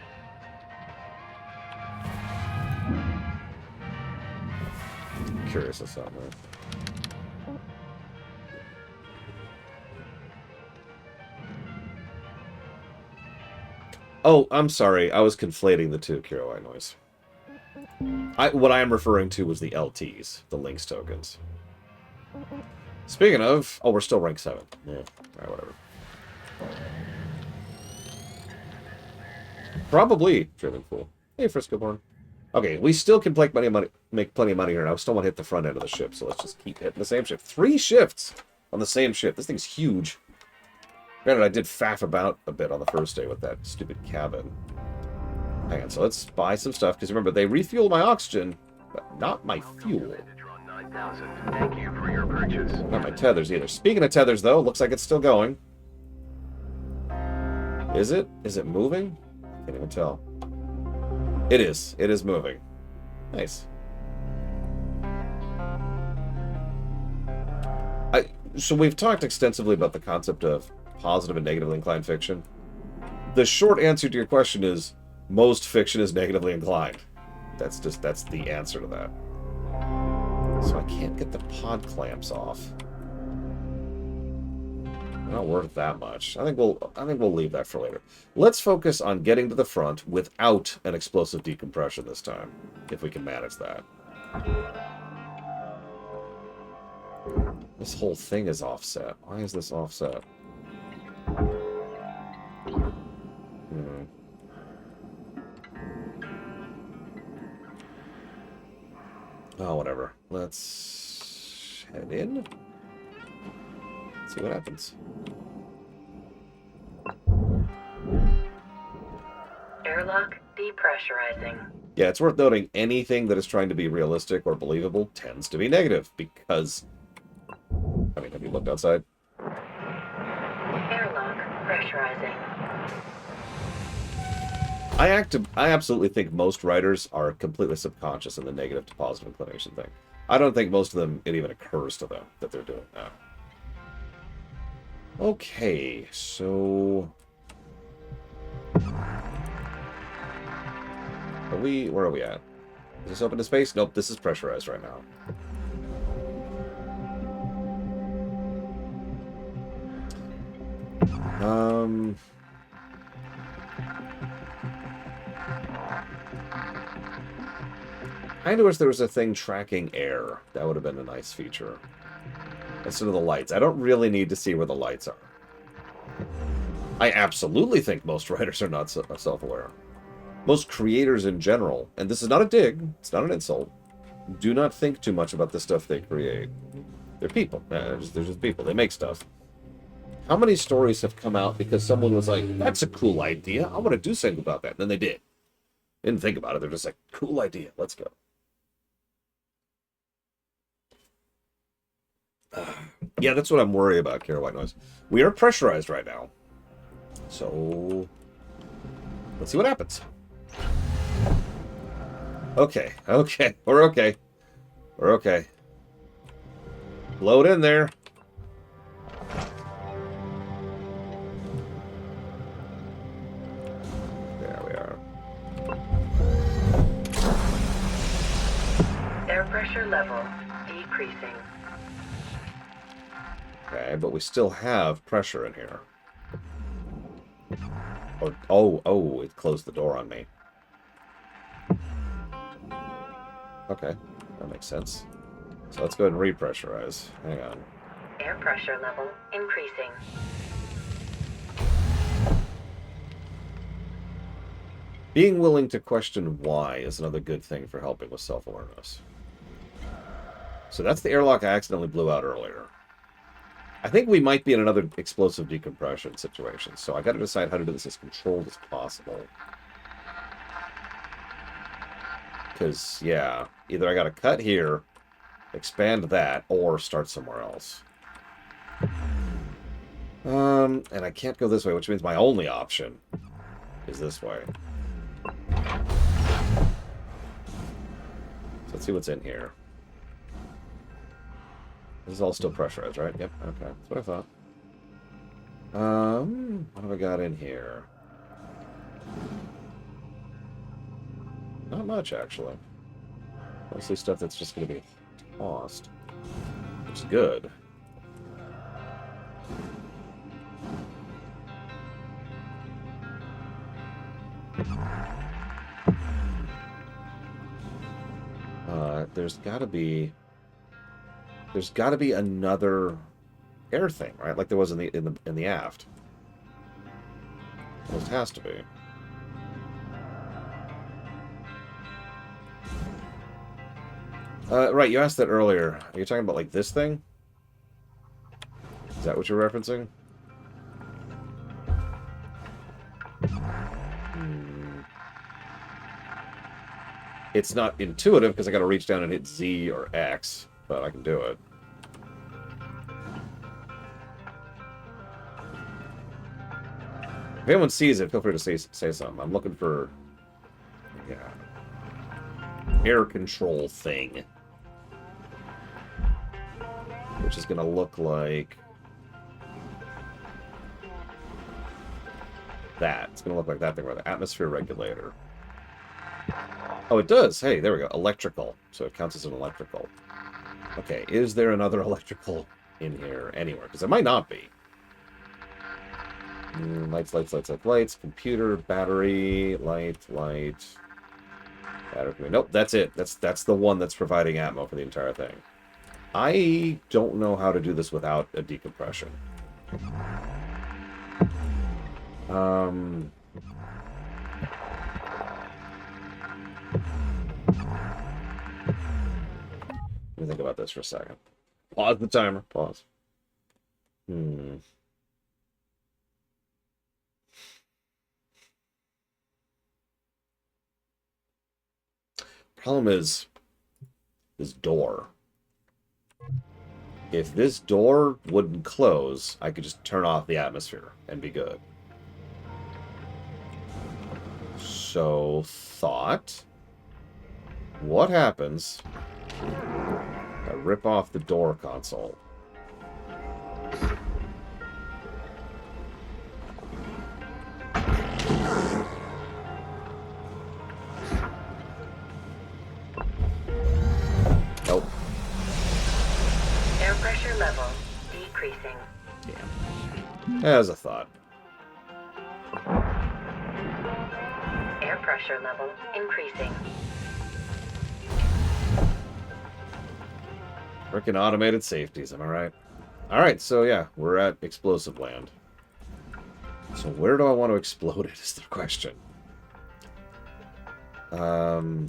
Curious of something, right? Oh, I'm sorry. I was conflating the two, Kiro White Noise. What I am referring to was the LTs, the Lynx tokens. Speaking of... Oh, we're still rank 7. Yeah, alright, whatever. Probably. Driven Fool. Hey, Frisco Born. Okay, we still can make plenty of money here, and I still want to hit the front end of the ship, so let's just keep hitting the same shift. 3 shifts on the same ship. This thing's huge. Granted, I did faff about a bit on the first day with that stupid cabin. Hang on, so let's buy some stuff, because remember, they refuel my oxygen, but not my fuel. Thank you for your purchase. Not my tethers either. Speaking of tethers, though, looks like it's still going. Is it? Is it moving? Can't even tell. It is. It is moving. Nice. So we've talked extensively about the concept of positive and negatively inclined fiction. The short answer to your question is most fiction is negatively inclined. That's the answer to that. So I can't get the pod clamps off. They're not worth that much. I think we'll leave that for later. Let's focus on getting to the front without an explosive decompression this time, if we can manage that. This whole thing is offset. Why is this offset? Oh, whatever. Let's head in. See what happens. Airlock depressurizing. Yeah, it's worth noting anything that is trying to be realistic or believable tends to be negative because... I mean, have you looked outside? Airlock pressurizing. I absolutely think most writers are completely subconscious in the negative to positive inclination thing. I don't think most of them, it even occurs to them that they're doing that. Okay, so... Where are we at? Is this open to space? Nope, this is pressurized right now. I wish there was a thing tracking air. That would have been a nice feature. Instead of the lights. I don't really need to see where the lights are. I absolutely think most writers are not self-aware. Most creators in general, and this is not a dig, it's not an insult, do not think too much about the stuff they create. They're people. They're just people. They make stuff. How many stories have come out because someone was like, that's a cool idea. I want to do something about that. And then they did. Didn't think about it. They're just like, cool idea. Let's go. Yeah, that's what I'm worried about, Kara White Noise. We are pressurized right now. So, let's see what happens. Okay. We're okay. We're okay. Load in there. There we are. Air pressure level decreasing. Okay, but we still have pressure in here. Oh, it closed the door on me. Okay, that makes sense. So let's go ahead and repressurize. Hang on. Air pressure level increasing. Being willing to question why is another good thing for helping with self-awareness. So that's the airlock I accidentally blew out earlier. I think we might be in another explosive decompression situation, so I got to decide how to do this as controlled as possible. Because, yeah, either I got to cut here, expand that, or start somewhere else. And I can't go this way, which means my only option is this way. So let's see what's in here. This is all still pressurized, right? Yep, okay. That's what I thought. What have I got in here? Not much, actually. Mostly stuff that's just going to be tossed. Which is good. There's got to be another air thing, right? Like there was in the aft. Almost has to be. Right, you asked that earlier. Are you talking about like this thing? Is that what you're referencing? It's not intuitive because I got to reach down and hit Z or X, but I can do it. If anyone sees it, feel free to say something. I'm looking for air control thing, which is going to look like that. It's going to look like that thing where the atmosphere regulator. Oh, it does. Hey, there we go. Electrical. So it counts as an electrical. Okay, is there another electrical in here anywhere? Because there might not be. Lights. Computer, battery, light. Battery. Nope, that's it. That's the one that's providing atmo for the entire thing. I don't know how to do this without a decompression. Let me think about this for a second. Pause the timer. Pause. Problem is this door. If this door wouldn't close, I could just turn off the atmosphere and be good. So, thought. What happens if I rip off the door console? Oh. Air pressure level decreasing. Damn. As a thought. Air pressure level increasing. Frickin' automated safeties, am I right? Alright, so yeah, we're at explosive land. So where do I want to explode it is the question. Go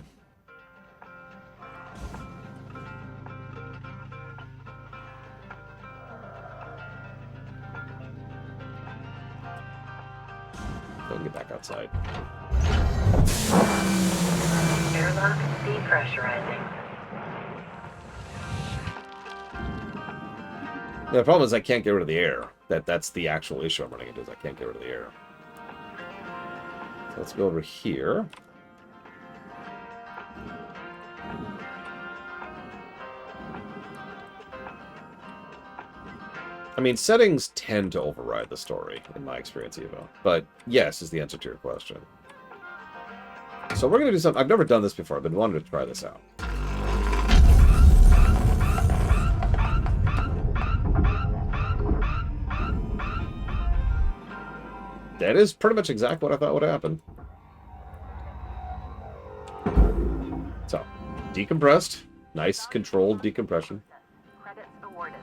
get back outside. Airlock depressurizing. Yeah, the problem is I can't get rid of the air. That's the actual issue I'm running into, is I can't get rid of the air. So let's go over here. I mean, settings tend to override the story, in my experience, Evo. But yes is the answer to your question. So we're going to do something. I've never done this before. I've been wanting to try this out. That is pretty much exactly what I thought would happen. So, decompressed. Nice, controlled decompression. Credits awarded.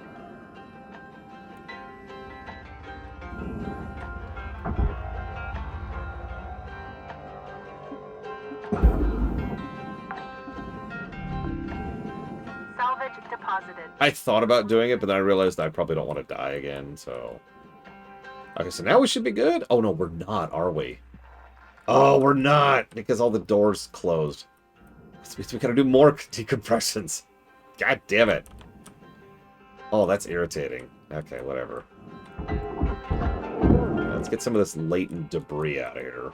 deposited. I thought about doing it, but then I realized I probably don't want to die again, so... Okay, so now we should be good? Oh, no, we're not, are we? Oh, we're not, because all the doors closed. This means we gotta do more decompressions. God damn it. Oh, that's irritating. Okay, whatever. Let's get some of this latent debris out of here.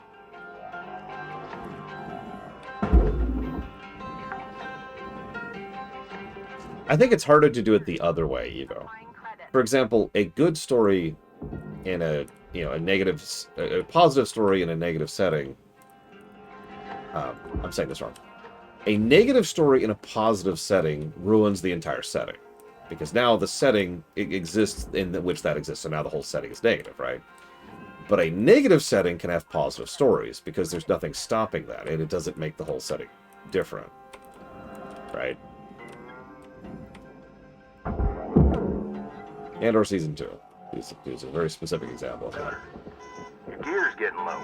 I think it's harder to do it the other way, Evo. For example, a good story in a a positive story in a negative setting. I'm saying this wrong. A negative story in a positive setting ruins the entire setting, because now the setting exists in which that exists, so now the whole setting is negative, right? But a negative setting can have positive stories because there's nothing stopping that, and it doesn't make the whole setting different, right? And or season 2. Here's a very specific example of that. Your gear's getting low.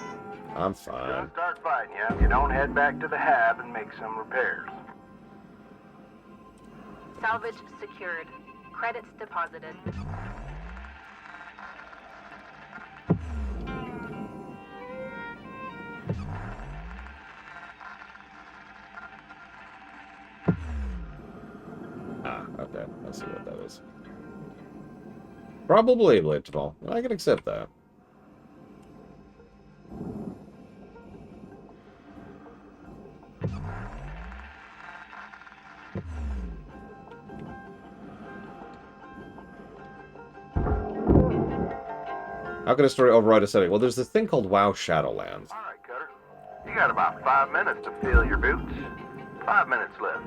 I'm fine. Don't start fighting you if you don't head back to the hab and make some repairs. Salvage secured. Credits deposited. Ah, okay. I see what that is. Probably Bladeball. I can accept that. How can a story override a setting? Well, there's this thing called WoW Shadowlands. All right, Cutter. You got about 5 minutes to fill your boots. 5 minutes left.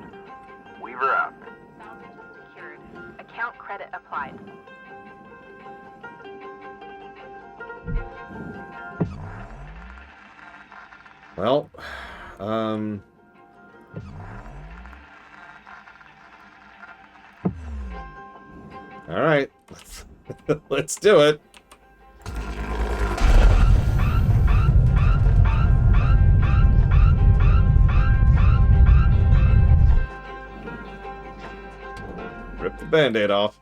Weaver out. Salvage secured. Account credit applied. Well, all right, let's do it. Rip the Band-Aid off.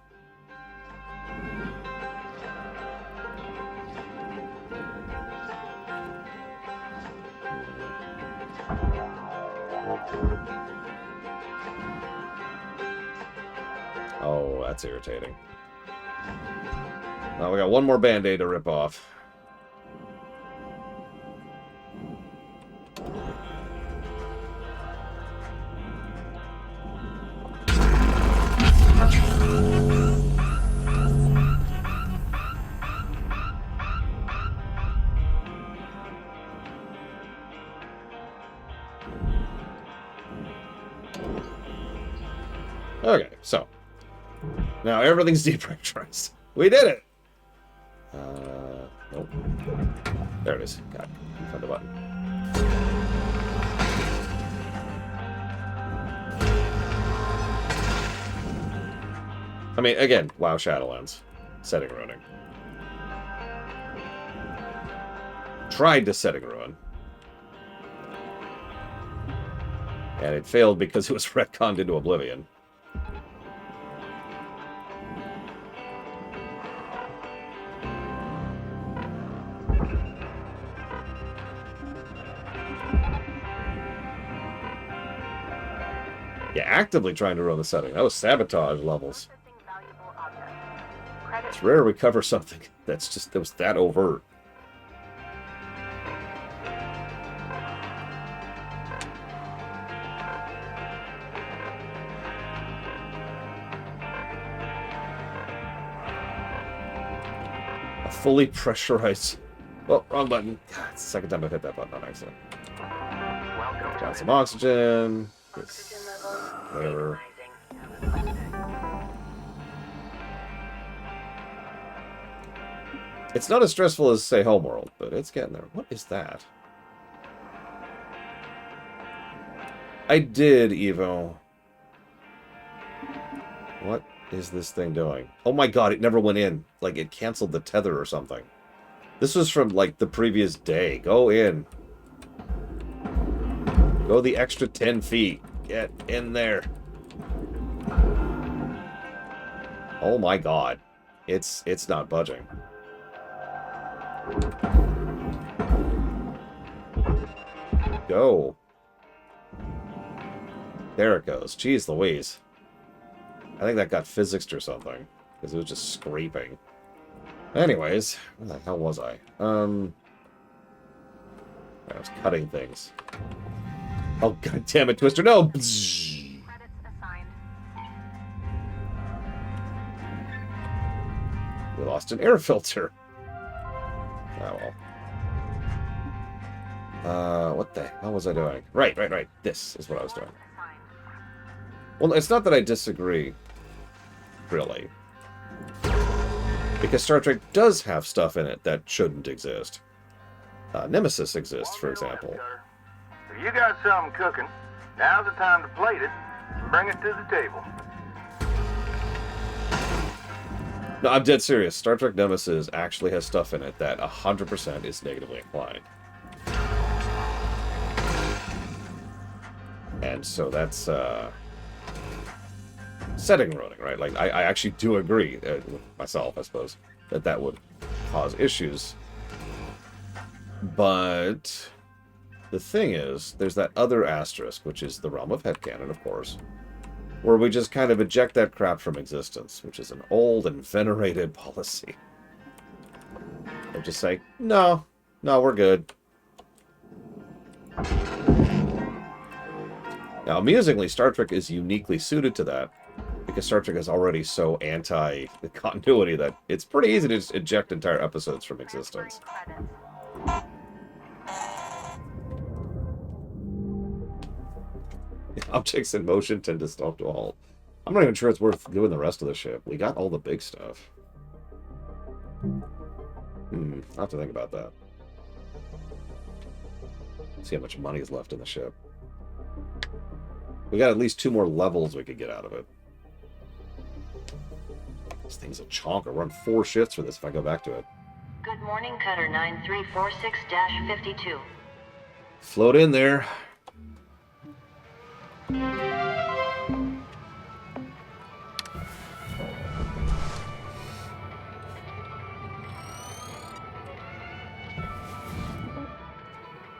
Oh, that's irritating. Now we got one more Band-Aid to rip off. Okay, so now everything's depressurized. We did it. Nope. There it is. God, I found the button. I mean, again, WoW Shadowlands. Setting ruining. Tried to setting ruin. And it failed because it was retconned into oblivion. Yeah, actively trying to ruin the setting. That was sabotage levels. It's rare we cover something that was that overt. A fully pressurized... Oh, wrong button. God, it's the second time I've hit that button on accident. Got some oxygen. Whatever. It's not as stressful as, say, Homeworld, but it's getting there. What is that? I did, Evo. What is this thing doing? Oh my god, it never went in. Like, it canceled the tether or something. This was from, like, the previous day. Go in. Go the extra 10 feet. Get in there. Oh my god. It's not budging. Go. There it goes. Jeez Louise. I think that got physicsed or something. Because it was just scraping. Anyways, where the hell was I? I was cutting things. Oh, god damn it, Twister, no! Credits assigned. We lost an air filter. Oh, well. What the hell was I doing? Right. This is what I was doing. Well, it's not that I disagree, really. Because Star Trek does have stuff in it that shouldn't exist. Nemesis exists, for example. If you got something cooking, now's the time to plate it and bring it to the table. No, I'm dead serious. Star Trek Nemesis actually has stuff in it that 100% is negatively inclined. And so that's, setting ruining, right? Like, I actually do agree, with myself, I suppose, that would cause issues. But the thing is, there's that other asterisk, which is the realm of headcanon, of course, where we just kind of eject that crap from existence, which is an old and venerated policy. And just say, no, we're good. Now, amusingly, Star Trek is uniquely suited to that, because Star Trek is already so anti-continuity that it's pretty easy to just eject entire episodes from existence. Objects in motion tend to stop to a halt. I'm not even sure it's worth doing the rest of the ship. We got all the big stuff. I'll have to think about that. See how much money is left in the ship. We got at least 2 more levels we could get out of it. This thing's a chonker. We're on 4 shifts for this if I go back to it. Good morning, Cutter 9346-52. Float in there.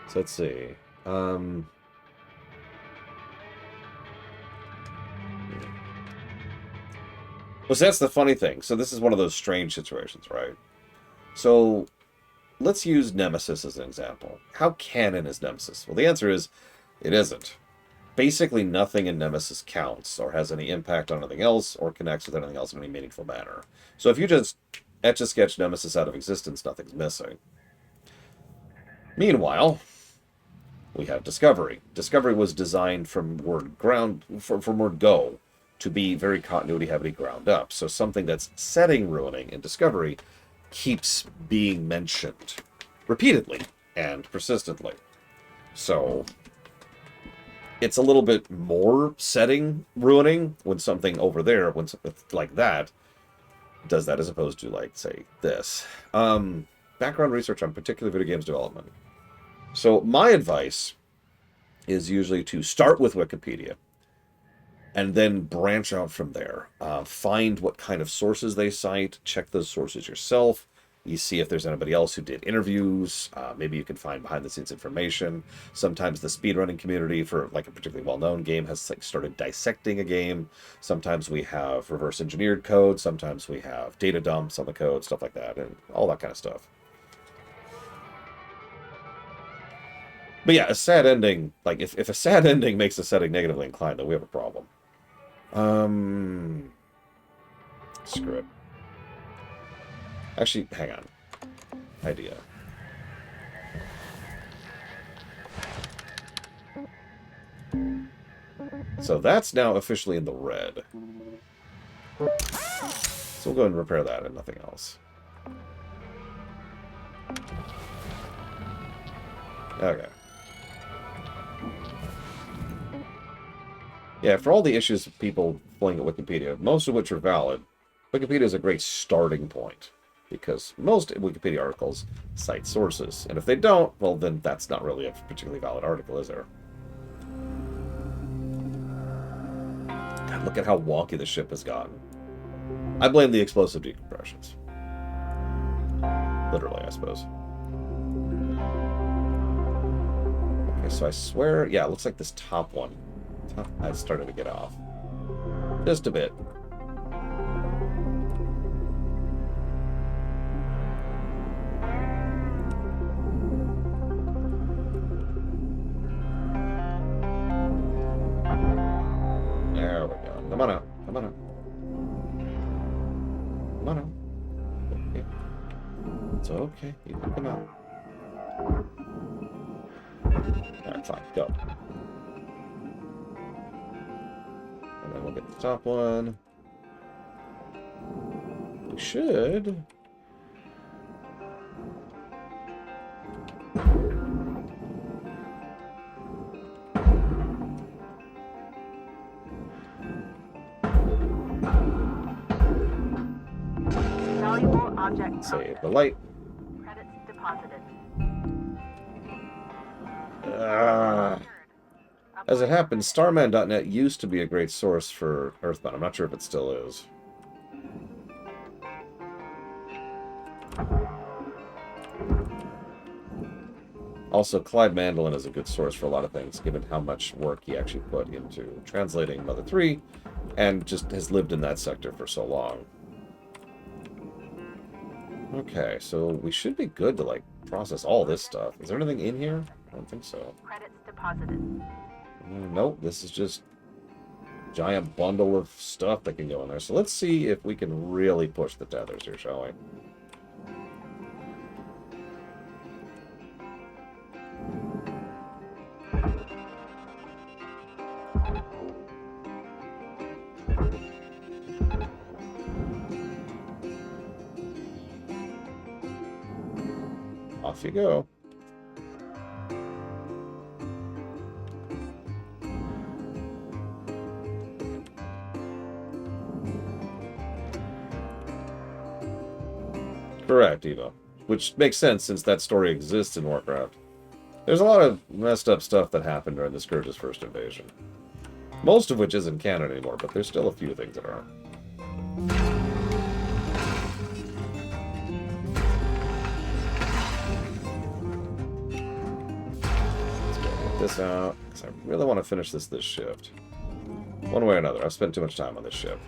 So let's see. Well, so that's the funny thing. So this is one of those strange situations, right? So let's use Nemesis as an example. How canon is Nemesis? Well, the answer is it isn't. Basically, nothing in Nemesis counts or has any impact on anything else or connects with anything else in any meaningful manner. So if you just etch-a-sketch Nemesis out of existence, nothing's missing. Meanwhile, we have Discovery. Discovery was designed from word go to be very continuity heavily ground up. So something that's setting ruining in Discovery keeps being mentioned repeatedly and persistently. So it's a little bit more setting ruining when something over there, when something like that, does that as opposed to, like, say, this. Background research on particular video games development. So my advice is usually to start with Wikipedia and then branch out from there. Find what kind of sources they cite, check those sources yourself. You see if there's anybody else who did interviews. Maybe you can find behind-the-scenes information. Sometimes the speedrunning community for like a particularly well-known game has like started dissecting a game. Sometimes we have reverse-engineered code. Sometimes we have data dumps on the code, stuff like that, and all that kind of stuff. But yeah, a sad ending, like if a sad ending makes the setting negatively inclined, then we have a problem. Screw it. Actually, hang on. Idea. So that's now officially in the red. So we'll go and repair that and nothing else. Okay. Yeah, for all the issues of people playing at Wikipedia, most of which are valid, Wikipedia is a great starting point. Because most Wikipedia articles cite sources. And if they don't, well, then that's not really a particularly valid article, is there? God, look at how wonky the ship has gotten. I blame the explosive decompressions. Literally, I suppose. Okay, so I swear... Yeah, it looks like this top one. I started to get off. Just a bit. There we go. Come on out. Come on out. Come on out. Okay. It's okay. You can come out. Alright, fine. Go. And then we'll get the top one. We should... Valuable object. Save the light. Credits deposited. As it happens, Starman.net used to be a great source for Earthbound. I'm not sure if it still is. Also, Clyde Mandolin is a good source for a lot of things, given how much work he actually put into translating Mother 3, and just has lived in that sector for so long. Okay, so we should be good to, like, process all this stuff. Is there anything in here? I don't think so. Credits deposited. Nope, this is just a giant bundle of stuff that can go in there. So let's see if we can really push the tethers here, shall we? Off you go. Correct, Eva. Which makes sense since that story exists in Warcraft. There's a lot of messed up stuff that happened during the Scourge's first invasion. Most of which isn't canon anymore, but there's still a few things that are. Let's go get this out, because I really want to finish this shift. One way or another, I've spent too much time on this ship.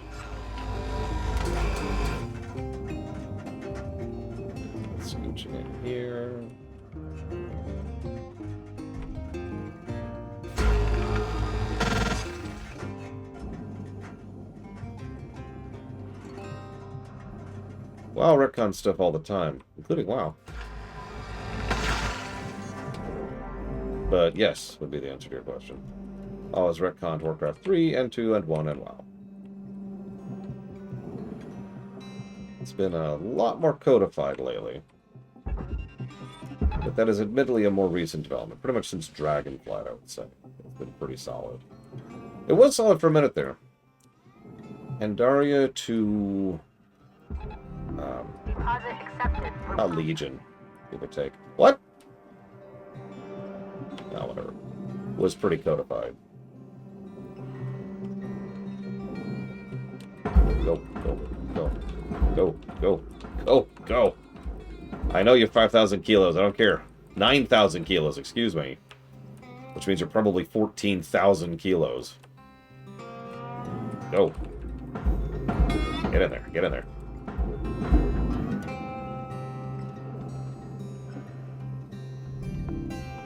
Scooching in here. WoW retcon stuff all the time, including WoW. But yes, would be the answer to your question. WoW has retconned Warcraft 3 and 2 and 1 and WoW. It's been a lot more codified lately. But that is admittedly a more recent development, pretty much since Dragonflight, I would say. It's been pretty solid. It was solid for a minute there. Pandaria to... Deposit accepted. a Legion, give or take. What? No, whatever. Was pretty codified. Go, go, go, go, go, go, go. I know you're 5,000 kilos, I don't care. 9,000 kilos, excuse me. Which means you're probably 14,000 kilos. Go. Get in there, get in there.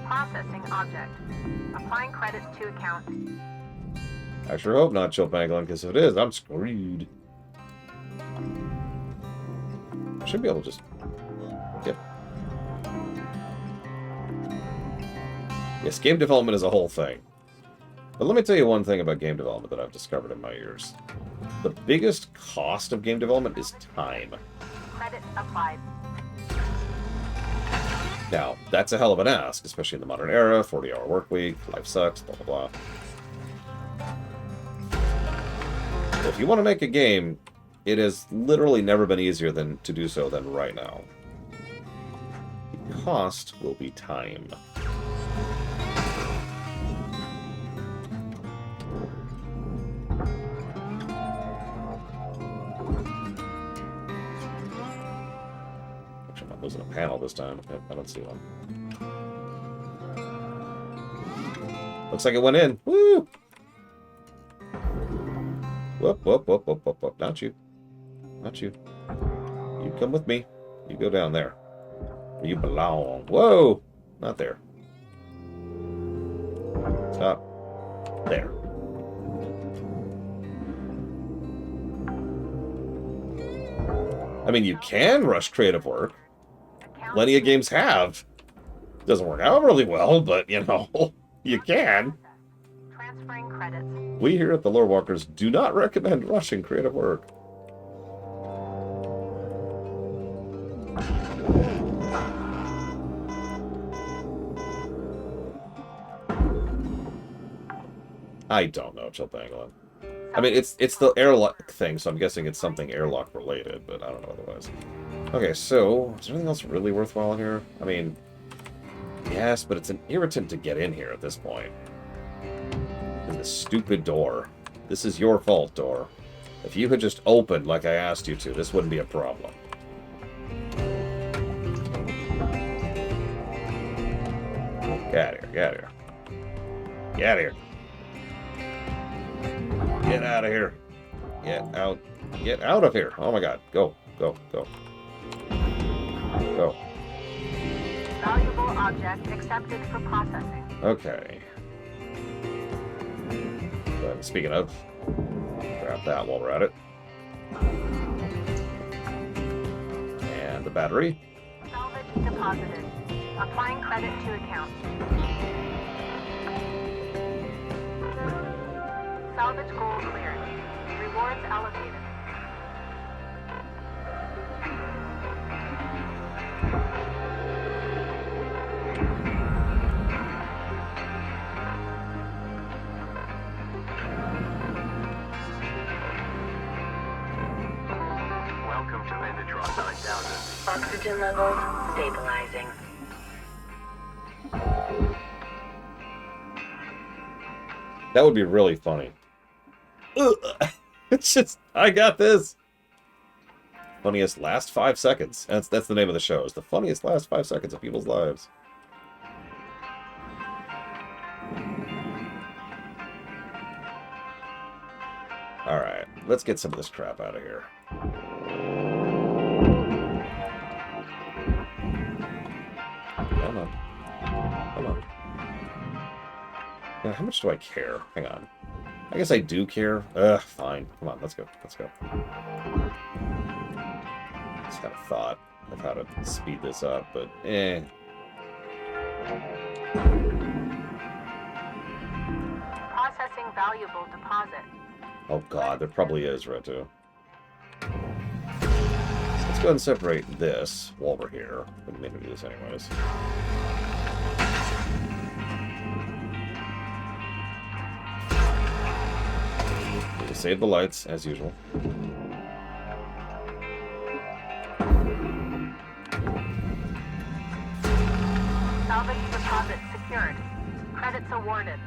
Processing object. Applying credits to account. I sure hope not, Chilpanglin, because if it is, I'm screwed. I should be able to just get... Yes, game development is a whole thing. But let me tell you one thing about game development that I've discovered in my years. The biggest cost of game development is time. Credits applied. Now, that's a hell of an ask, especially in the modern era, 40-hour work week, life sucks, blah, blah, blah. If you want to make a game, it has literally never been easier than to do so than right now. The cost will be time. losing a panel this time. Yep, I don't see one. Looks like it went in. Woo! Whoop, whoop, whoop, whoop, whoop, whoop. Not you. Not you. You come with me. You go down there. Where you belong. Whoa! Not there. Stop. There. I mean, you can rush creative work. Plenty of games have. Doesn't work out really well, but, you know, you can. Transferring credits. We here at the Lore Walkers do not recommend rushing creative work. I don't know, Chill Pangolin. I mean, it's the airlock thing, so I'm guessing it's something airlock related, but I don't know otherwise. Okay, so, is there anything else really worthwhile in here? I mean, yes, but it's an irritant to get in here at this point. And this stupid door. This is your fault, door. If you had just opened like I asked you to, this wouldn't be a problem. Get out of here, get out of here. Get out of here. Get out of here. Get out. Get out of here. Oh my god. Go. Go. Go. Go. Valuable object accepted for processing. Okay. But speaking of, grab that while we're at it. And the battery. Salvage deposited. Applying credit to account. Salvage goal cleared. Rewards allocated. Welcome to Megatron 9000. Oxygen levels stabilizing. That would be really funny. Ugh. It's just, I got this. Funniest last 5 seconds. That's the name of the show. It's the funniest last 5 seconds of people's lives. Alright, let's get some of this crap out of here. Come on. Come on. Yeah, how much do I care? Hang on. I guess I do care. Fine. Come on, let's go. Let's go. Just had a thought of how to speed this up, but Processing valuable deposit. Oh god, there probably is, Reto. Let's go ahead and separate this while we're here. We need to do this anyways. Need to save the lights, as usual. Salvage deposit secured. Credits awarded.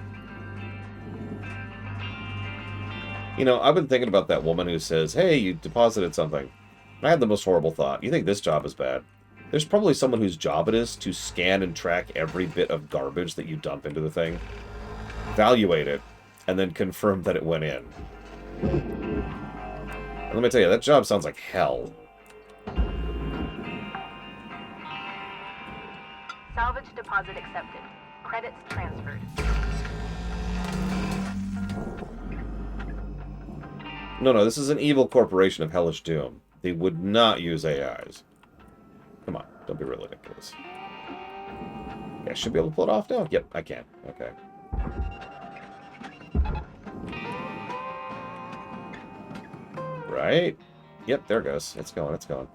You know, I've been thinking about that woman who says, hey, you deposited something. I had the most horrible thought. You think this job is bad? There's probably someone whose job it is to scan and track every bit of garbage that you dump into the thing, evaluate it, and then confirm that it went in. And let me tell you, that job sounds like hell. Salvage deposit accepted. Credits transferred. No, this is an evil corporation of hellish doom. They would not use AIs. Come on, don't be really ridiculous. Yeah, I should be able to pull it off now? Yep, I can. Okay. Right? Yep, there it goes. It's going, it's going.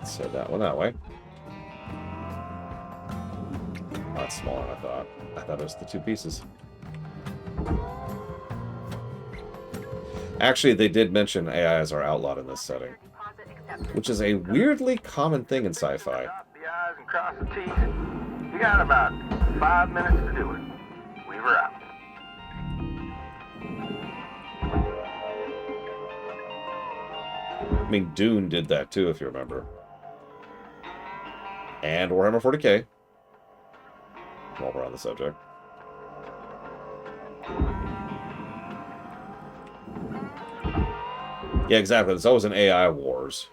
Set that one that way. Oh, that's smaller than I thought. I thought it was the two pieces. Actually, they did mention AIs are outlawed in this setting, which is a weirdly common thing in sci-fi. Dot the I's and cross the T's. You got about 5 minutes to do it. Weaver out. I mean, Dune did that too, if you remember. And Warhammer 40k. While we're on the subject. Yeah, exactly. There's always an AI wars.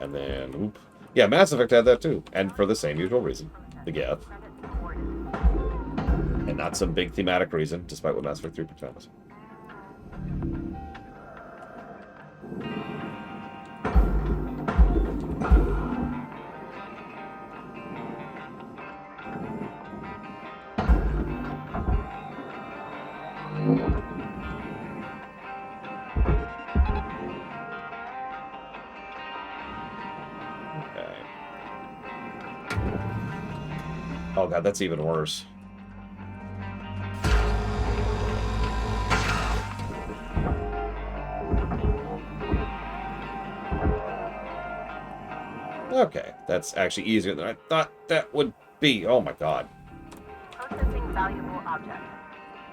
And then, oop. Yeah, Mass Effect had that too. And for the same usual reason. The Geth. And not some big thematic reason, despite what Mass Effect 3 pretends. Okay. Oh god, that's even worse. Okay, that's actually easier than I thought that would be. Oh my god. Processing valuable object.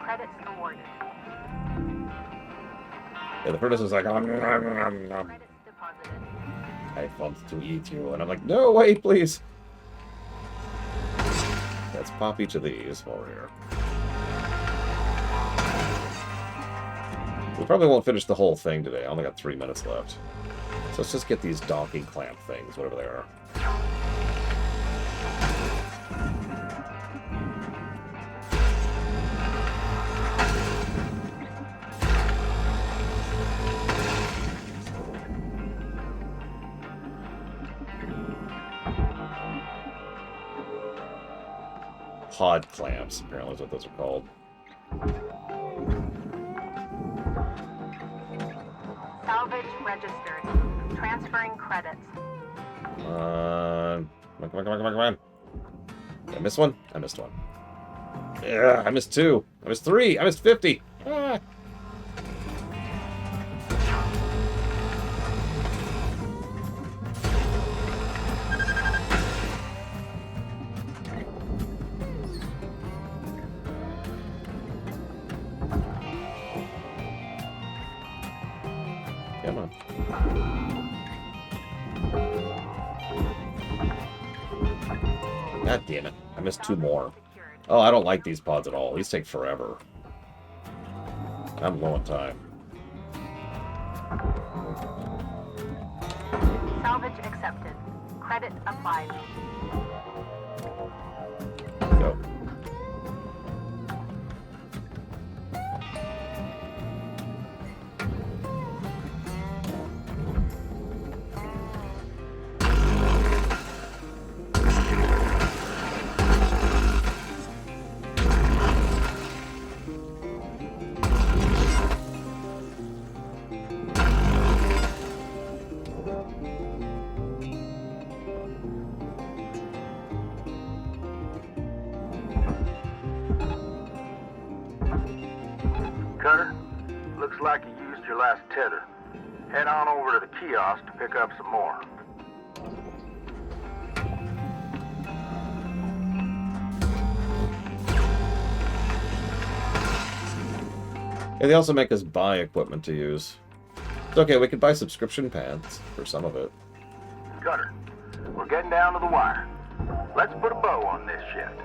Credits awarded. Yeah, the furnace was like, Credits deposited. I want to eat you. And I'm like, no, wait, please. Let's pop each of these while we're here. We probably won't finish the whole thing today. I only got 3 minutes left. So let's just get these docking clamp things, whatever they are. Pod clamps, apparently is what those are called. Salvage registered. Transferring credits. Come on, come on. Did I miss one? I missed one. Yeah, I missed 2. I missed 3. I missed 50. Ah. Come on. God damn it. I missed 2 more. Oh, I don't like these pods at all. These take forever. I'm low on time. Salvage accepted. Credit applied. Go. Cutter, looks like you used your last tether. Head on over to the kiosk to pick up some more. Yeah, they also make us buy equipment to use. It's okay, we could buy subscription pads for some of it. Cutter, we're getting down to the wire. Let's put a bow on this shift.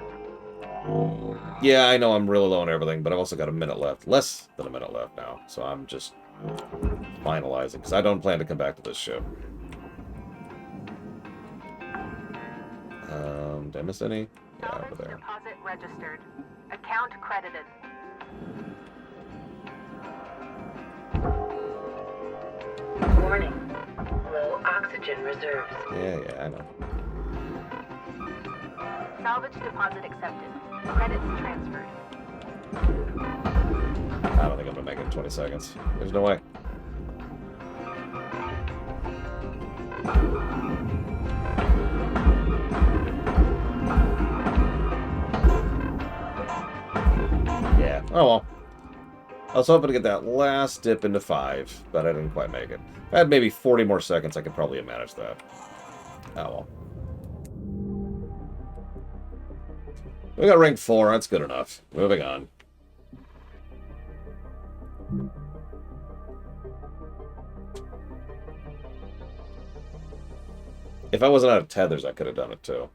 Yeah, I know I'm really low on everything, but I've also got a minute left. Less than a minute left now, so I'm just finalizing, because I don't plan to come back to this ship. Did I miss any? Yeah, over Salvage there. deposit registered. Account credited. Warning. Low oxygen reserves. Yeah, I know. Salvage deposit accepted. Credits transferred. I don't think I'm gonna make it in 20 seconds. There's no way. Yeah. Oh well. I was hoping to get that last dip into 5, but I didn't quite make it. If I had maybe 40 more seconds, I could probably have managed that. Oh well. We got rank 4, that's good enough. Moving on. If I wasn't out of tethers, I could have done it too.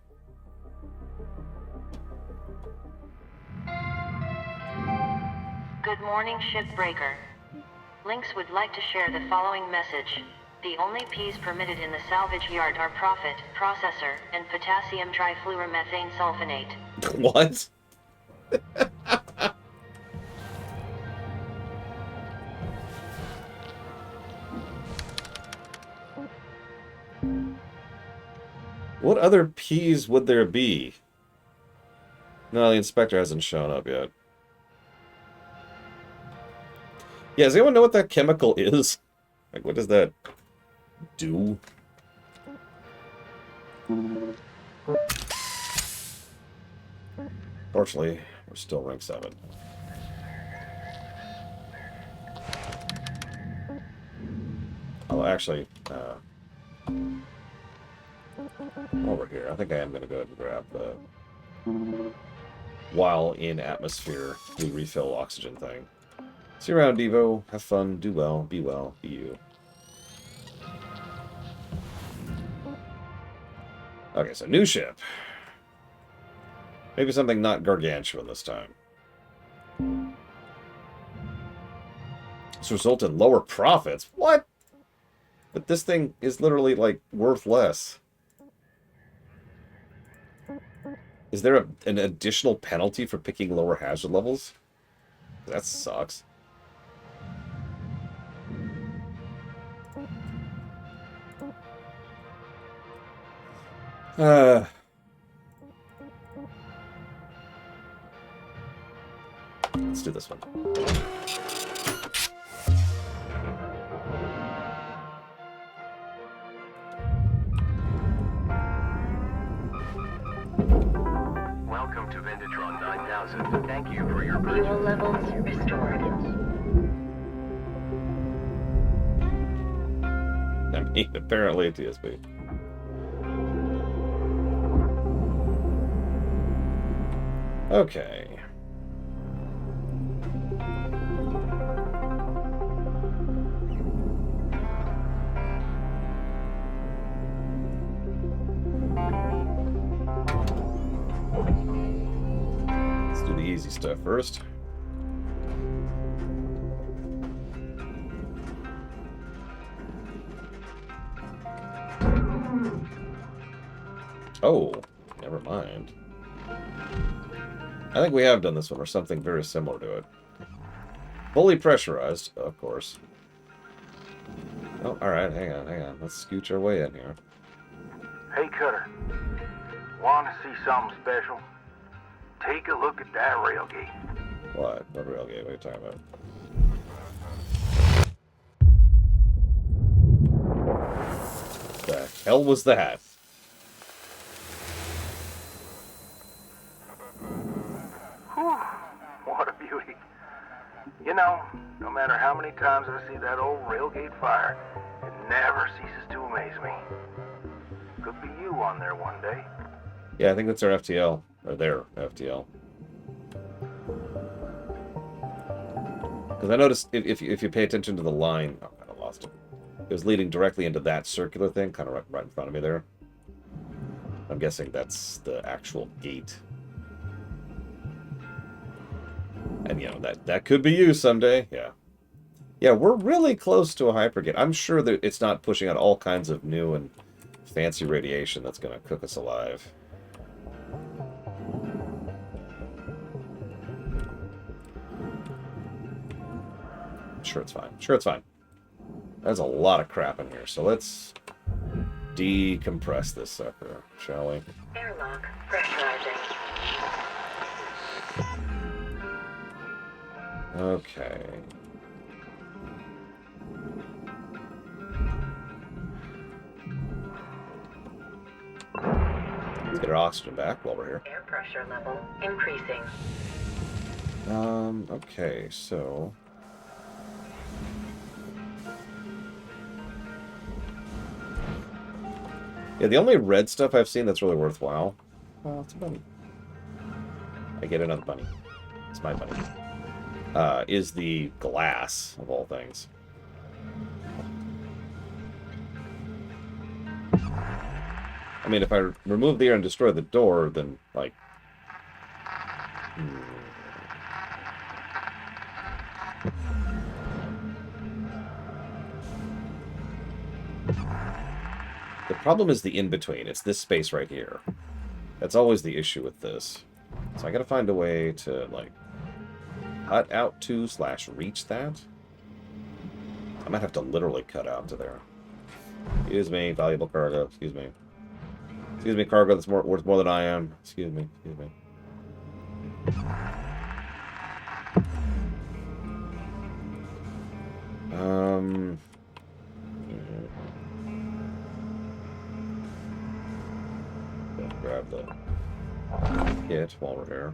Good morning, Shipbreaker. Lynx would like to share the following message. The only Ps permitted in the salvage yard are profit, processor, and potassium trifluoromethane sulfonate. What? What other P's would there be? No, the inspector hasn't shown up yet. Yeah, does anyone know what that chemical is? Like, what does that do? Fortunately, we're still rank 7. Oh, actually, over here. I think I am going to go ahead and grab the while in atmosphere, we refill oxygen thing. See you around, Devo. Have fun. Do well. Be you. Okay, so new ship. Maybe something not gargantuan this time. This result in lower profits? What? But this thing is literally, like, worth less. Is there an additional penalty for picking lower hazard levels? That sucks. Let's do this one. Welcome to Venditron 9000. Thank you for your purchase. Fuel levels restored. I mean, apparently it is, but... Okay. Let's do the easy stuff first. Oh, never mind. I think we have done this one, or something very similar to it. Fully pressurized, of course. Oh, alright, hang on. Let's scooch our way in here. Hey, Cutter. Want to see something special? Take a look at that railgate. What? What railgate? What are you talking about? The hell was that? Whew, what a beauty. You know, no matter how many times I see that old railgate fire, it never ceases to amaze me. Could be you on there one day. Yeah, I think that's our FTL. Or their FTL. Because I noticed, if you pay attention to the line... Oh, I lost it. It was leading directly into that circular thing, kind of right in front of me there. I'm guessing that's the actual gate. And, you know, that could be you someday. Yeah. Yeah, we're really close to a hypergate. I'm sure that it's not pushing out all kinds of new and fancy radiation that's going to cook us alive. Sure, it's fine. Sure, it's fine. There's a lot of crap in here, so let's decompress this sucker, shall we? Airlock pressurizing. Okay. Let's get our oxygen back while we're here. Air pressure level increasing. Okay, so... Yeah, the only red stuff I've seen that's really worthwhile... Oh, it's a bunny. I get another bunny. It's my bunny. Is the glass, of all things. I mean, if I remove the air and destroy the door, then, like... The problem is the in-between. It's this space right here. That's always the issue with this. So I gotta find a way to, like, cut out to / reach that. I might have to literally cut out to there. Excuse me, valuable cargo. Excuse me. Excuse me, cargo that's worth more than I am. Excuse me. Excuse me. Grab the kit while we're here.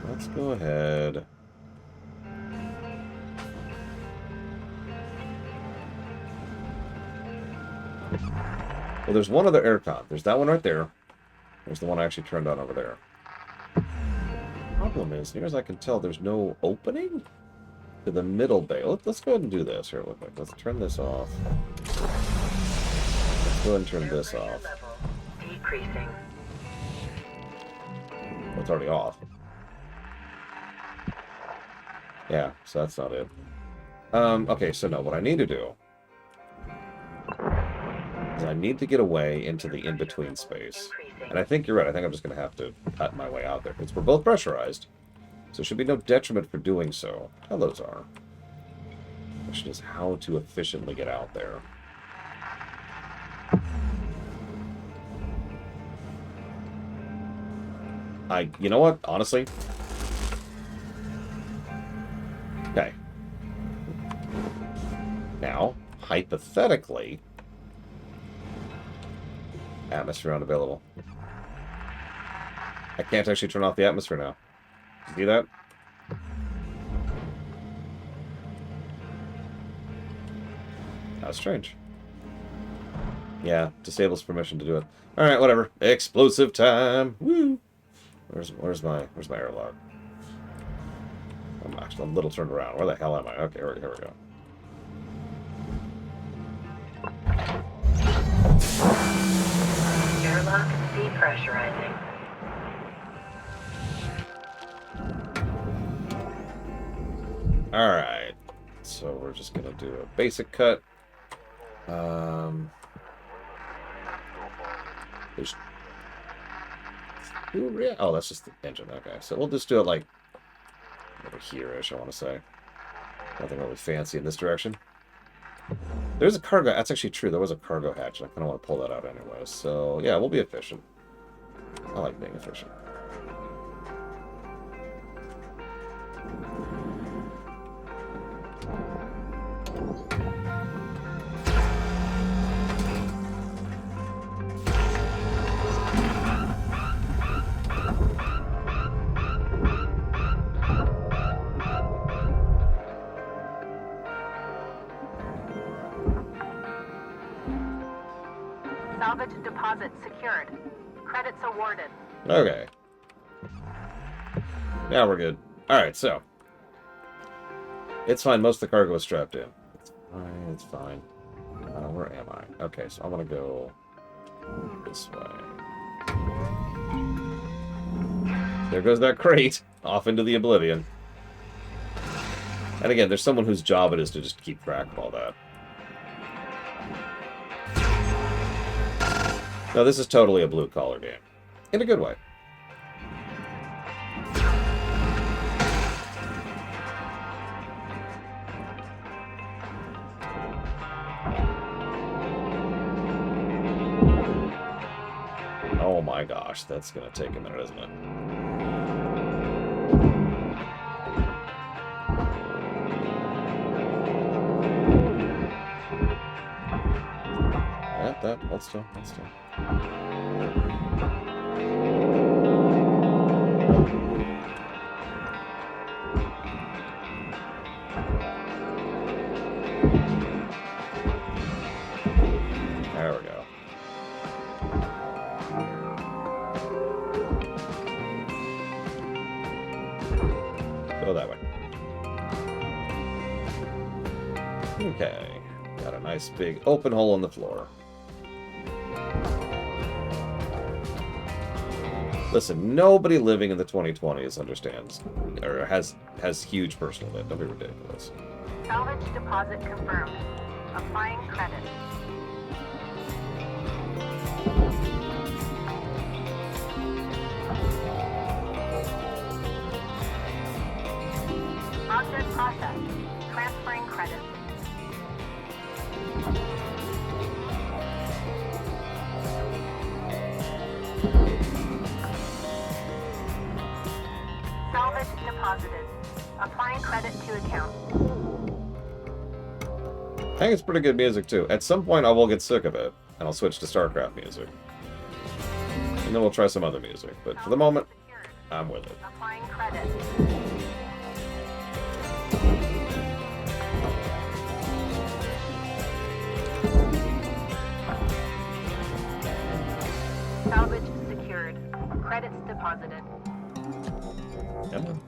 Let's go ahead. Well, there's one other aircon. There's that one right there. There's the one I actually turned on over there. Problem is, near as I can tell, there's no opening to the middle bay. Let's go ahead and do this here real quick. Let's turn this off. Let's go ahead and turn this off. Decreasing. Oh, it's already off. Yeah, so that's not it. Okay, so no, what I need to do is I need to get away into the in-between space. And I think you're right. I think I'm just going to have to cut my way out there, because we're both pressurized. So there should be no detriment for doing so. How those are. The question is how to efficiently get out there. You know what? Honestly. Okay. Now, hypothetically, atmosphere unavailable. I can't actually turn off the atmosphere now. See that? That's strange. Yeah, disables permission to do it. All right, whatever. Explosive time. Woo! Where's my airlock? I'm actually a little turned around. Where the hell am I? Okay, here we go. Airlock depressurizing. Alright. So we're just gonna do a basic cut. There's oh, that's just the engine. Okay, so we'll just do it like over here-ish, I want to say. Nothing really fancy in this direction. There's a cargo. That's actually true. There was a cargo hatch. I kind of want to pull that out anyway. So, yeah, we'll be efficient. I like being efficient. Salvage deposit secured. Credits awarded. Okay. Now we're good. Alright, so. It's fine. Most of the cargo is strapped in. It's fine. Where am I? Okay, so I'm going to go this way. There goes that crate. Off into the oblivion. And again, there's someone whose job it is to just keep track of all that. No, this is totally a blue-collar game. In a good way. Oh my gosh, that's gonna take a minute, isn't it? Hold still. There we go. Go that way. Okay. Got a nice big open hole in the floor. Listen, nobody living in the 2020s understands or has huge personal debt. Don't be ridiculous. Salvage deposit confirmed. Applying credit. Object processed. Transferring credit. Salvage deposited. Applying credit to account. I think it's pretty good music, too. At some point, I will get sick of it, and I'll switch to StarCraft music. And then we'll try some other music. But for the moment, I'm with it. Applying credit. Salvage secured. Credits deposited. Come on.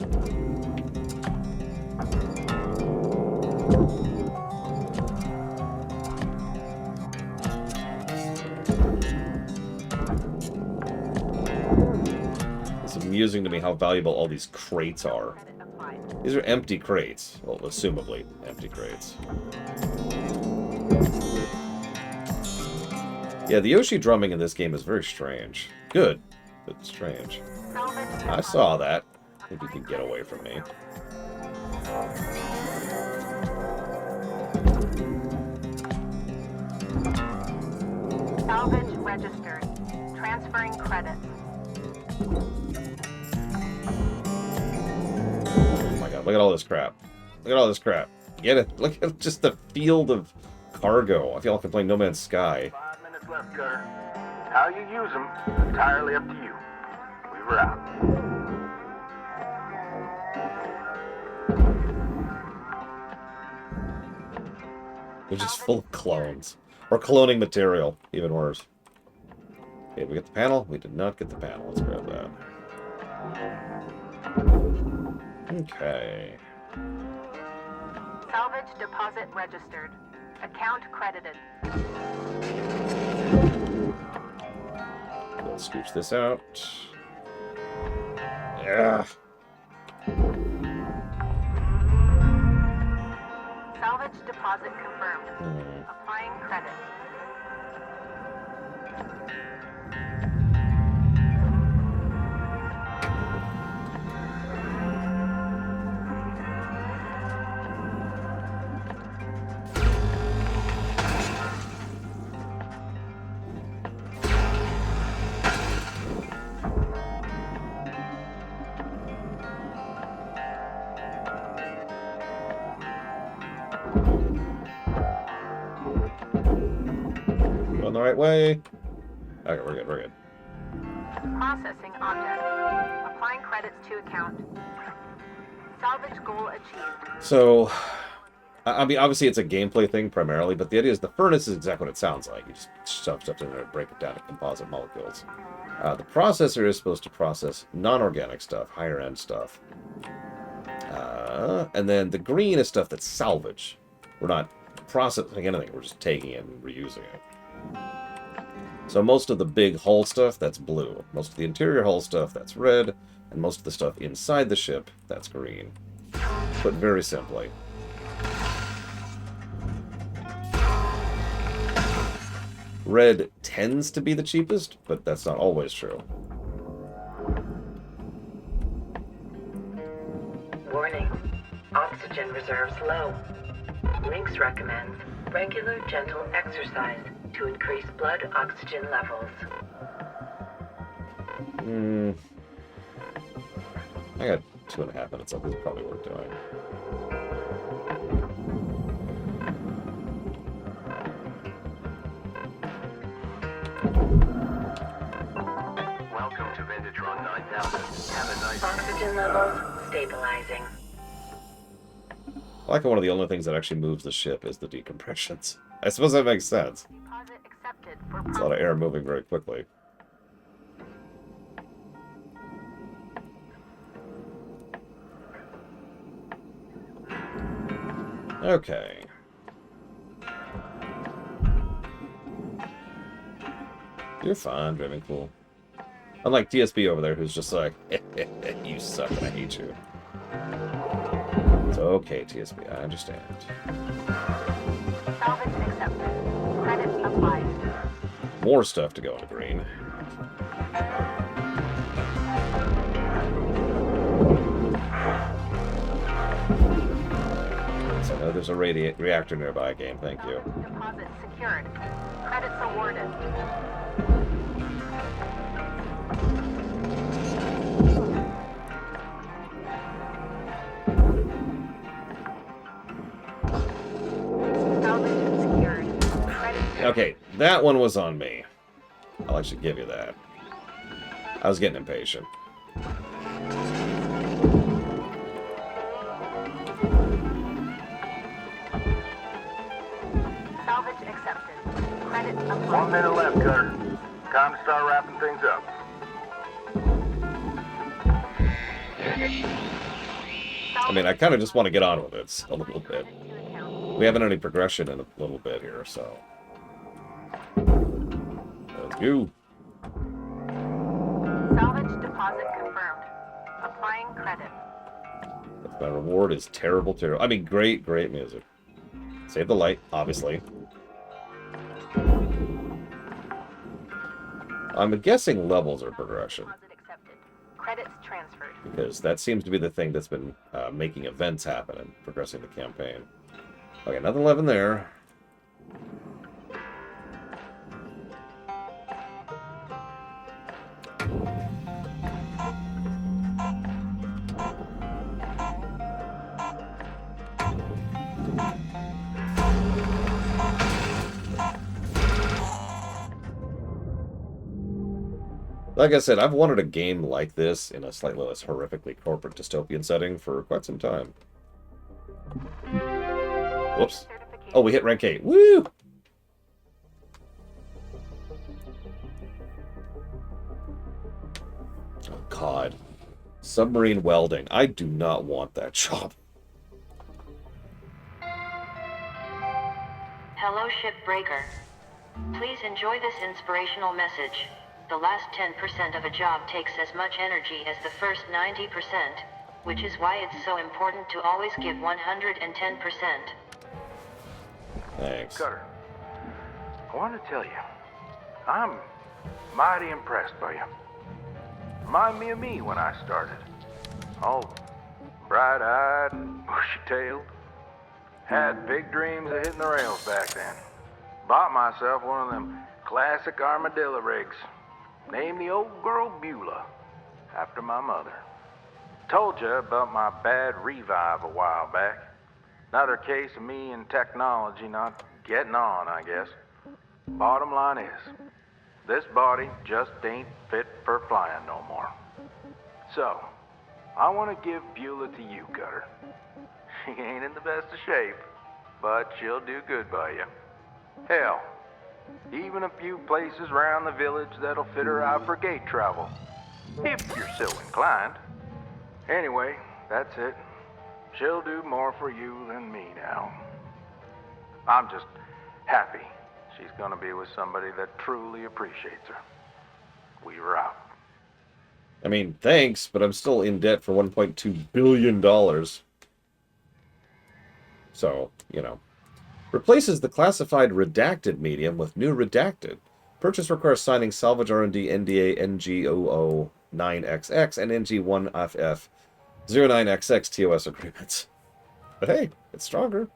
It's amusing to me how valuable all these crates are. Credit applied. These are empty crates. Well, assumably empty crates. Yeah, the Yoshi drumming in this game is very strange. Good, but strange. Salvage I saw that. I think you can get away from me. Salvage registered. Transferring credits. Oh my god, look at all this crap. Look at all this crap. Get it? Look at just the field of cargo. I feel like I'm playing No Man's Sky. 5 minutes left, Cutter. How you use them, entirely up to you. We were out. They're just full of clones. Or cloning material. Even worse. Okay, we get the panel? We did not get the panel. Let's grab that. Okay. Salvage deposit registered. Account credited. Let's scooch this out. Yeah. Salvage deposit confirmed. Applying credit. Going the right way. Okay, we're good, we're good. Processing object. Applying credits to account. Salvage goal achieved. So, I mean, obviously it's a gameplay thing primarily, but the idea is the furnace is exactly what it sounds like. You just shove stuff in there and break it down to composite molecules. The processor is supposed to process non-organic stuff, higher-end stuff. And then the green is stuff that's salvage. We're not processing anything, we're just taking it and reusing it. So most of the big hull stuff, that's blue. Most of the interior hull stuff, that's red. And most of the stuff inside the ship, that's green. Put very simply. Red tends to be the cheapest, but that's not always true. Warning. Oxygen reserves low. Lynx recommends regular gentle exercise to increase blood oxygen levels. I got 2.5 minutes left. This is probably worth doing. Welcome to Vendatron 9000. Have a nice Oxygen levels stabilizing. I like how one of the only things that actually moves the ship is the decompressions. I suppose that makes sense. Deposit accepted for It's a lot of air moving very quickly. Okay. You're fine, Ravenclaw. Unlike TSB over there, who's just like, you suck and I hate you. It's okay, TSB, I understand. Salvage accepted. Credit applied. More stuff to go into green. So I know there's a reactor nearby, game. Thank you. Deposit secured. Credits awarded. Salvage secured. Credits. Okay, that one was on me. I'll actually give you that. I was getting impatient. Salvage accepted. Credits 1 applied. minute left, Cutter. Time to start wrapping things up. I mean, I kind of just want to get on with it a little bit. We haven't any progression in a little bit here, so. Let's go. Salvage deposit confirmed. Applying credit. My reward is terrible, terrible. I mean, great, great music. Save the light, obviously. I'm guessing levels are progression, Deposit accepted. Credits transferred. because that seems to be the thing that's been making events happen and progressing the campaign. Okay, another 11 there. Like I said, I've wanted a game like this in a slightly less horrifically corporate dystopian setting for quite some time. Whoops. Oh, we hit rank 8. Woo! Oh, God. Submarine welding. I do not want that job. Hello, Shipbreaker. Please enjoy this inspirational message. The last 10% of a job takes as much energy as the first 90%, which is why it's so important to always give 110%. Thanks. Cutter, I want to tell you, I'm mighty impressed by you. Remind me of me when I started. All bright-eyed and bushy-tailed. Had big dreams of hitting the rails back then. Bought myself one of them classic armadillo rigs. Named the old girl Beulah, after my mother. Told you about my bad revive a while back. Another case of me and technology not getting on, I guess. Bottom line is, this body just ain't fit for flying no more. So, I want to give Beulah to you, Cutter. She ain't in the best of shape, but she'll do good by you. Hell, even a few places around the village that'll fit her out for gate travel, if you're so inclined. Anyway, that's it. She'll do more for you than me now. I'm just happy she's gonna be with somebody that truly appreciates her. We were out. I mean, thanks, but I'm still in debt for $1.2 billion. So, you know. Replaces the classified redacted medium with new redacted. Purchase requires signing salvage R&D NDA NG00 9XX and NG1FF 09XX TOS agreements. But hey, it's stronger.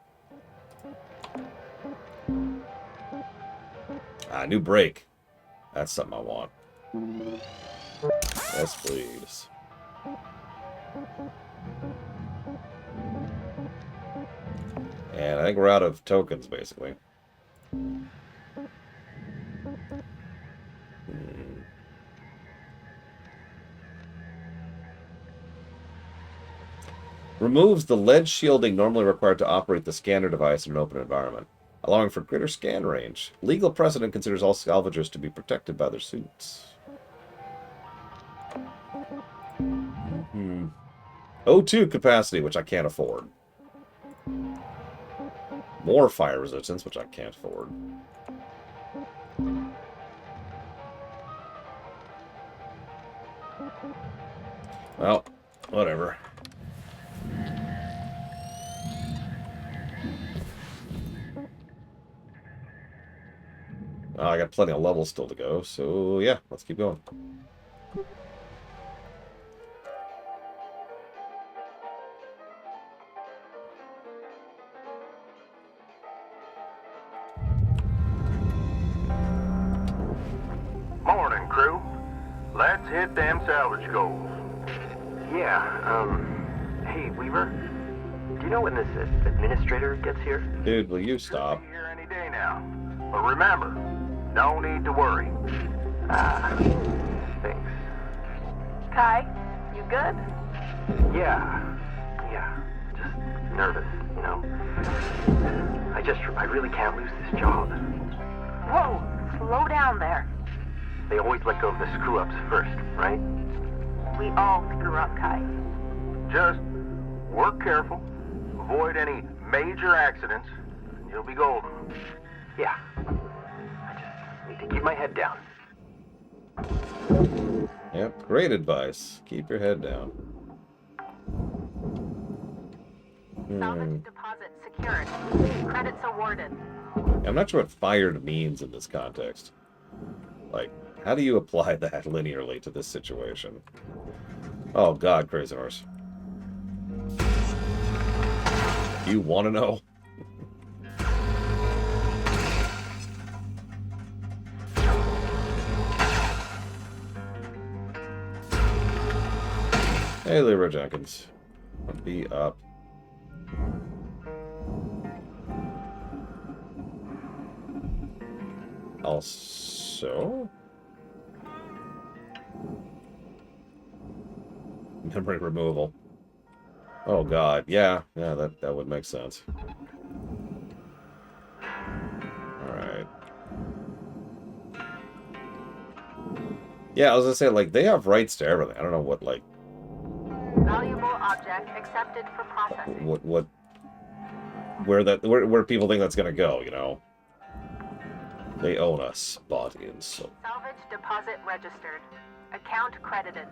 New break. That's something I want. Yes, please. And I think we're out of tokens, basically. Removes the lead shielding normally required to operate the scanner device in an open environment, allowing for greater scan range. Legal precedent considers all salvagers to be protected by their suits. O2 capacity, which I can't afford. More fire resistance, which I can't afford. Well, whatever. I got plenty of levels still to go, so yeah, let's keep going. Morning, crew. Let's hit them salvage goals. Yeah, hey, Weaver, do you know when this administrator gets here? Dude, will you stop? Be here any day now. But remember, no need to worry. Thanks. Kai, you good? Yeah, just nervous, you know. I really can't lose this job. Whoa, slow down there. They always let go of the screw-ups first, right? We all screw up, Kai. Just work careful, avoid any major accidents, and you'll be golden. Yeah. I just need to keep my head down. Yep, great advice. Keep your head down. Salvage deposit secured. Credits awarded. I'm not sure what fired means in this context. Like, how do you apply that linearly to this situation? Oh god, Crazy Horse. You want to know? Hey, Leroy Jenkins. Be up. Also... memory removal. Oh god, yeah, that would make sense. Alright. Yeah, I was gonna say, like, they have rights to everything. I don't know what, like... Valuable object accepted for processing. Where people think that's gonna go, you know? They own us, body and soul. Salvage deposit registered. Account credited.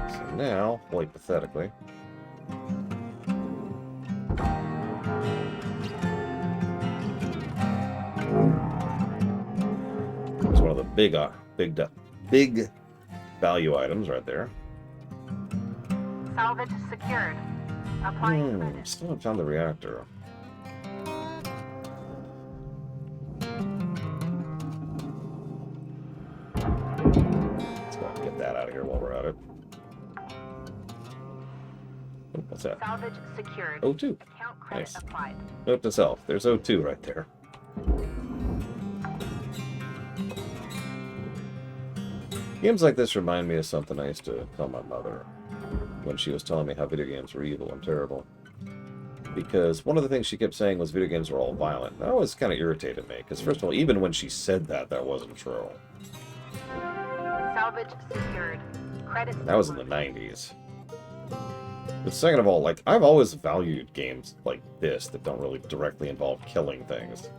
So now, quite pathetically... it's one of the big value items right there. Salvage secured. Applying credits. Still haven't found the reactor. Let's go and get that out of here while we're at it. Oh, what's that? Salvage secured. O2. Account credit Nice. applied. Note to self. There's O2 right there. Games like this remind me of something I used to tell my mother when she was telling me how video games were evil and terrible. Because one of the things she kept saying was video games were all violent. That always kind of irritated me, because first of all, even when she said that, that wasn't true. Salvage secured. Credits. That was in the 90s. But second of all, like, I've always valued games like this that don't really directly involve killing things.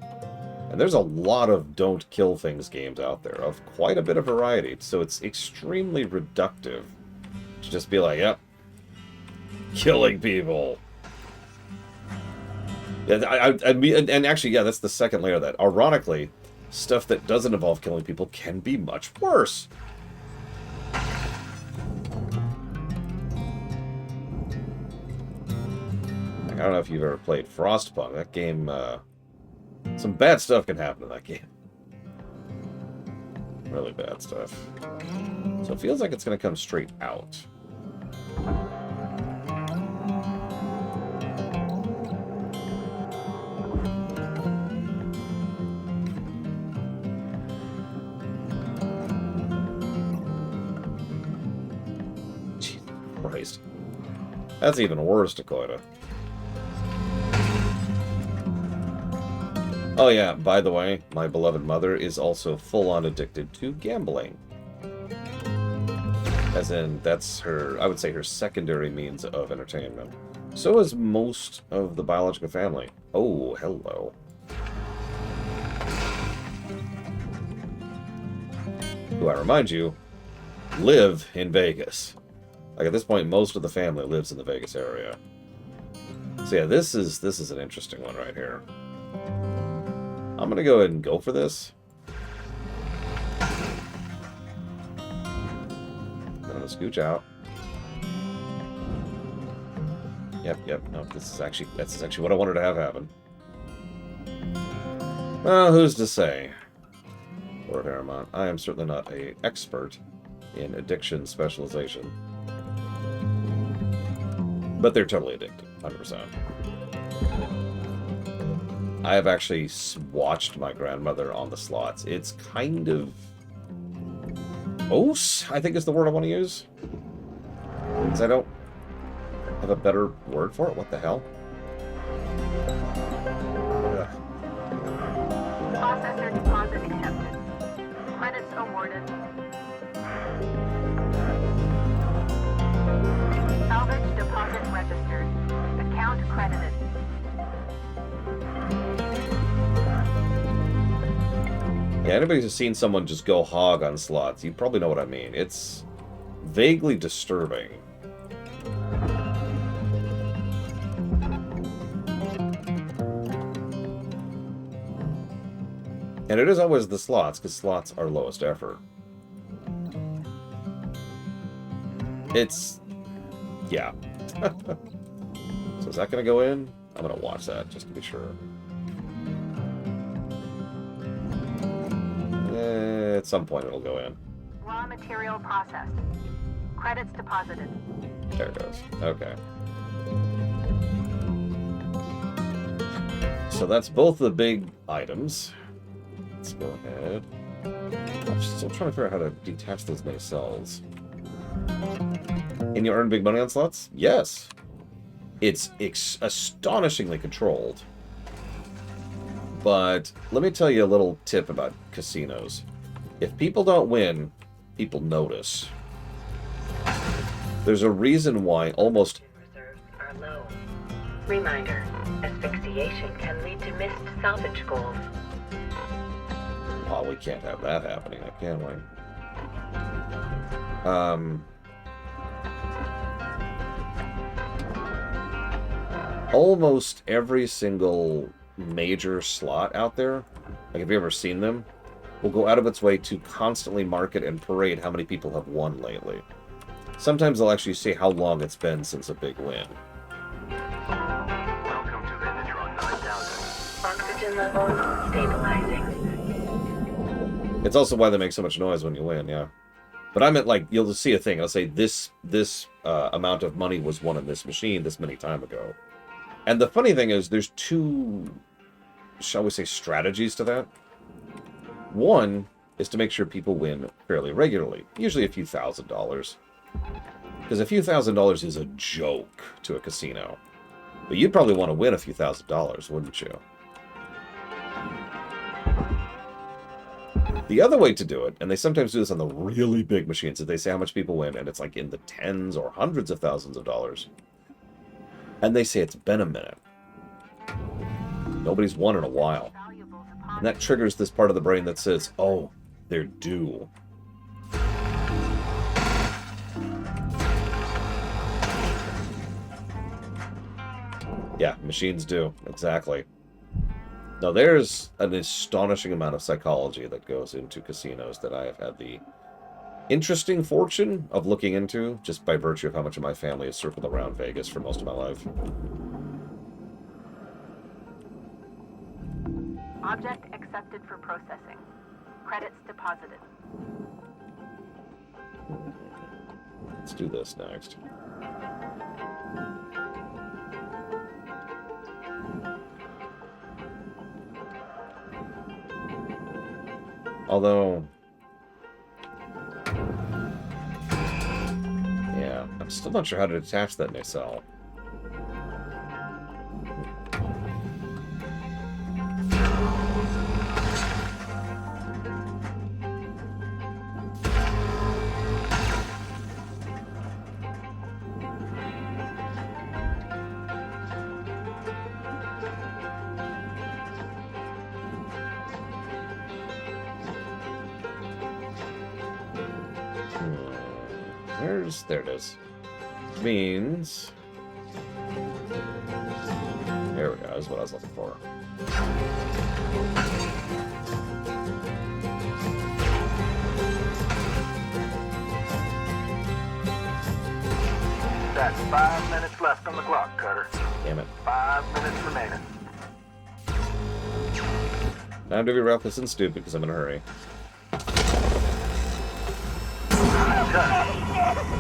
And there's a lot of don't kill things games out there, of quite a bit of variety, so it's extremely reductive to just be like, yep, killing people. Yeah, and actually, yeah, that's the second layer of that. Ironically, stuff that doesn't involve killing people can be much worse. Like, I don't know if you've ever played Frostpunk. That game, some bad stuff can happen in that game. Really bad stuff. So it feels like it's going to come straight out. Jesus Christ. That's even worse, Dakota. Oh yeah, by the way, my beloved mother is also full-on addicted to gambling. As in, that's her, I would say, her secondary means of entertainment. So is most of the biological family. Oh, hello. who I remind you, live in Vegas. Like at this point, most of the family lives in the Vegas area. So yeah, this is an interesting one right here. I'm gonna go ahead and go for this. I'm gonna scooch out. Yep. No, that's actually what I wanted to have happen. Well, who's to say? Lord Aramont, I am certainly not an expert in addiction specialization. But they're totally addicted, 100%. I have actually watched my grandmother on the slots. It's kind of... Os, I think is the word I want to use. Because I don't have a better word for it. What the hell? Ugh. Processor deposit accepted. Credits awarded. Salvage deposit registered. Account credited. Yeah, anybody who's seen someone just go hog on slots, you probably know what I mean. It's vaguely disturbing. And it is always the slots, because slots are lowest effort. It's... yeah. So is that going to go in? I'm going to watch that, just to be sure. At some point it'll go in. Raw material processed. Credits deposited. There it goes. Okay. So that's both the big items. Let's go ahead. I'm still trying to figure out how to detach those nacelles. And you earn big money on slots? Yes. It's astonishingly controlled. But let me tell you a little tip about casinos. If people don't win, people notice. There's a reason why almost... reserves are low. Reminder, asphyxiation can lead to missed salvage goals. Oh, we can't have that happening, can we? Almost every single major slot out there, like have you ever seen them, will go out of its way to constantly market and parade how many people have won lately. Sometimes they'll actually say how long it's been since a big win. Welcome to Venetron 9000. Oxygen levels stabilizing. It's also why they make so much noise when you win, yeah. But I meant, like, you'll just see a thing. I'll say this amount of money was won in this machine this many time ago. And the funny thing is, there's two, shall we say, strategies to that. One is to make sure people win fairly regularly, usually a few $1,000s. Because a few $1,000s is a joke to a casino. But you'd probably want to win a few $1,000s, wouldn't you? The other way to do it, and they sometimes do this on the really big machines, is they say how much people win, and it's like in the tens or hundreds of thousands of dollars. And they say it's been a minute. Nobody's won in a while. And that triggers this part of the brain that says, oh, they're due. Yeah, machines do. Exactly. Now, there's an astonishing amount of psychology that goes into casinos that I have had the interesting fortune of looking into, just by virtue of how much of my family has circled around Vegas for most of my life. Object accepted for processing. Credits deposited. Let's do this next. Although, yeah, I'm still not sure how to detach that nacelle. There it is. Means... There we go, that's what I was looking for. That's 5 minutes left on the clock, Cutter. Damn it. 5 minutes remaining. Time to be reckless and stupid because I'm in a hurry.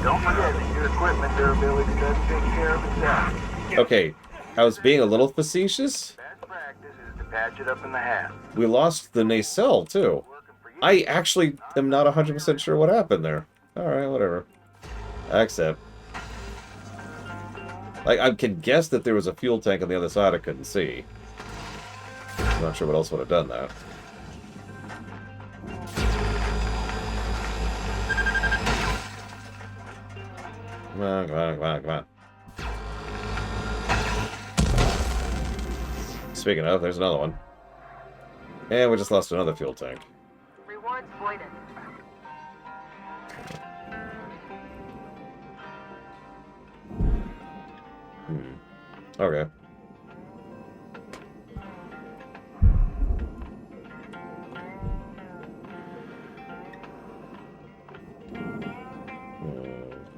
Don't forget that your equipment durability doesn't take care of itself. Okay, I was being a little facetious. Best practice is to patch it up in the half. We lost the nacelle, too. I actually am not 100% sure what happened there. Alright, whatever. I accept. Like, I can guess that there was a fuel tank on the other side I couldn't see. I'm not sure what else would have done that. Come on, come on, come on, come on. Speaking of, there's another one. And we just lost another fuel tank. Rewards voided. Okay.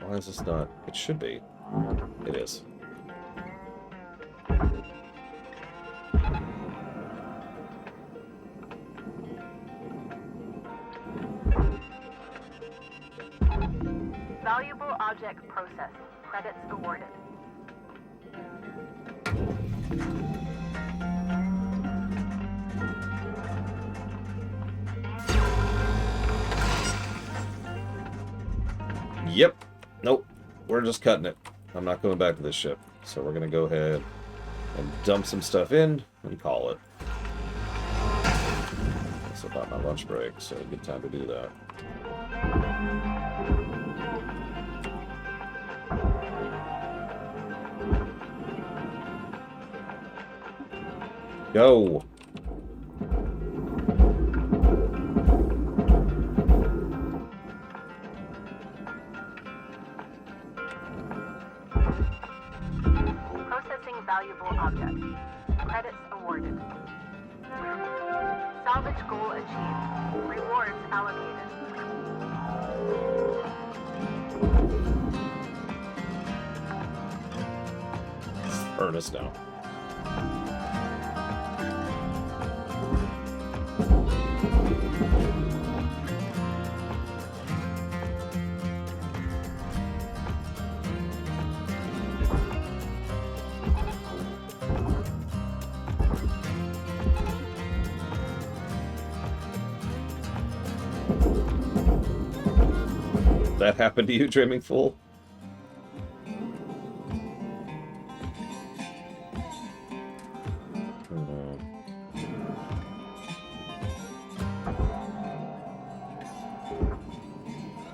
Why is this not? It should be. It is. Valuable object processed. Credits awarded. Yep. Nope. We're just cutting it. I'm not going back to this ship. So we're going to go ahead and dump some stuff in and call it. It's about my lunch break, so good time to do that. Go! Processing valuable objects. Credits awarded. Salvage goal achieved. Rewards allocated. Furnace now. That happened to you, Dreaming Fool?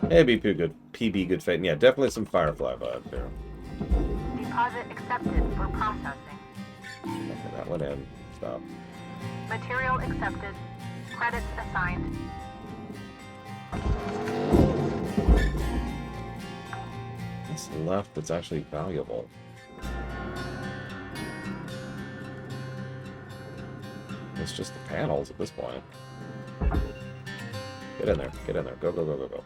Hey, PB good fate. Yeah, definitely some Firefly vibe there. Deposit accepted for processing. Okay, that went in. Stop. Material accepted. Credits assigned. What's left that's actually valuable? It's just the panels at this point. Get in there. Get in there. Go, go, go, go, go.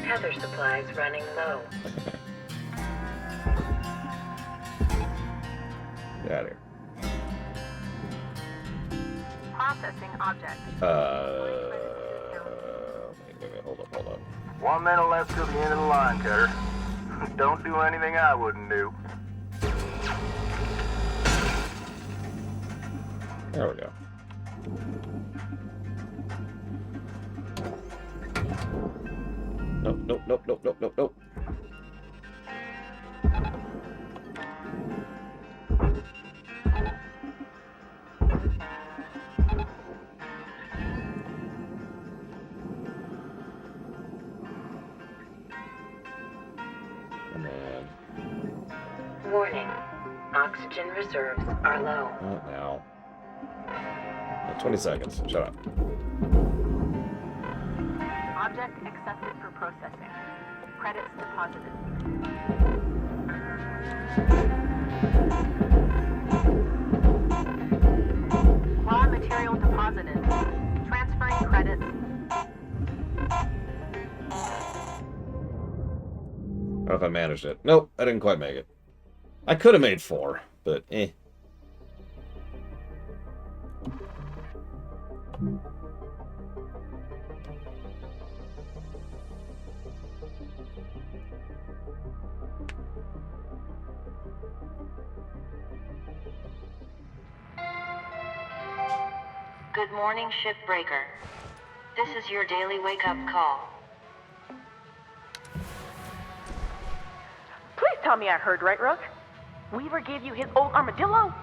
Tether supplies running low. Get out of here. Processing object. Wait, hold up. 1 minute left till the end of the line, Cutter. Don't do anything I wouldn't do. There we go. Nope. Come on. Warning. Oxygen reserves are low. Not now. 20 seconds. Shut up. Object accepted for processing. Credits deposited. Raw material deposited. Transferring credits. I don't know if I managed it. Nope, I didn't quite make it. I could have made 4, but eh. Good morning, Shipbreaker. This is your daily wake-up call. Please tell me I heard right, Rook. Weaver gave you his old armadillo?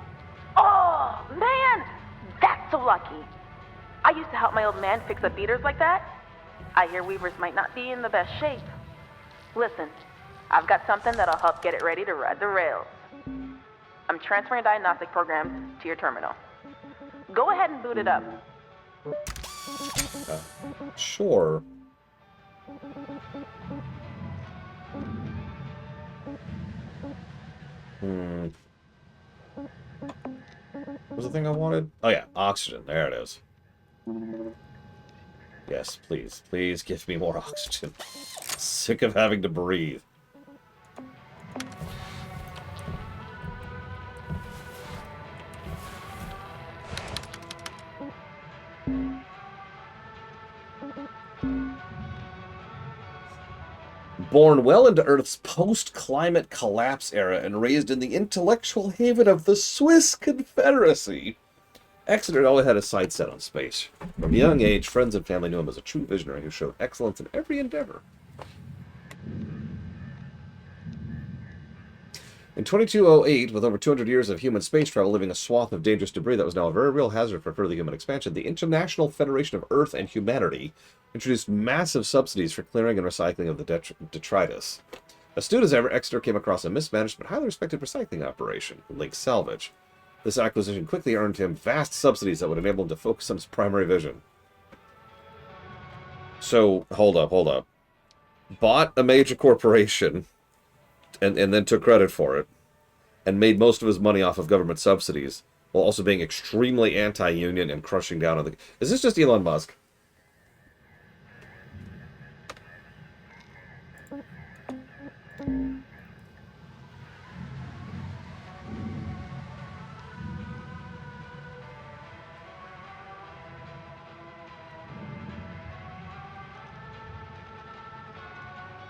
Oh, man! That's so lucky. I used to help my old man fix up beaters like that. I hear Weavers might not be in the best shape. Listen, I've got something that'll help get it ready to ride the rails. I'm transferring diagnostic programs to your terminal. Go ahead and boot it up. Sure. What was the thing I wanted? Oh yeah, oxygen. There it is. Yes, please. Please give me more oxygen. Sick of having to breathe. Born well into Earth's post-climate collapse era and raised in the intellectual haven of the Swiss Confederacy, Exeter always had his sights set on space. From a young age, friends and family knew him as a true visionary who showed excellence in every endeavor. In 2208, with over 200 years of human space travel leaving a swath of dangerous debris that was now a very real hazard for further human expansion, the International Federation of Earth and Humanity introduced massive subsidies for clearing and recycling of the detritus. Astute as ever, Exeter came across a mismanaged but highly respected recycling operation, Link Salvage. This acquisition quickly earned him vast subsidies that would enable him to focus on his primary vision. So, hold up. Bought a major corporation and then took credit for it, and made most of his money off of government subsidies, while also being extremely anti-union and crushing down on the... Is this just Elon Musk?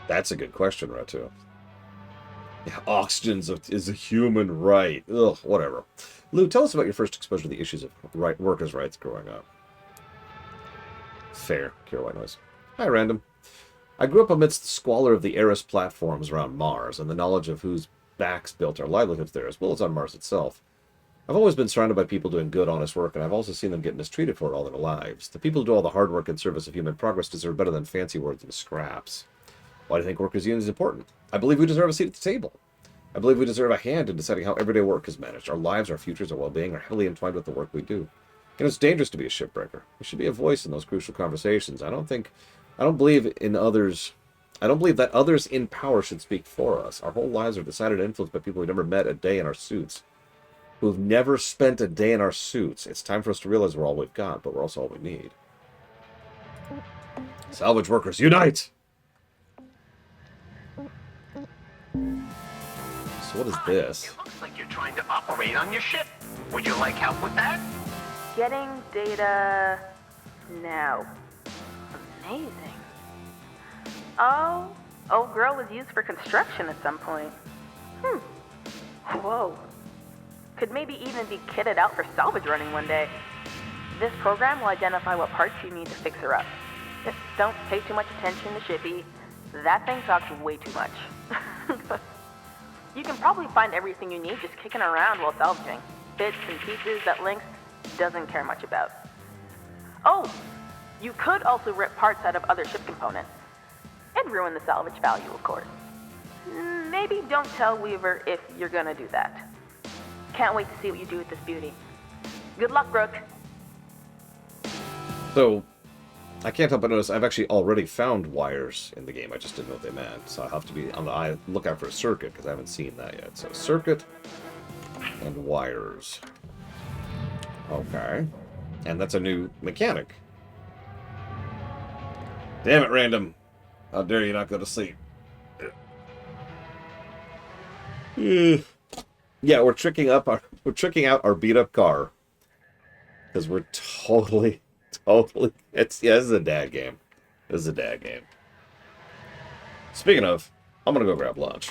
That's a good question, Ratu. Yeah, oxygen is a human right. Ugh, whatever. Lou, tell us about your first exposure to the issues of workers' rights growing up. Fair. Cure white noise. Hi, Random. I grew up amidst the squalor of the Eris platforms around Mars, and the knowledge of whose backs built our livelihoods there, as well as on Mars itself. I've always been surrounded by people doing good, honest work, and I've also seen them get mistreated for it all their lives. The people who do all the hard work in service of human progress deserve better than fancy words and scraps. Why do you think workers' unions is important? I believe we deserve a seat at the table. I believe we deserve a hand in deciding how everyday work is managed. Our lives, our futures, our well-being are heavily entwined with the work we do. And it's dangerous to be a shipbreaker. We should be a voice in those crucial conversations. I don't believe that others in power should speak for us. Our whole lives are decided and influenced by people we've never met a day in our suits. Who've never spent a day in our suits. It's time for us to realize we're all we've got, but we're also all we need. Salvage workers, unite! So what is this? It looks like you're trying to operate on your ship. Would you like help with that? Getting data now. Amazing. Oh, old girl was used for construction at some point. Whoa. Could maybe even be kitted out for salvage running one day. This program will identify what parts you need to fix her up. Just don't pay too much attention to Shippy. That thing talks way too much. You can probably find everything you need just kicking around while salvaging. Bits and pieces that Lynx doesn't care much about. Oh, you could also rip parts out of other ship components. It'd ruin the salvage value, of course. Maybe don't tell Weaver if you're gonna do that. Can't wait to see what you do with this beauty. Good luck, Brooke. So, I can't help but notice I've actually already found wires in the game. I just didn't know what they meant. So I'll have to be on the lookout for a circuit, because I haven't seen that yet. So circuit and wires. Okay. And that's a new mechanic. Damn it, random. How dare you not go to sleep. Yeah, we're tricking out our beat up car. Because we're totally this is a dad game. This is a dad game. Speaking of, I'm gonna go grab lunch.